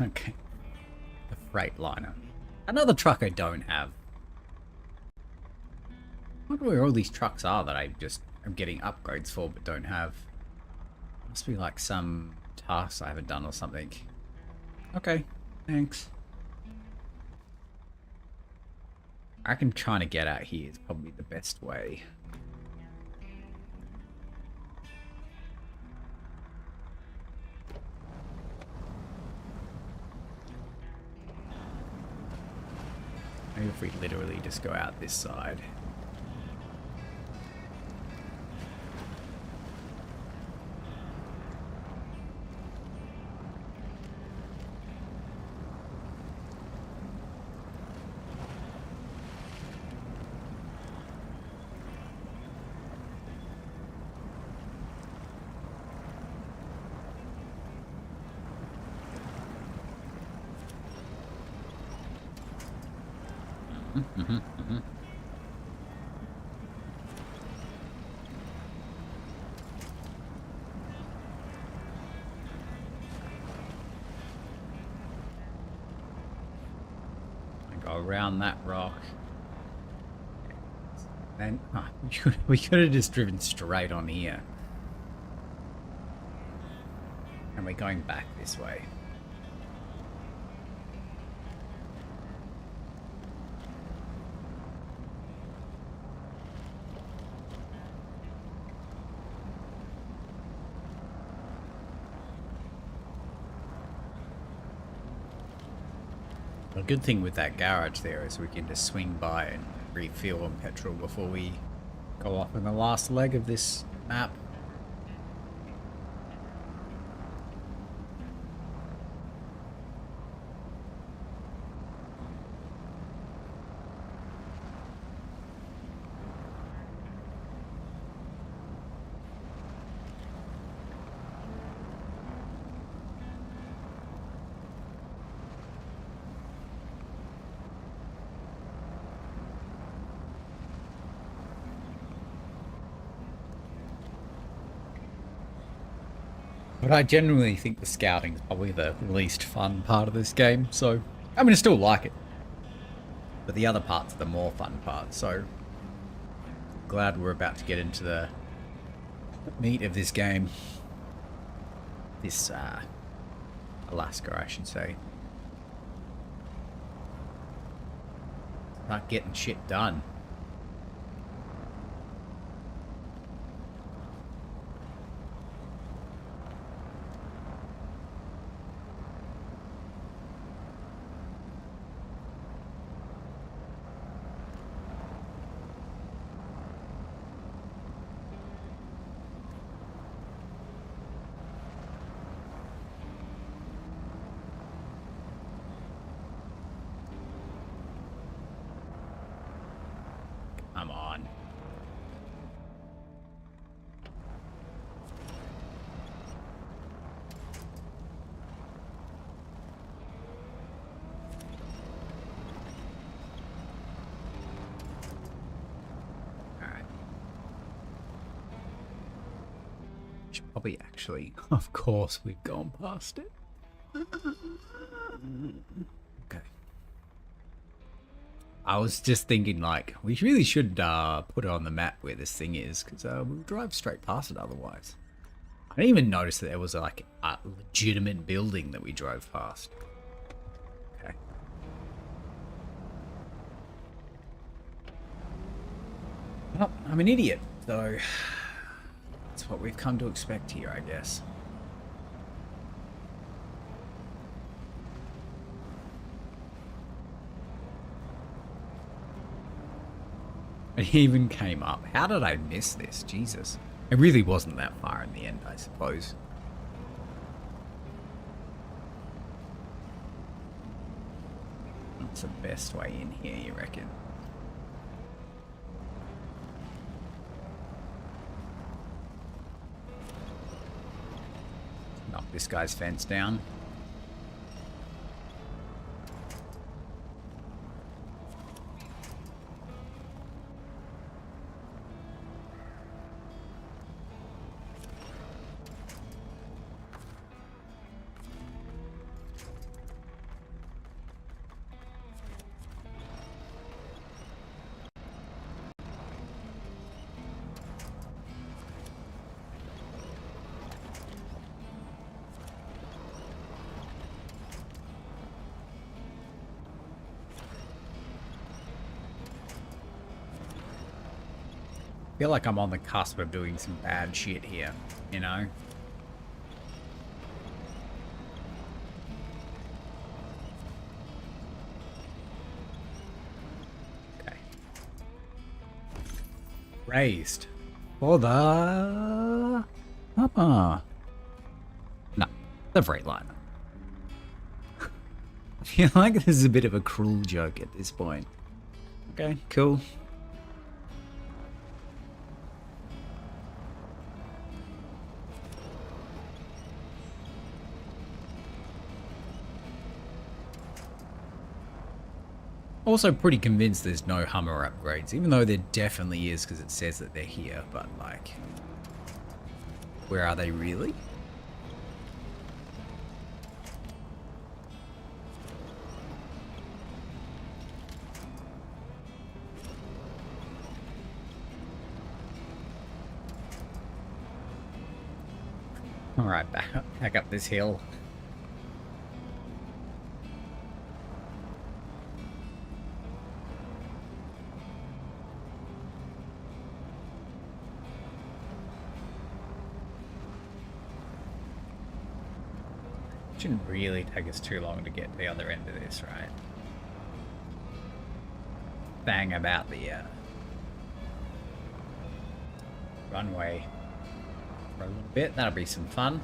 Okay. The Freightliner. Another truck I don't have. I wonder where all these trucks are that I'm getting upgrades for but don't have. Must be like some tasks I haven't done or something. Okay, thanks. I reckon trying to get out here is probably the best way. Maybe if we literally just go out this side. Go around that rock. Then we could have just driven straight on here. And we're going back this way. A good thing with that garage there is we can just swing by and refuel on petrol before we go off in the last leg of this map. But I generally think the scouting is probably the least fun part of this game, so I mean I still like it. But the other parts are the more fun parts, so glad we're about to get into the meat of this game. This Alaska, I should say. Not getting shit done. Come on. Alright. Should probably actually, of course, we've gone past it. Okay. I was just thinking, like, we really should put it on the map where this thing is, because we'll drive straight past it otherwise. I didn't even notice that there was, like, a legitimate building that we drove past. Okay. Well, I'm an idiot, so that's what we've come to expect here, I guess. It even came up. How did I miss this? Jesus. It really wasn't that far in the end, I suppose. What's the best way in here, you reckon? Knock this guy's fence down. I feel like I'm on the cusp of doing some bad shit here, you know? Okay. Raised. For the... No, the Freightliner. I feel like this is a bit of a cruel joke at this point. Okay, cool. Also pretty convinced there's no Hummer upgrades, even though there definitely is because it says that they're here, but like, where are they really? Alright, back up this hill. Shouldn't really take us too long to get to the other end of this, right? bang about the runway for a little bit. That'll be some fun.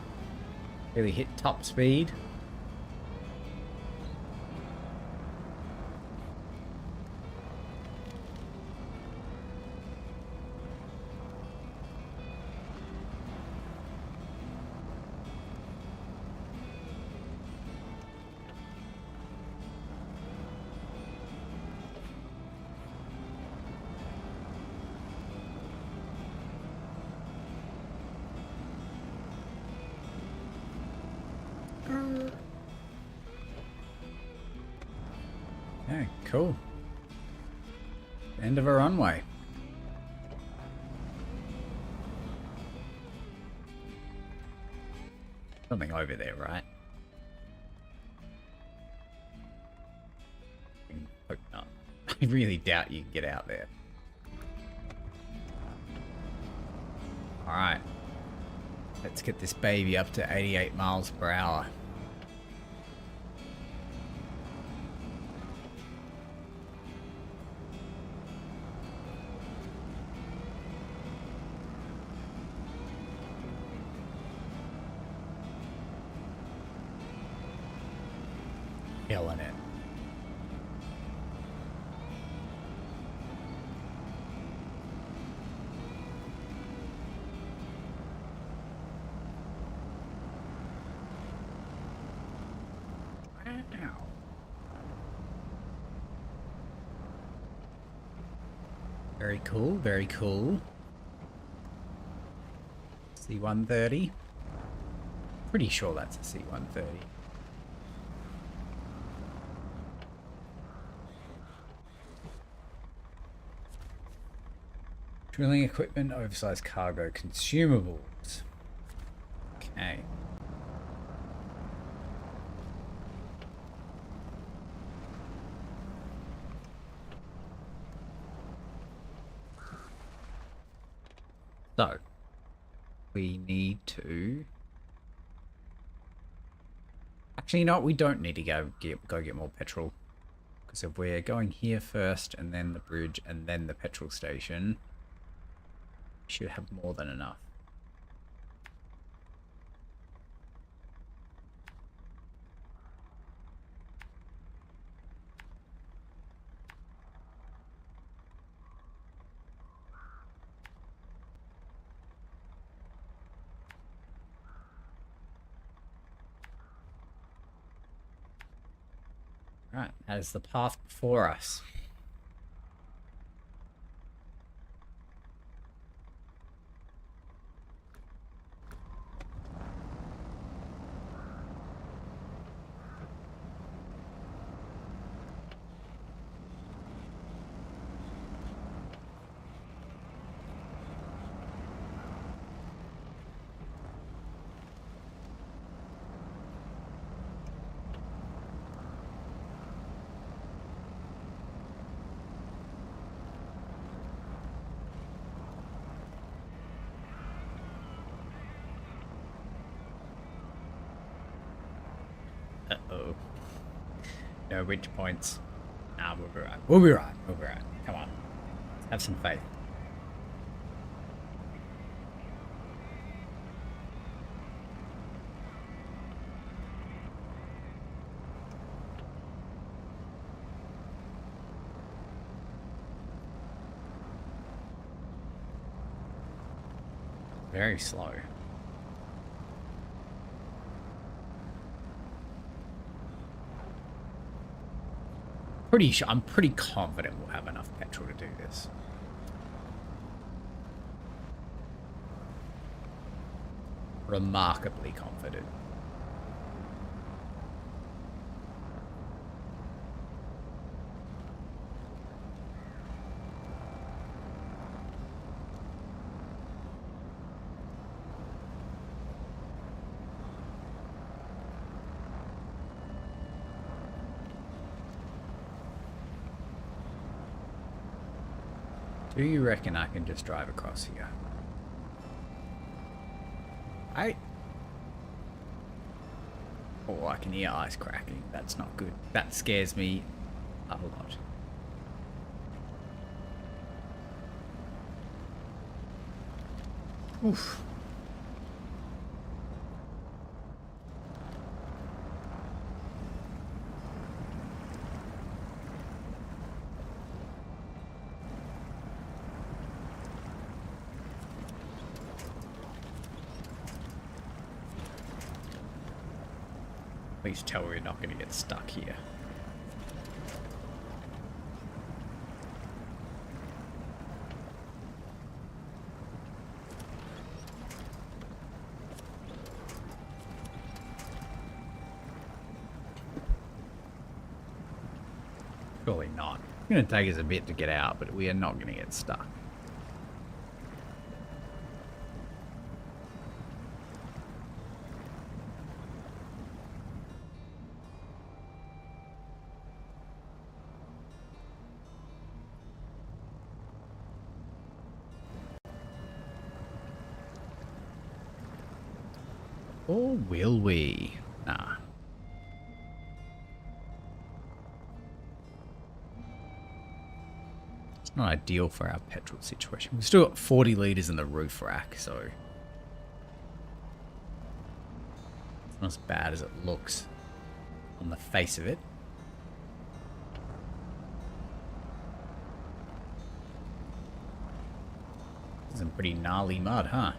Really hit top speed. Okay, cool. End of a runway. Something over there, right? Hope not. I really doubt you can get out there. Alright. Let's get this baby up to 88 miles per hour. Killing it. Wow. Very cool, very cool. C-130. Pretty sure that's a C-130. Drilling equipment, oversized cargo, consumables. Okay. So, we need to... Actually, you know what? We don't need to go get more petrol. Because if we're going here first, and then the bridge, and then the petrol station, we should have more than enough. Right, that is the path before us. Uh-oh. No winch points. Nah, we'll be right. We'll be right. We'll be right. Come on. Have some faith. Very slow. Pretty sure, I'm pretty confident we'll have enough petrol to do this. Remarkably confident. Do you reckon I can just drive across here? Oh, I can hear ice cracking. That's not good. That scares me a lot. Oof. Please tell we're not going to get stuck here. Surely not. It's going to take us a bit to get out, but we are not going to get stuck. Or will we? Nah. It's not ideal for our petrol situation. We've still got 40 litres in the roof rack, so it's not as bad as it looks on the face of it. Some pretty gnarly mud, huh?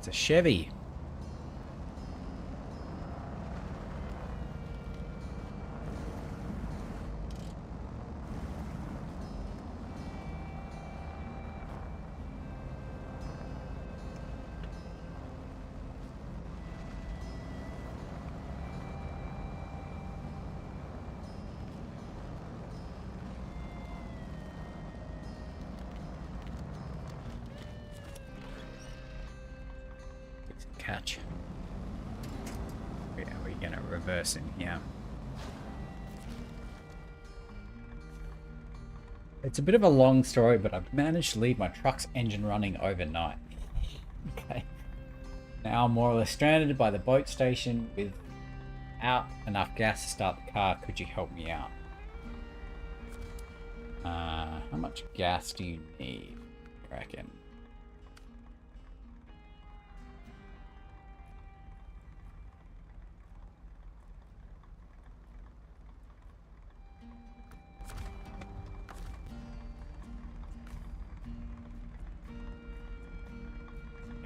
It's a Chevy. Catch. Yeah, we're gonna reverse in here. It's a bit of a long story, but I've managed to leave my truck's engine running overnight. Okay. Now I'm more or less stranded by the boat station without enough gas to start the car. Could you help me out? How much gas do you need, I reckon?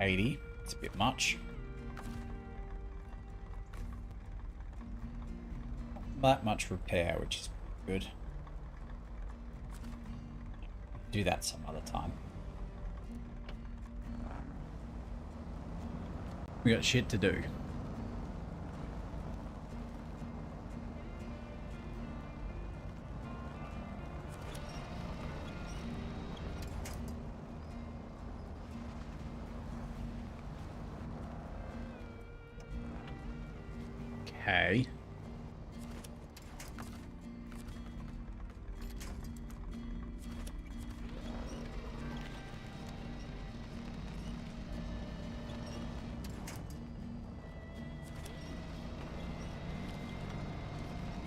$80. It's a bit much. Not that much repair, which is good. Do that some other time. We got shit to do. Okay.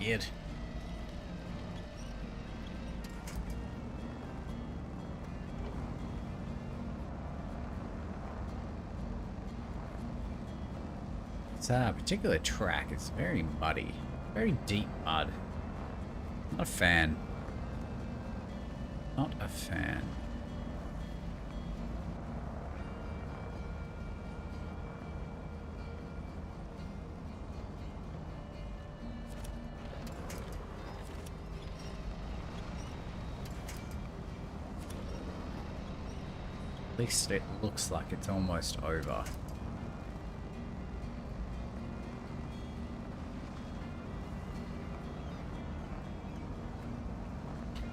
Weird. This particular track is very muddy, very deep mud. Not a fan. Not a fan. At least it looks like it's almost over.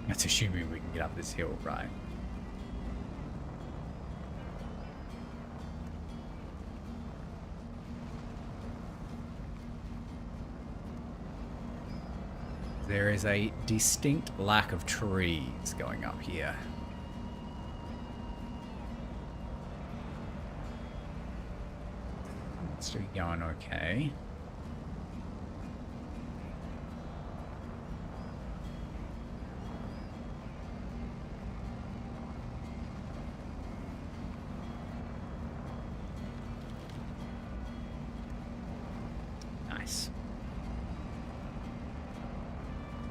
That's assuming we can get up this hill, right? There is a distinct lack of trees going up here. Still going okay. Nice.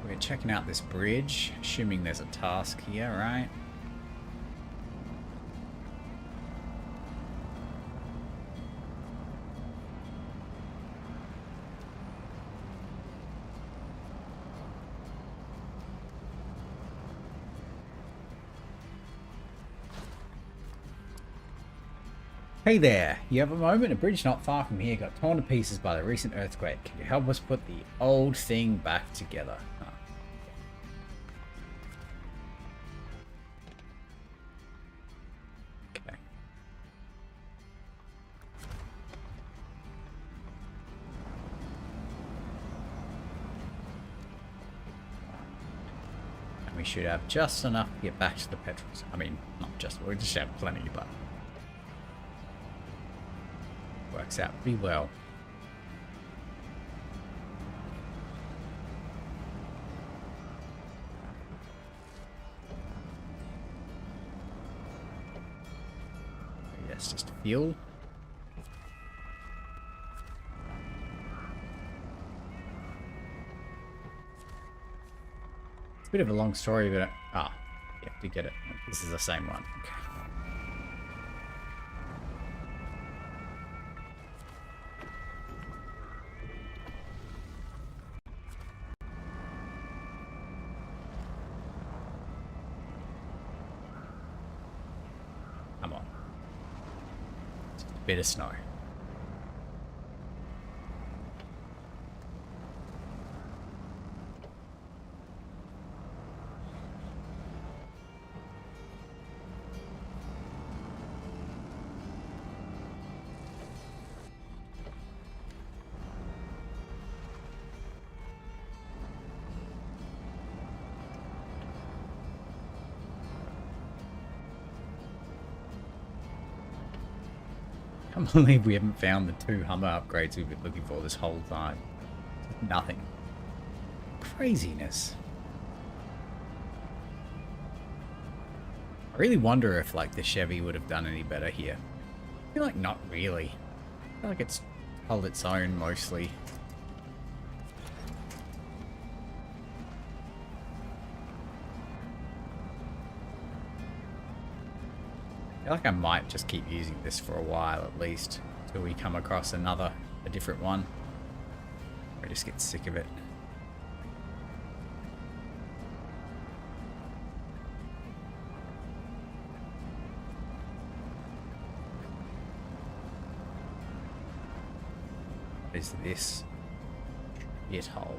We're checking out this bridge, assuming there's a task here, right? Hey there, you have a moment? A bridge not far from here got torn to pieces by the recent earthquake. Can you help us put the old thing back together? Oh. Okay. And we should have just enough to get back to the petrol. I mean, not just, we just have plenty, but works out pretty well. Yes, just fuel. It's a bit of a long story, but you have to get it. This is the same one. Okay. Bit of snow. I can't believe we haven't found the 2 Hummer upgrades we've been looking for this whole time. Nothing. Craziness. I really wonder if like the Chevy would have done any better here. I feel like not really. I feel like it's held its own mostly. I feel like I might just keep using this for a while at least, until we come across a different one. Or I just get sick of it. What is this? Shithole.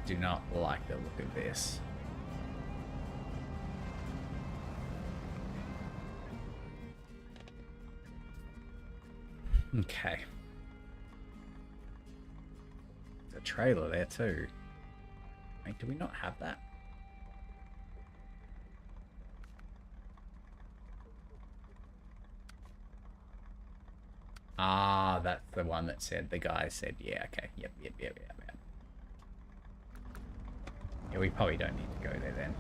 Do not like the look of this. Okay. There's a trailer there too. Wait, do we not have that? Ah, that's the one that said, the guy said, yeah, okay, yep. Yeah, we probably don't need to go there then.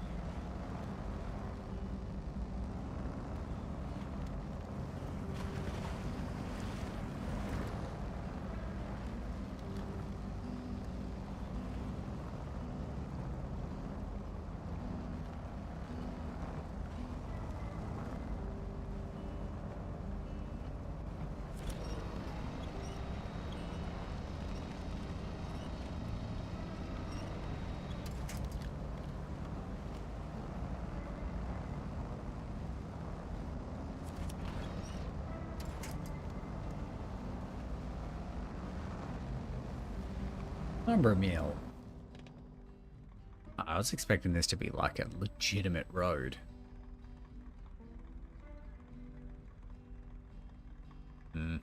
Lumber mill. I was expecting this to be like a legitimate road. Definitely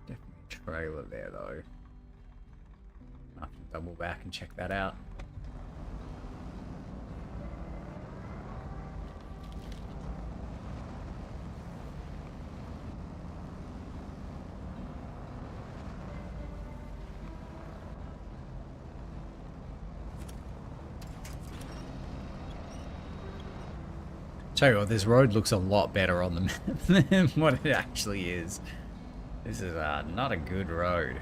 a trailer there though. I have to double back and check that out. Tell you what, this road looks a lot better on the map than what it actually is. This is not a good road.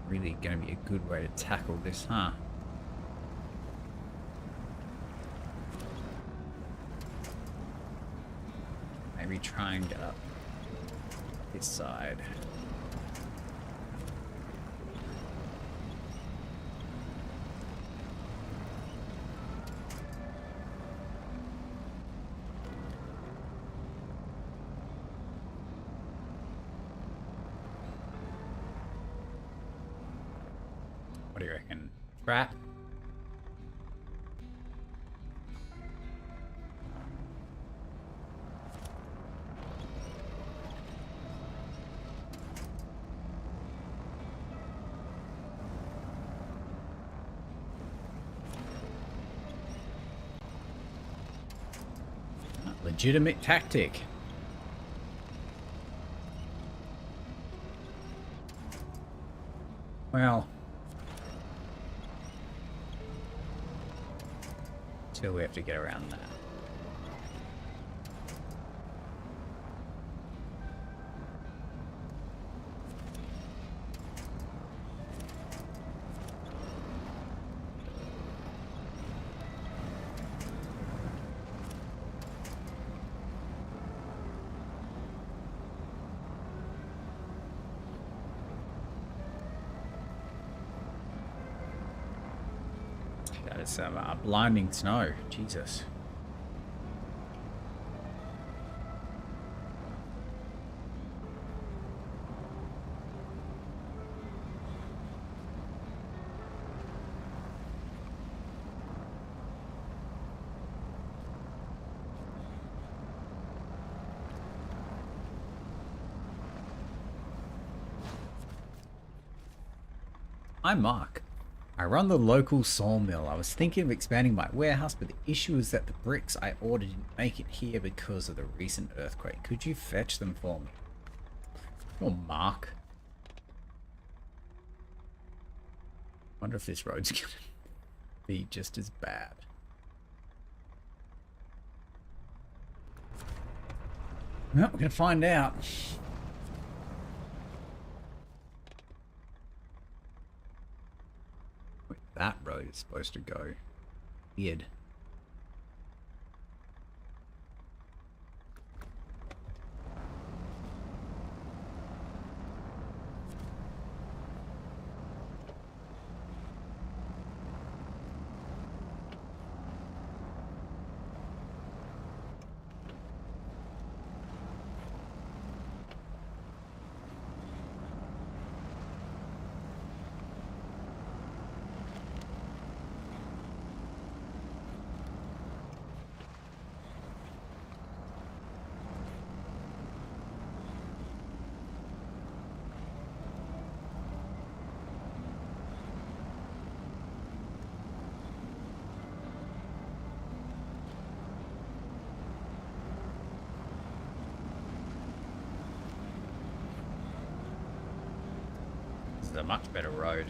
Really going to be a good way to tackle this, huh? Maybe try and get up this side. What do you reckon? Trap? Legitimate tactic. Well, still we have to get around that. That is some blinding snow. Jesus. I'm Mark. I run the local sawmill. I was thinking of expanding my warehouse, but the issue is that the bricks I ordered didn't make it here because of the recent earthquake. Could you fetch them for me? Oh, Mark. Wonder if this road's gonna be just as bad. Well, we're gonna find out. That road is supposed to go. Weird. This is a much better road.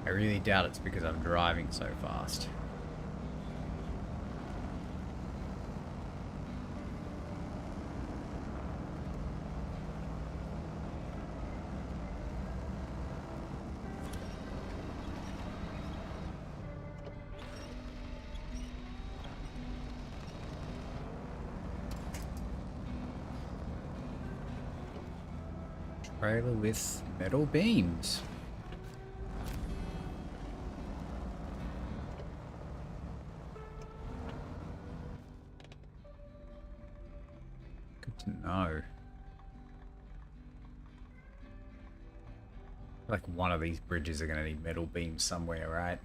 I really doubt it's because I'm driving so fast. Trailer with metal beams. Good to know. Like one of these bridges are going to need metal beams somewhere, right?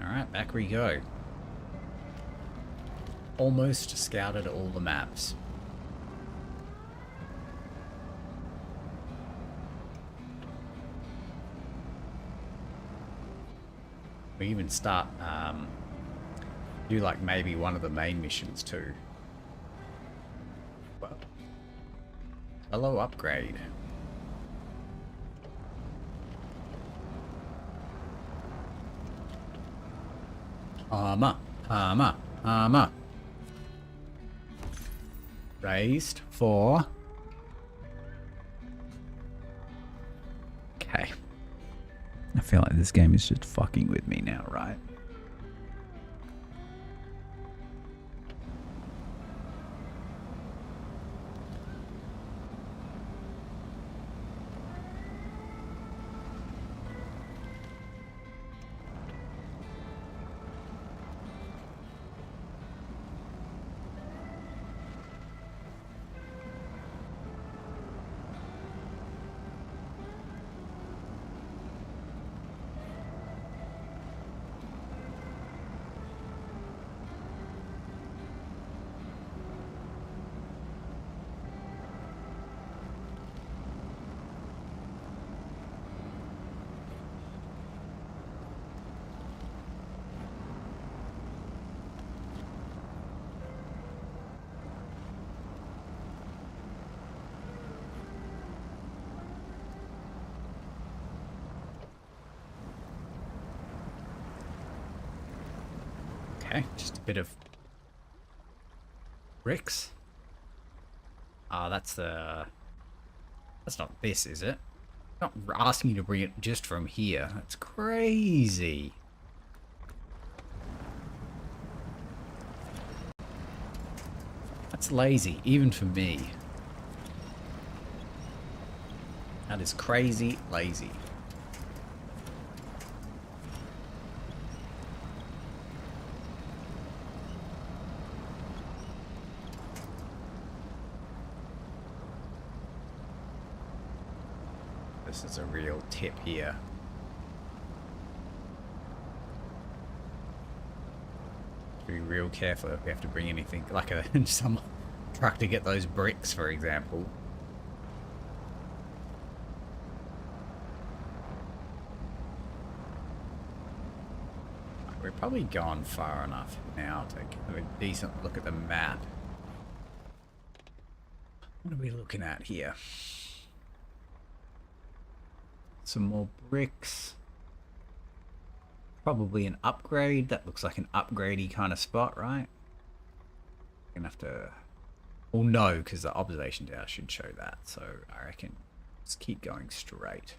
Alright, back we go. Almost scouted all the maps. We even start, do like maybe one of the main missions too. Well, hello upgrade. Armor, armor, armor. Raised for... Okay. I feel like this game is just fucking with me now, right? Okay, just a bit of bricks. Ah, that's the... That's not this, is it? Not asking you to bring it just from here. That's crazy. That's lazy, even for me. That is crazy lazy. This is a real tip here. Be real careful if we have to bring anything like some truck to get those bricks, for example. We're probably gone far enough now to have a decent look at the map. What are we looking at here? Some more bricks. Probably an upgrade. That looks like an upgradey kind of spot, right? Gonna have to... Well, no, because the observation tower should show that. So I reckon just keep going straight.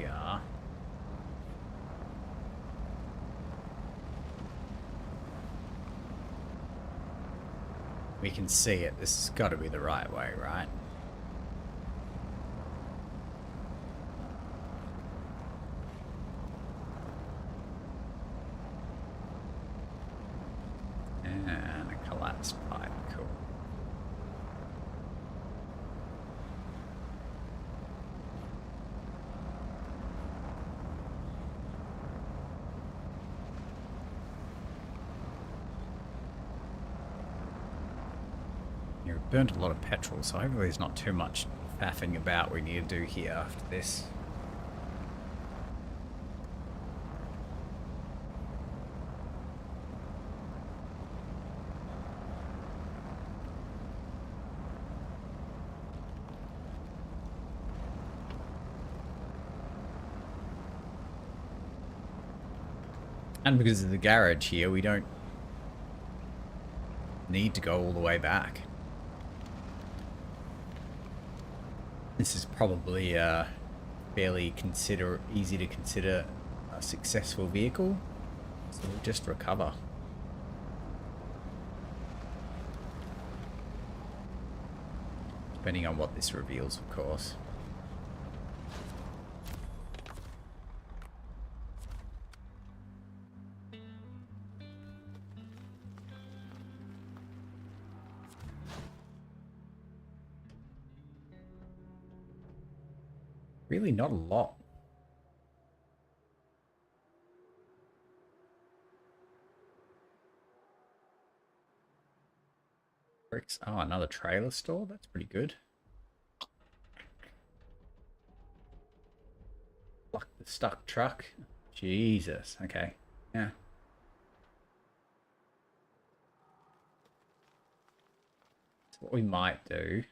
we are. We can see it. This has got to be the right way, right? And a collapsed pipe. Cool. You've burnt a lot of petrol, so hopefully there's not too much faffing about we need to do here after this. And because of the garage here, we don't need to go all the way back. This is probably a fairly easy to consider a successful vehicle. So we'll just recover. Depending on what this reveals, of course. Really not a lot. Bricks. Oh, another trailer store? That's pretty good. Like the stuck truck. Jesus. Okay. Yeah. So what we might do...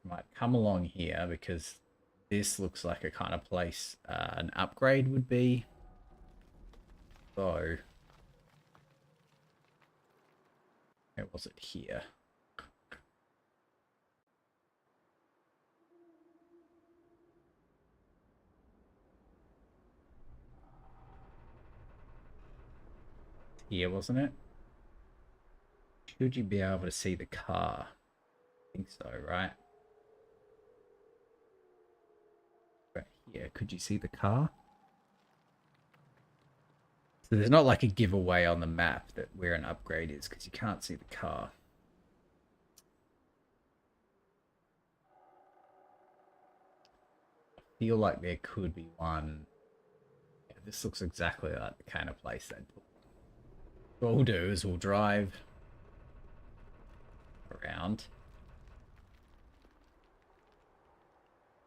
might come along here because this looks like a kind of place an upgrade would be. So, where was it here? Here, wasn't it? Should you be able to see the car? I think so, right? Yeah, could you see the car? So there's not like a giveaway on the map that where an upgrade is because you can't see the car. I feel like there could be one. Yeah, this looks exactly like the kind of place they'd put. What we'll do is we'll drive around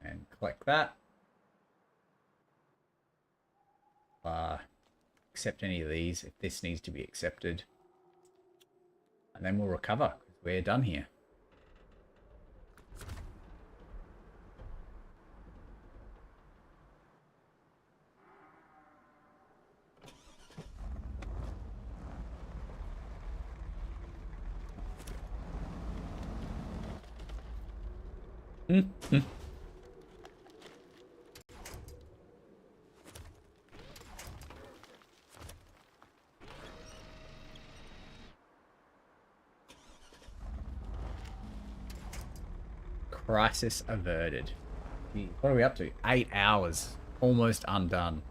and collect that. Accept any of these if this needs to be accepted, and then we'll recover because we're done here. Crisis averted. Gee, what are we up to? 8 hours. Almost undone.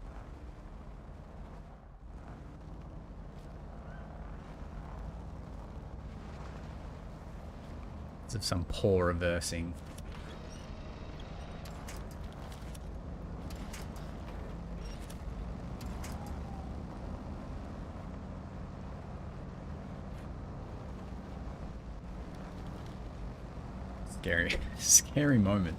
Because of some poor reversing. Scary moment.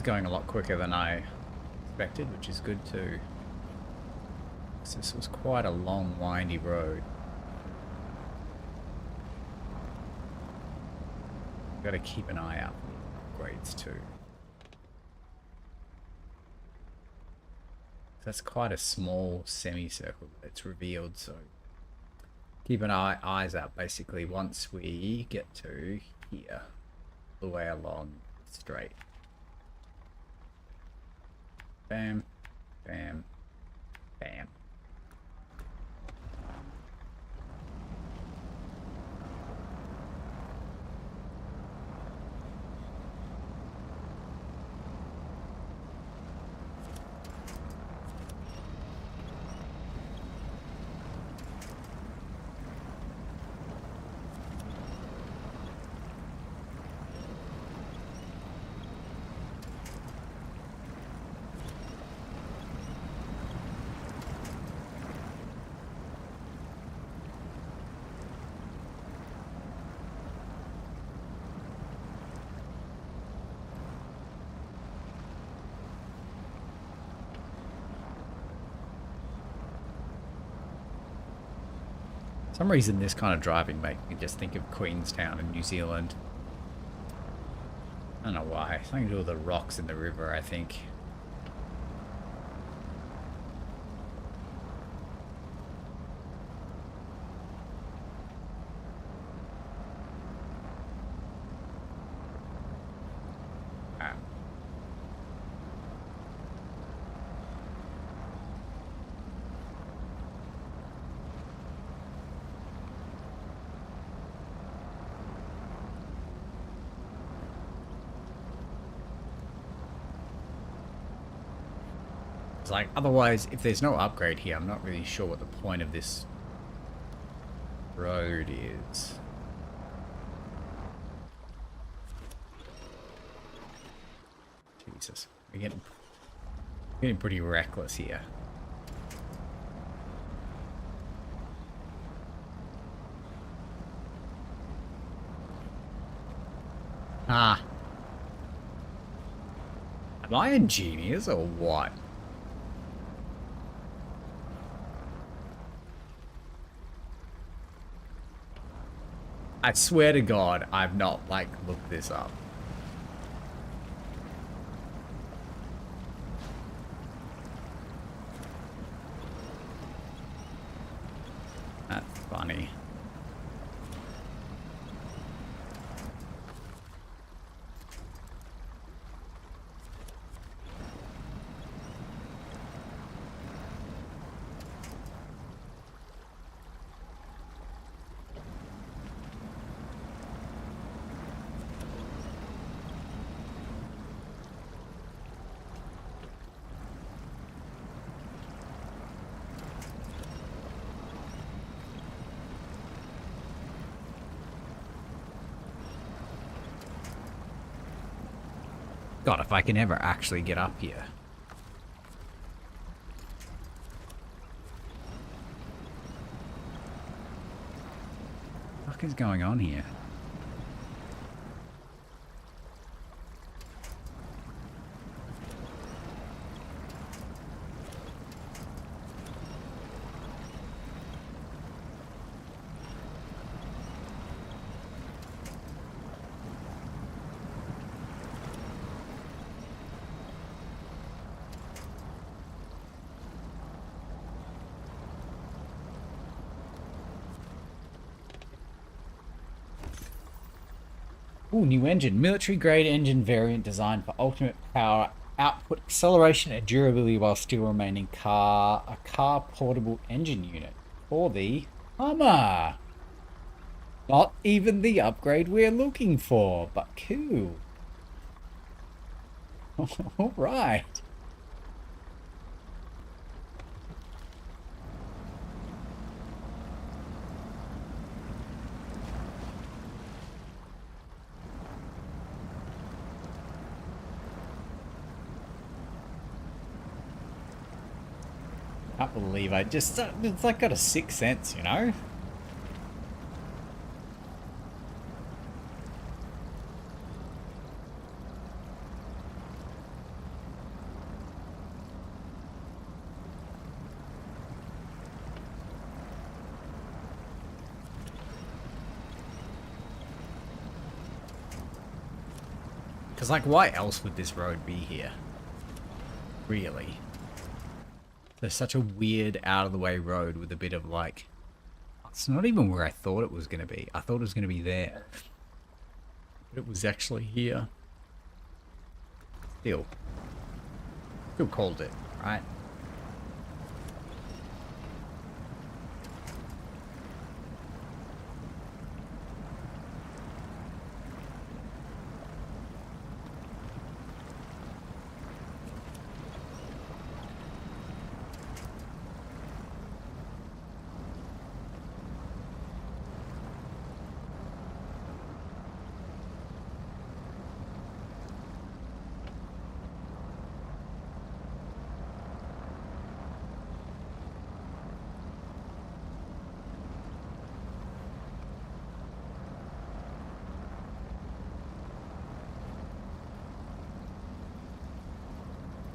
going a lot quicker than I expected, which is good too. This was quite a long, windy road. Got to keep an eye out for the upgrades too. That's quite a small semicircle that's revealed, so keep an eyes out basically once we get to here, all the way along straight. Bam, bam, bam. For some reason this kind of driving makes me just think of Queenstown in New Zealand. I don't know why. Something to do with the rocks in the river, I think. It's like, otherwise, if there's no upgrade here, I'm not really sure what the point of this road is. Jesus, we're getting pretty reckless here. Ah. Am I a genius or what? I swear to God, I've not, like, looked this up. That's funny. God, if I can ever actually get up here. What the fuck is going on here? Ooh, new engine. Military grade engine variant designed for ultimate power, output, acceleration, and durability while still remaining a car portable engine unit for the Hummer. Not even the upgrade we're looking for, but cool. Alright. Can't believe I just, it's like got a sixth sense, you know? Because, like, why else would this road be here? Really? There's such a weird, out-of-the-way road with a bit of, like... It's not even where I thought it was going to be. I thought it was going to be there. But it was actually here. Still called it, right?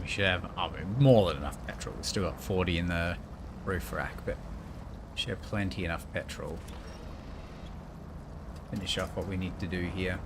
We should have more than enough petrol. We've still got 40 in the roof rack, but we should have plenty enough petrol to finish off what we need to do here.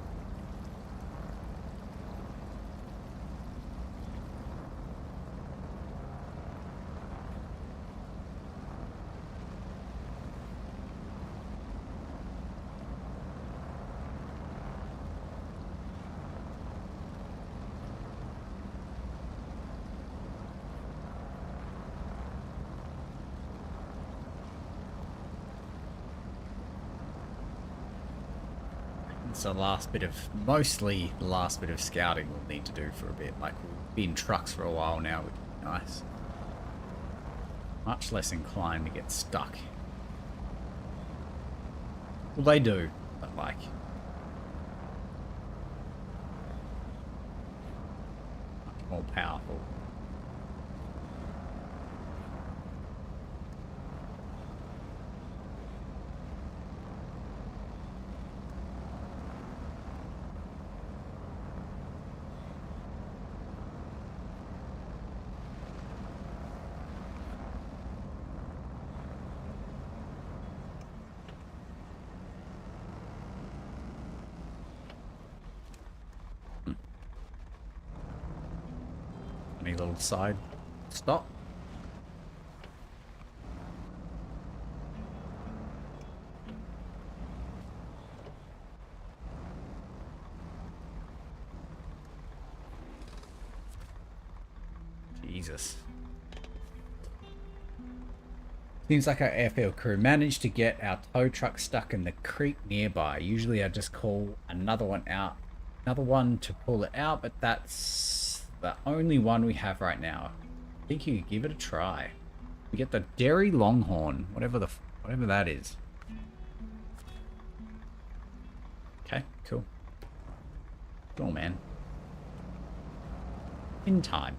So mostly the last bit of scouting we'll need to do for a bit. Like, we'll be in trucks for a while now, which would be nice. Much less inclined to get stuck. Well, they do, but like... much more powerful. Any little side stop? Jesus. Seems like our airfield crew managed to get our tow truck stuck in the creek nearby. Usually I just call another one to pull it out, but that's the only one we have right now. I think you could give it a try. We get the Dairy Longhorn, whatever that is. Okay, cool. Cool, man. In time.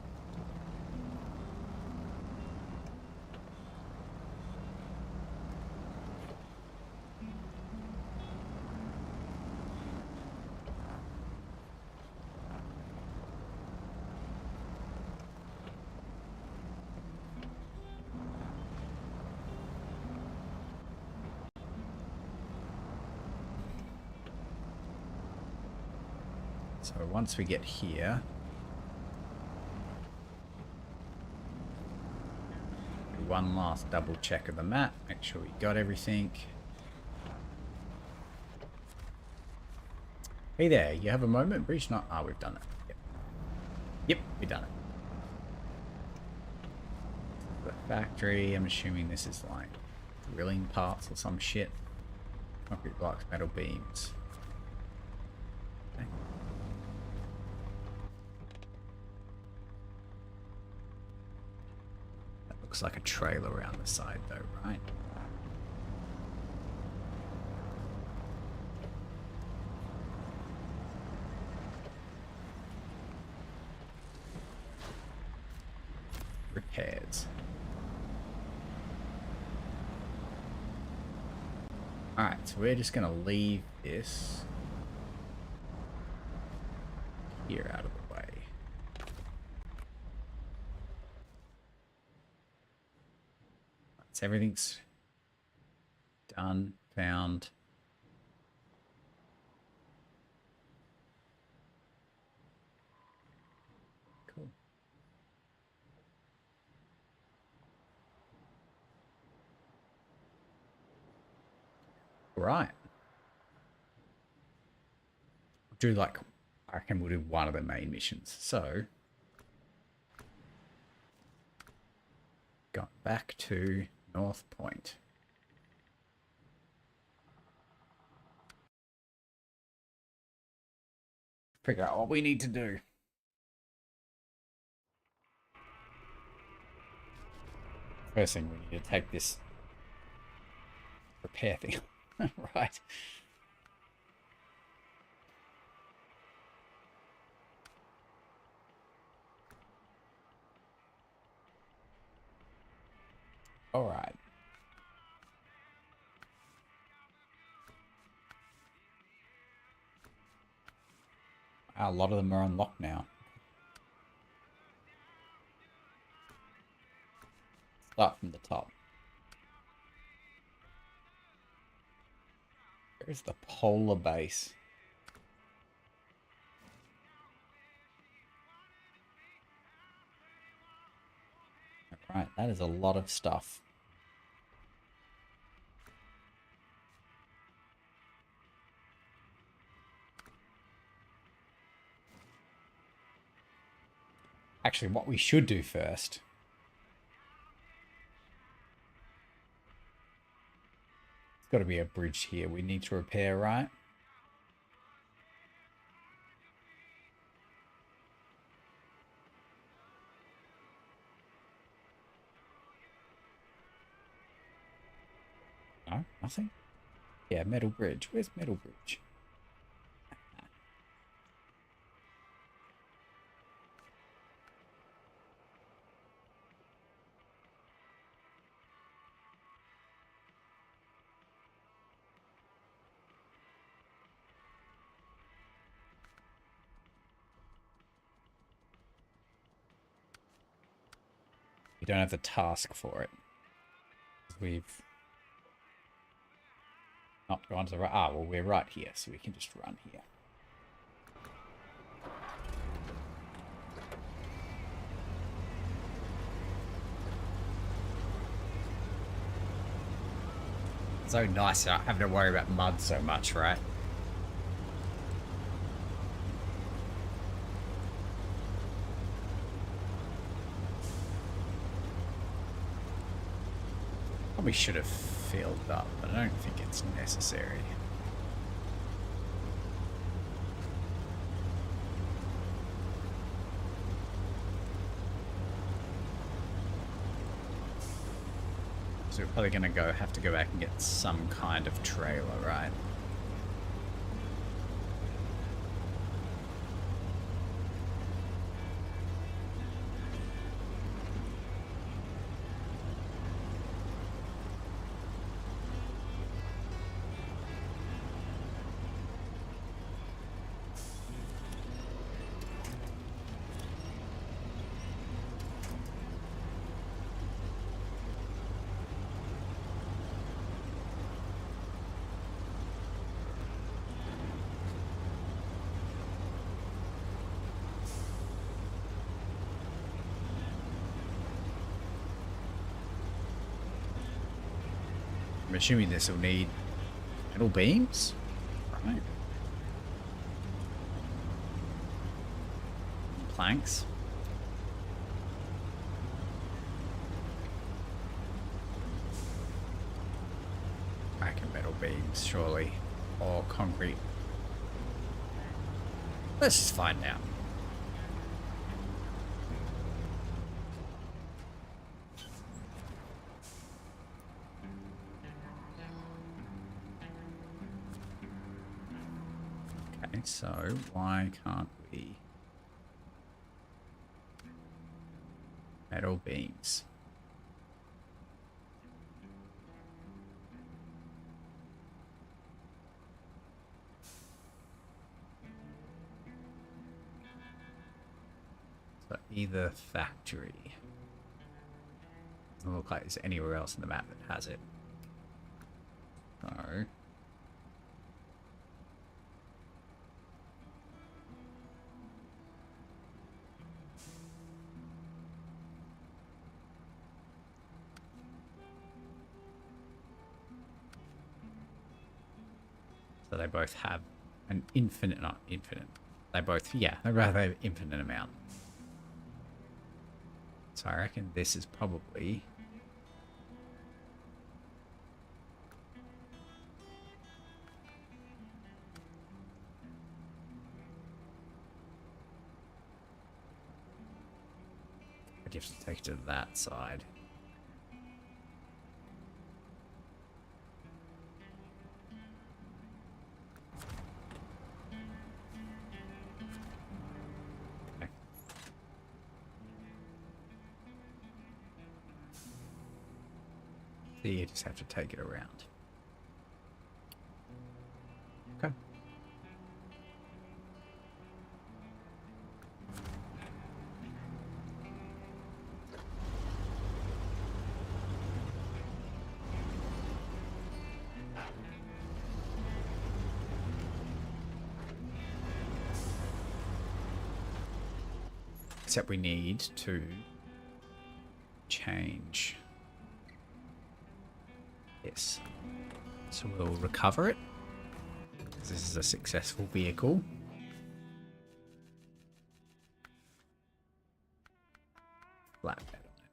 So once we get here, do one last double check of the map, make sure we got everything. Hey there, you have a moment? Breach not. Ah, we've done it. Yep. Yep, we've done it. The factory, I'm assuming this is like drilling parts or some shit. Concrete blocks, metal beams. Okay. Looks like a trailer around the side though, right? Repairs. Alright, so we're just gonna leave this here out of the way. So everything's done, found. right. Do like, I reckon we'll do one of the main missions. So, going back to North Point. Figure out what we need to do. First thing, we need to take this repair thing. Right. All right. A lot of them are unlocked now. Start from the top. Where's the polar base? Right, that is a lot of stuff. Actually, what we should do first... There's got to be a bridge here we need to repair, right? No, nothing? Yeah, metal bridge. Where's metal bridge? We don't have the task for it. We've not gone to the right... Ah, well, we're right here, so we can just run here. So nice not having to worry about mud so much, right? Probably should have filled up, but I don't think it's necessary. So we're probably gonna have to go back and get some kind of trailer, right? I'm assuming this will need metal beams, right? Planks. I reckon metal beams, surely, or concrete. Let's just find out. So why can't we metal beams? So either factory. Doesn't look like there's anywhere else in the map that has it. So So they both have an infinite, not infinite. They both, yeah, they both have infinite amount. So I reckon this is probably... I just take it to that side. Okay. So you just have to take it around. Okay. Except we need to change this. So we'll recover it. This is a successful vehicle. Flatbed on it.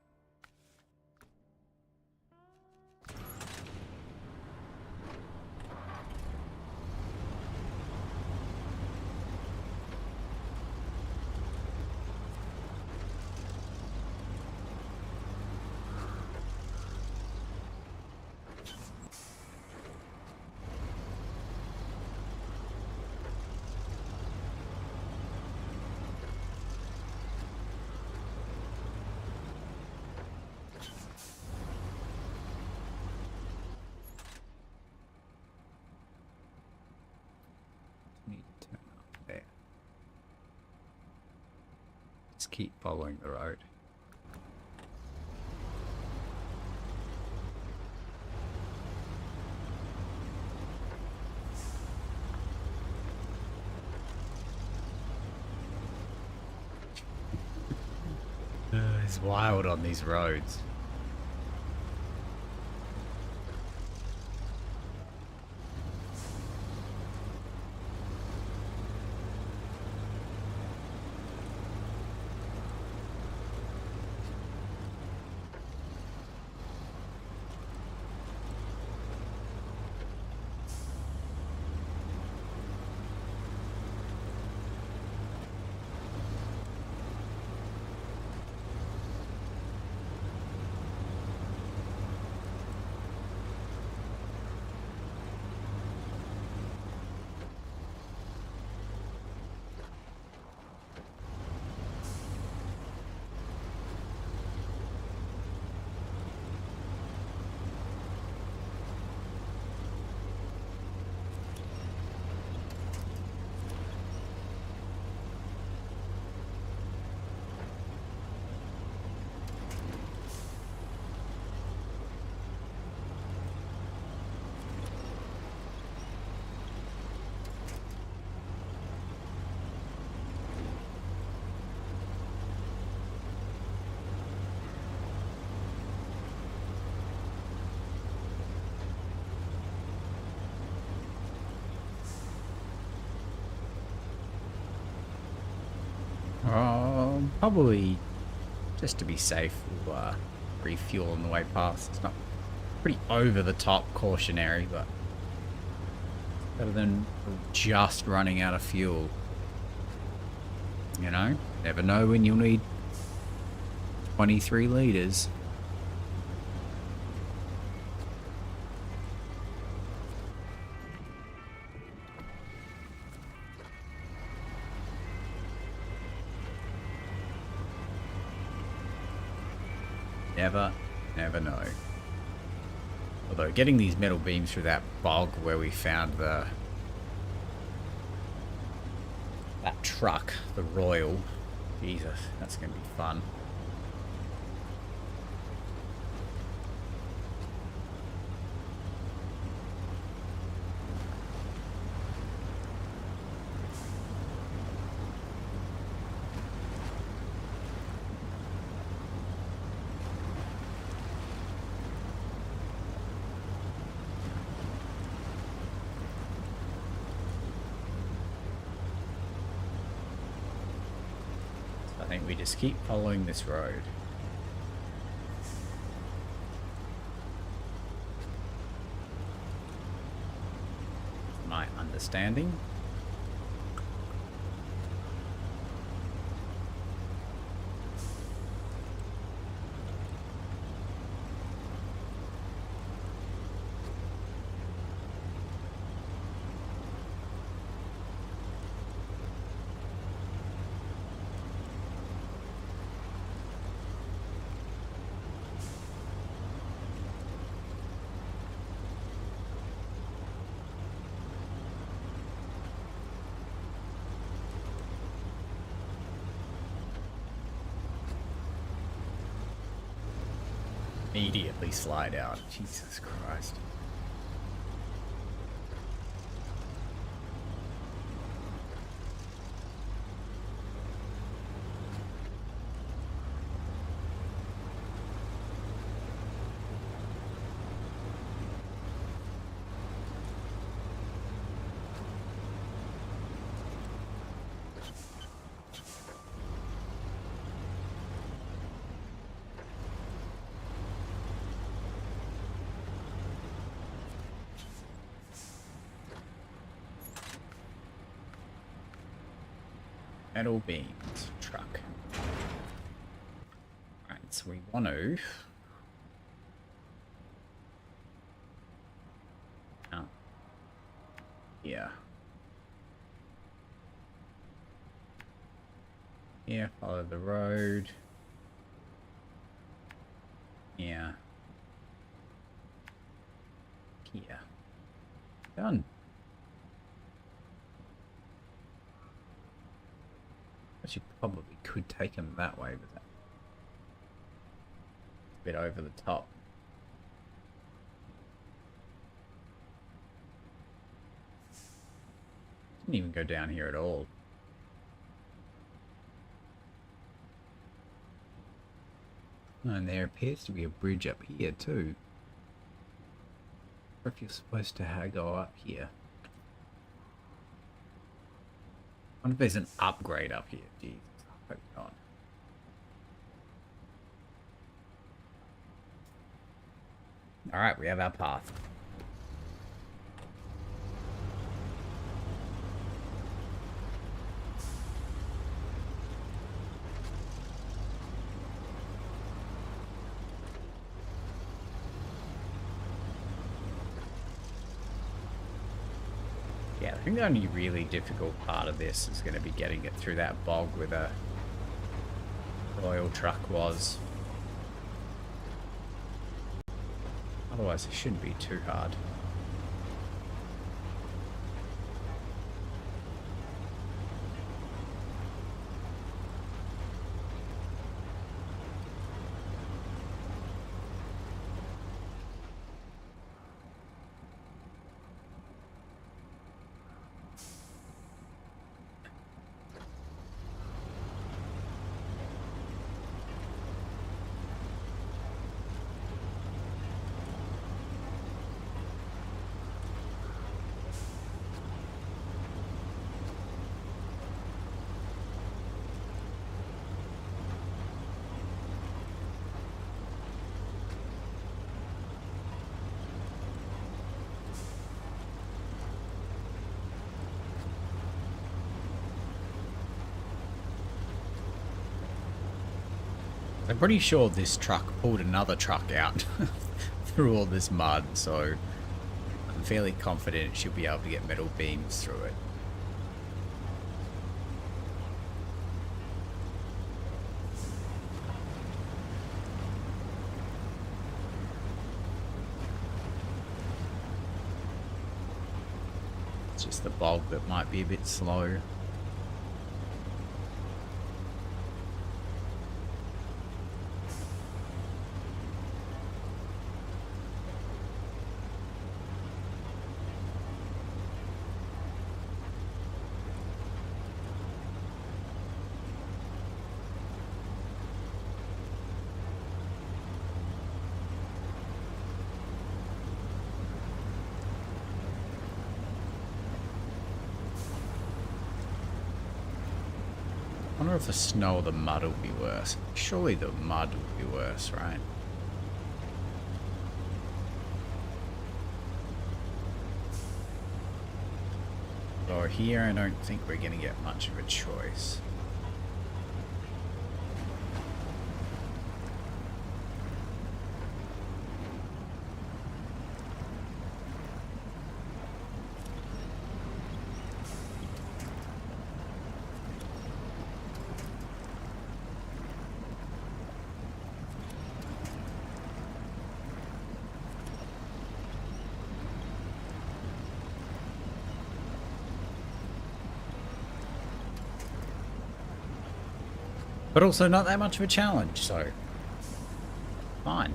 Need to turn up there. Just keep following the road. It's wild on these roads. Probably just to be safe, we'll refuel on the way past. It's not pretty over the top cautionary, but better than just running out of fuel. You know, never know when you'll need 23 liters. Never know. Although getting these metal beams through that bog where we found that truck, the Royal, Jesus, that's gonna be fun. I think we just keep following this road. My understanding. Immediately slide out. Jesus Christ. Metal beams, truck. Right, so we want to... Oh. Yeah. Yeah, follow the road. Yeah. Here. Done. Actually, probably could take him that way, but that's a bit over the top. Didn't even go down here at all. And there appears to be a bridge up here too. Or if you're supposed to go up here. I wonder if there's an upgrade up here. Jesus, I hope not. Alright, we have our path. Yeah, I think the only really difficult part of this is going to be getting it through that bog where the oil truck was. Otherwise, it shouldn't be too hard. I'm pretty sure this truck pulled another truck out through all this mud, so I'm fairly confident it should be able to get metal beams through it. It's just the bog that might be a bit slow. I wonder if the snow or the mud will be worse. Surely the mud will be worse, right? So here I don't think we're going to get much of a choice. But also not that much of a challenge, so fine.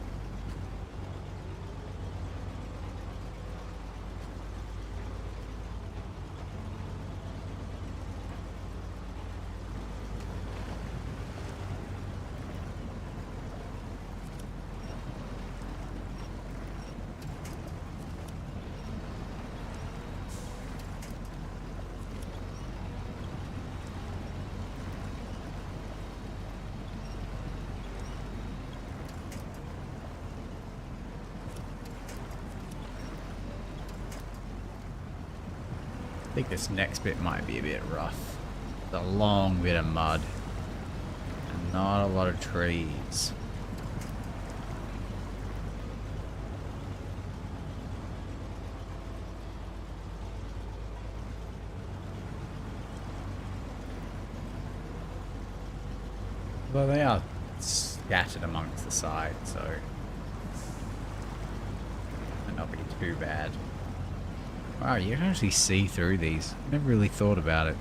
I think this next bit might be a bit rough. It's a long bit of mud and not a lot of trees. Well, they are scattered amongst the sides, so might not be too bad. Wow, you can actually see through these. Never really thought about it.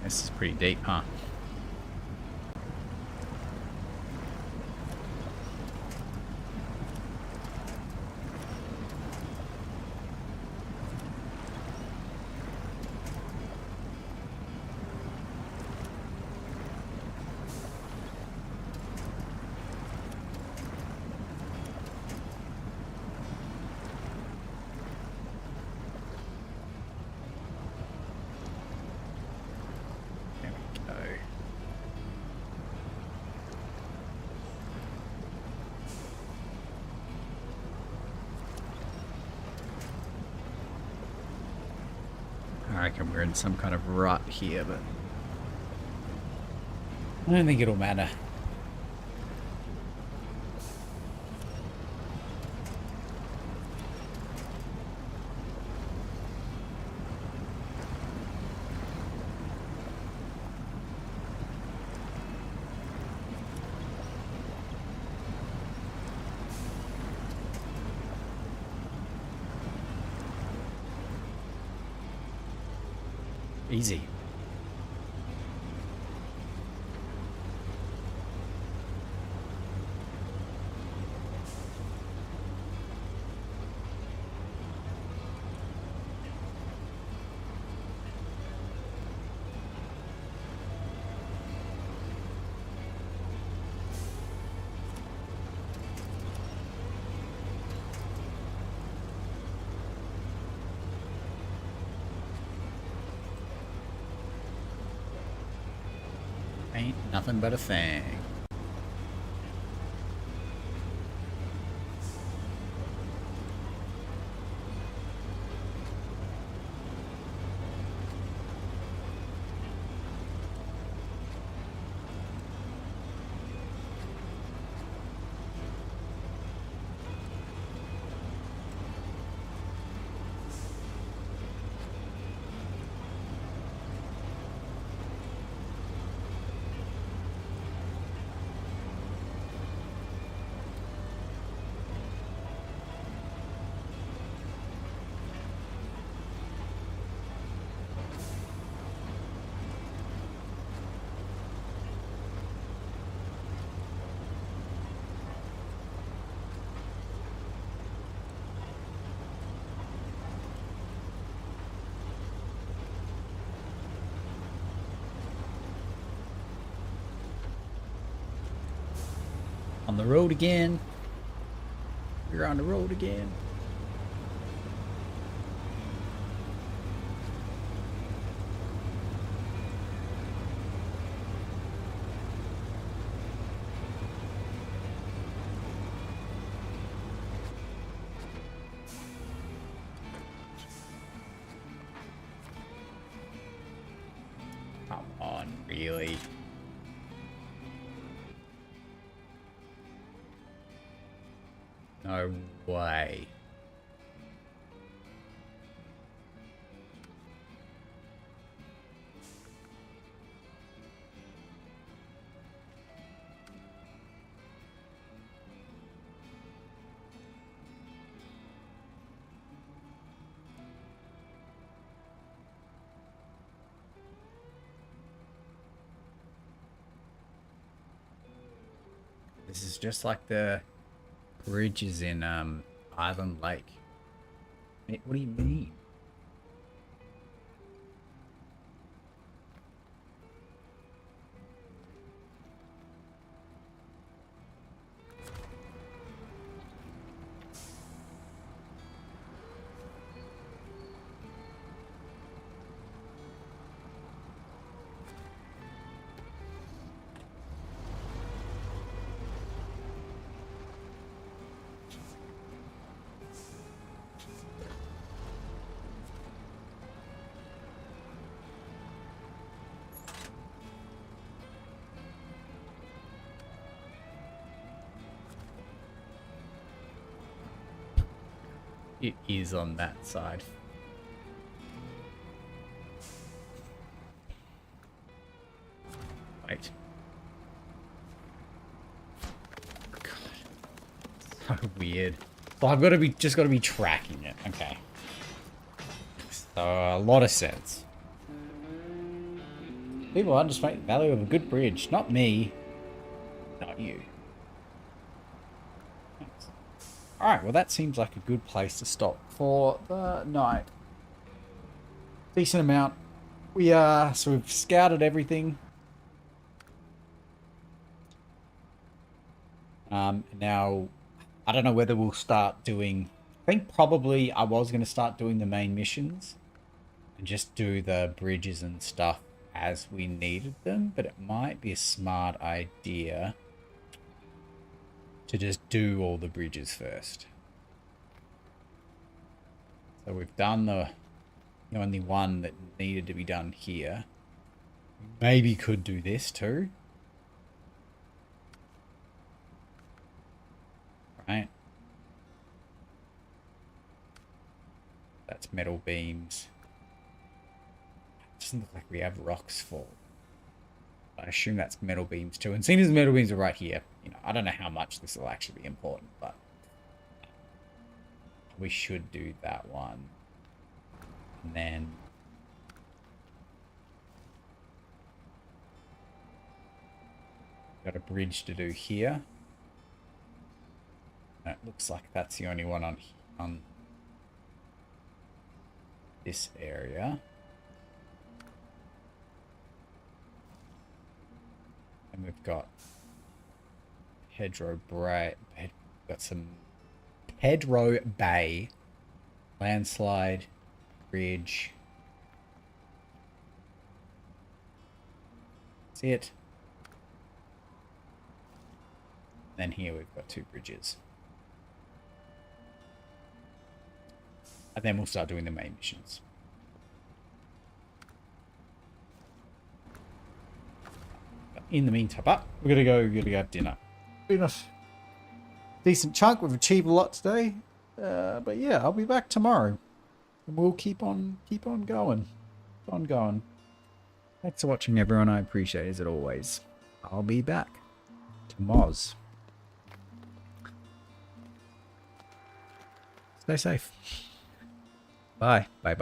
This is pretty deep, huh? I reckon we're in some kind of rut here, but I don't think it'll matter. Easy. Ain't nothing but a thing. On the road again. We're on the road again. Come on, really? No way. This is just like the bridges in Island Lake. What do you mean? It is on that side. Wait. God. So weird. So I've got to be just got to be tracking it. Okay. So a lot of sense. People underestimate the value of a good bridge. Not me. Not you. Alright, well that seems like a good place to stop for the night. Decent amount. So we've scouted everything. Now, I don't know whether we'll start doing... I think probably I was going to start doing the main missions. And just do the bridges and stuff as we needed them. But it might be a smart idea to just do all the bridges first. So we've done the only one that needed to be done here. Maybe could do this too. Right. That's metal beams. Doesn't look like we have rocks for. I assume that's metal beams too. And seeing as the metal beams are right here, you know, I don't know how much this will actually be important, but we should do that one. And then got a bridge to do here. It looks like that's the only one on this area. And we've got Pedro Bay, landslide, bridge. See it? Then here we've got 2 bridges. And then we'll start doing the main missions. In the meantime, we're gonna go have dinner. Been a decent chunk. We've achieved a lot today, but yeah, I'll be back tomorrow, and we'll keep on going. Thanks for watching, everyone. I appreciate it as always. I'll be back to Moz. Stay safe. Bye. Bye.